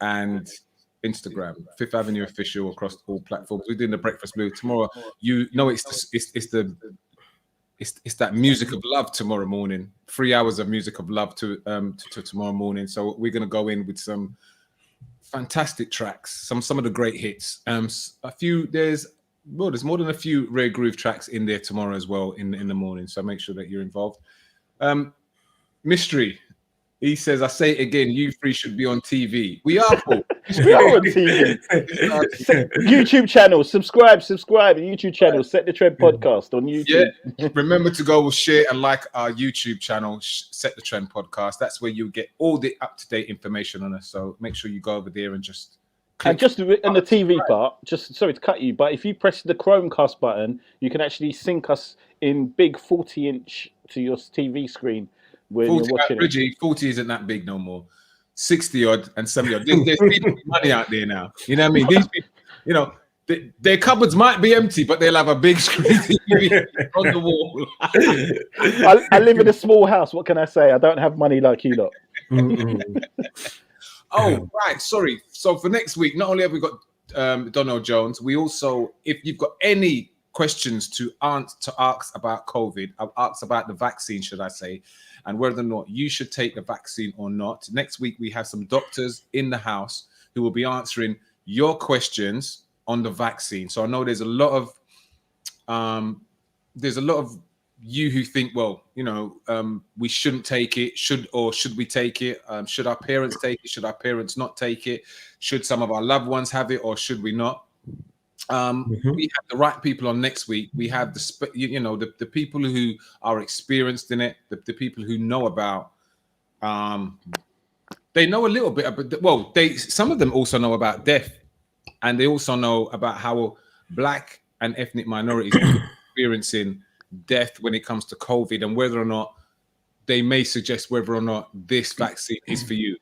and Instagram. Fifth Avenue Official across all platforms. We're doing the Breakfast Blues tomorrow. You know, it's that music of love tomorrow morning. 3 hours of music of love to tomorrow morning. So we're gonna go in with some fantastic tracks, some of the great hits. There's more than a few rare groove tracks in there tomorrow as well in the morning. So make sure that you're involved. Mystery. He says, I say it again, you three should be on TV. We are, Paul. We are on TV. YouTube channel, subscribe. YouTube channel, Set the Trend podcast on YouTube. Yeah. Remember to go share and like our YouTube channel, Set the Trend podcast. That's where you get all the up-to-date information on us. So make sure you go over there and just click. And just in the TV part, just sorry to cut you, but if you press the Chromecast button, you can actually sync us in big 40-inch to your TV screen. 40, Reggie, 40 isn't that big no more. 60 odd and 70 odd. There's people with money out there now. You know what I mean? These people, you know, their cupboards might be empty, but they'll have a big screen TV on the wall. I live in a small house. What can I say? I don't have money like you lot. Oh, right. Sorry. So for next week, not only have we got Donald Jones, we also, if you've got any questions to ask about COVID, ask about the vaccine, should I say, and whether or not you should take the vaccine or not. Next week, we have some doctors in the house who will be answering your questions on the vaccine. So I know there's a lot of you who think, well, you know, we shouldn't take it. Should we take it? Should our parents take it? Should our parents not take it? Should some of our loved ones have it, or should we not? We have the right people on next week. We have the people who are experienced in it, the people who know about. They know a little bit about. Well, some of them also know about death, and they also know about how Black and ethnic minorities are experiencing death when it comes to COVID, and whether or not they may suggest whether or not this vaccine is for you.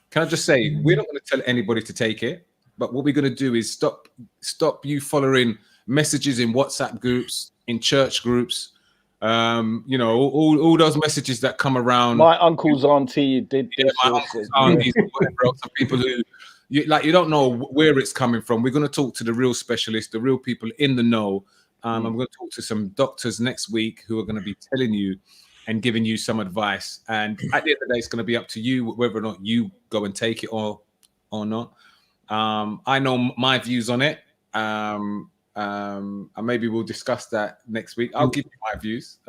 Can I just say, we're not going to tell anybody to take it. But what we're going to do is stop you following messages in WhatsApp groups, in church groups, you know, all those messages that come around. My uncle's auntie did this. My uncle's aunties, whatever else, some people who, you don't know where it's coming from. We're going to talk to the real specialists, the real people in the know. I'm going to talk to some doctors next week who are going to be telling you and giving you some advice. And at the end of the day, it's going to be up to you whether or not you go and take it or not. I know my views on it. And maybe we'll discuss that next week. I'll give you my views.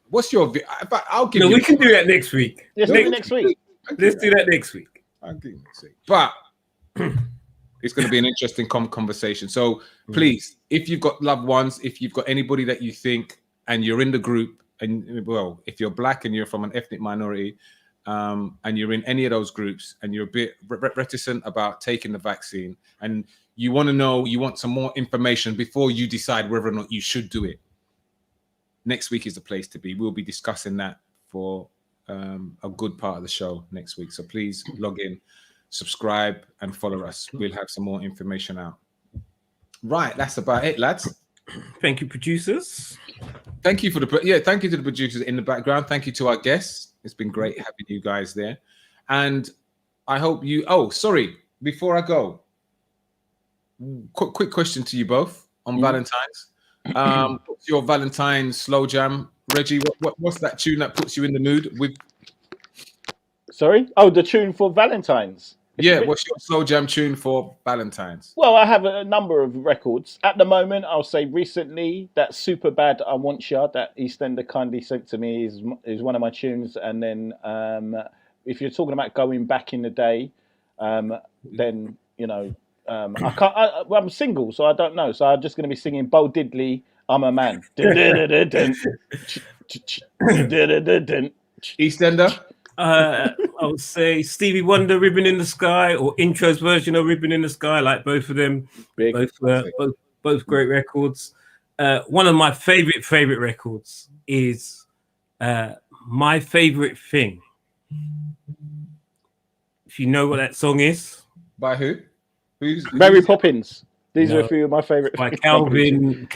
What's your view? I'll give you. We can do that next week. Let's do it next week. Let's do that next week. I'll give you next week. But it's going to be an interesting conversation. So please, if you've got loved ones, if you've got anybody that you think, and you're in the group, and well, if you're Black and you're from an ethnic minority, and you're in any of those groups and you're a bit reticent about taking the vaccine, and you want to know, you want some more information before you decide whether or not you should do it, next week is the place to be. We'll be discussing that for a good part of the show next week. So please log in, subscribe, and follow us. We'll have some more information out. Right, that's about it, lads. Thank you, producers. Thank you thank you to the producers in the background. Thank you to our guests. It's been great having you guys there. And I hope you... Oh, sorry. Before I go, quick question to you both on Valentine's. What's your Valentine's slow jam? Reggie, what's that tune that puts you in the mood? Sorry? Oh, the tune for Valentine's. What's your slow jam tune for Valentine's? Well, I have a number of records. At the moment, I'll say recently, that Super Bad I Want Ya, that EastEnder kindly sent to me, is one of my tunes. And then if you're talking about going back in the day, then, you know, I'm single, so I don't know. So I'm just going to be singing Bo Diddley, I'm a Man. EastEnder? I would say Stevie Wonder, Ribbon in the Sky, or Intro's version of Ribbon in the Sky. Like both of them, both great records. One of my favorite records is My Favorite Thing. If you know what that song is, by who? Mary Poppins. These are a few of my favorite. By Calvin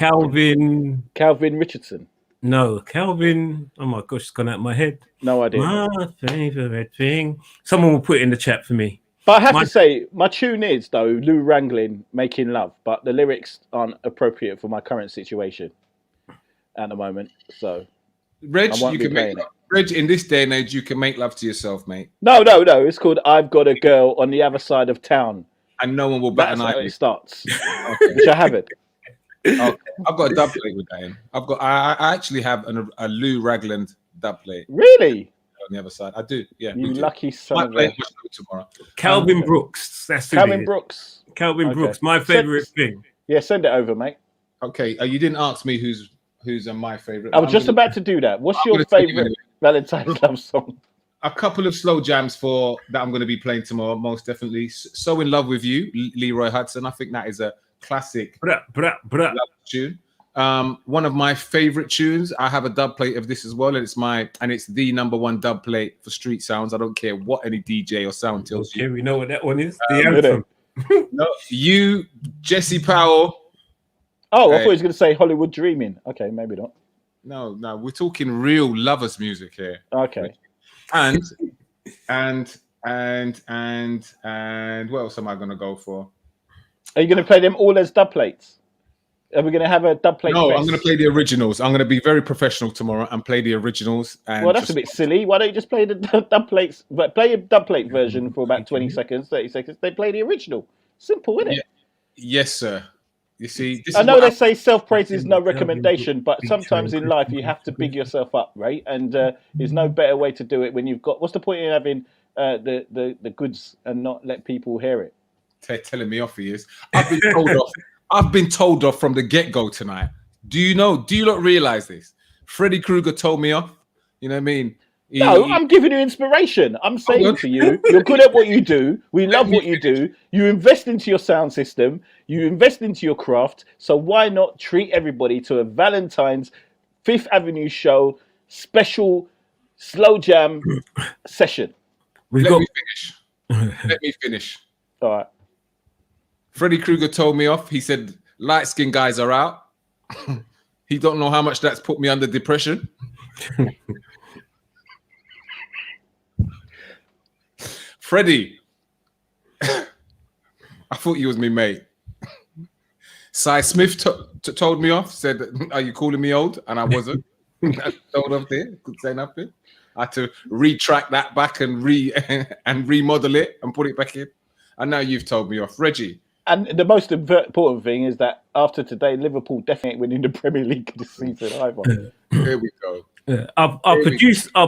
Richardson. No, Calvin. Oh my gosh, it's gone out of my head. No idea. My favorite thing. Someone will put it in the chat for me. But I have to say, my tune is, though, Lou Ranglin, Making Love. But the lyrics aren't appropriate for my current situation at the moment. So, Reg, in this day and age, you can make love to yourself, mate. No. It's called I've Got a Girl on the Other Side of Town. And no one will bat an eye. It starts. Which I haven't. Okay. I've got a dub plate with that in. I actually have a Lou Ragland dub plate. Really? On the other side, I do. Yeah, you lucky son might of play a... it tomorrow. Calvin Brooks. That's who Calvin it is. Brooks. Calvin Brooks, my favorite thing. Yeah, send it over, mate. Okay, you didn't ask me who's my favorite. I was just about to do that. What's your favorite Valentine's love song? A couple of slow jams that I'm going to be playing tomorrow, most definitely. So in Love with You, Leroy Hudson. I think that is a classic love tune. One of my favorite tunes. I have a dub plate of this as well, and it's the #1 dub plate for street sounds. I don't care what any DJ or sound tells you. Okay, we know what that one is. The anthem. No, you, Jesse Powell. Oh, I thought he was going to say Hollywood Dreaming. Okay, maybe not. No, we're talking real lovers music here. Okay. And what else am I going to go for? Are you going to play them all as dub plates? Are we going to have a dub plate? No, fest? I'm going to play the originals. I'm going to be very professional tomorrow and play the originals. And well, that's a bit silly. Why don't you just play the dub plates? But play a dub plate version for about 20 seconds, 30 seconds. They play the original. Simple, isn't it? Yes, sir. You see, I know they say self-praise is no recommendation, but sometimes in life you have to big yourself up, right? And there's no better way to do it when you've got. What's the point in having the goods and not let people hear it? Telling me off, he is. I've been told off. I've been told off from the get-go tonight. Do you not realize this? Freddy Krueger told me off. You know what I mean? I'm giving you inspiration. I'm saying to you, you're good at what you do. We love what you do. You invest into your sound system. You invest into your craft. So why not treat everybody to a Valentine's 5th Avenue show special slow jam session? Let me finish. All right. Freddy Krueger told me off. He said, light-skinned guys are out. He don't know how much that's put me under depression. Freddie, I thought you was me mate. Cy Smith told me off, said, are you calling me old? And I wasn't. I told off there, couldn't say nothing. I had to retract that back and remodel it and put it back in. And now you've told me off. Reggie. And the most important thing is that after today, Liverpool definitely ain't winning the Premier League this season either. Here we go. Yeah. Our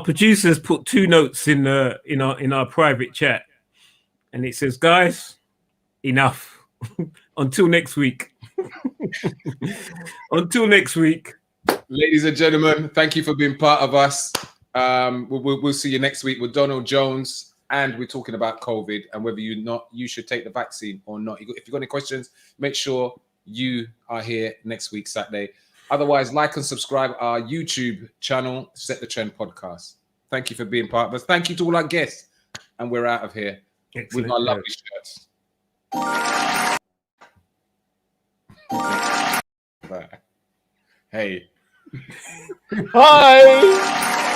producers put 2 notes in our private chat, and it says, "Guys, enough. Until next week. Until next week." Ladies and gentlemen, thank you for being part of us. We'll see you next week with Donald Jones, and we're talking about COVID and whether you should take the vaccine or not. If you've got any questions, make sure you are here next week, Saturday. Otherwise, like and subscribe our YouTube channel, Set the Trend Podcast. Thank you for being part of us. Thank you to all our guests. And we're out of here. Excellent. With my lovely shirts. Hey. Hi.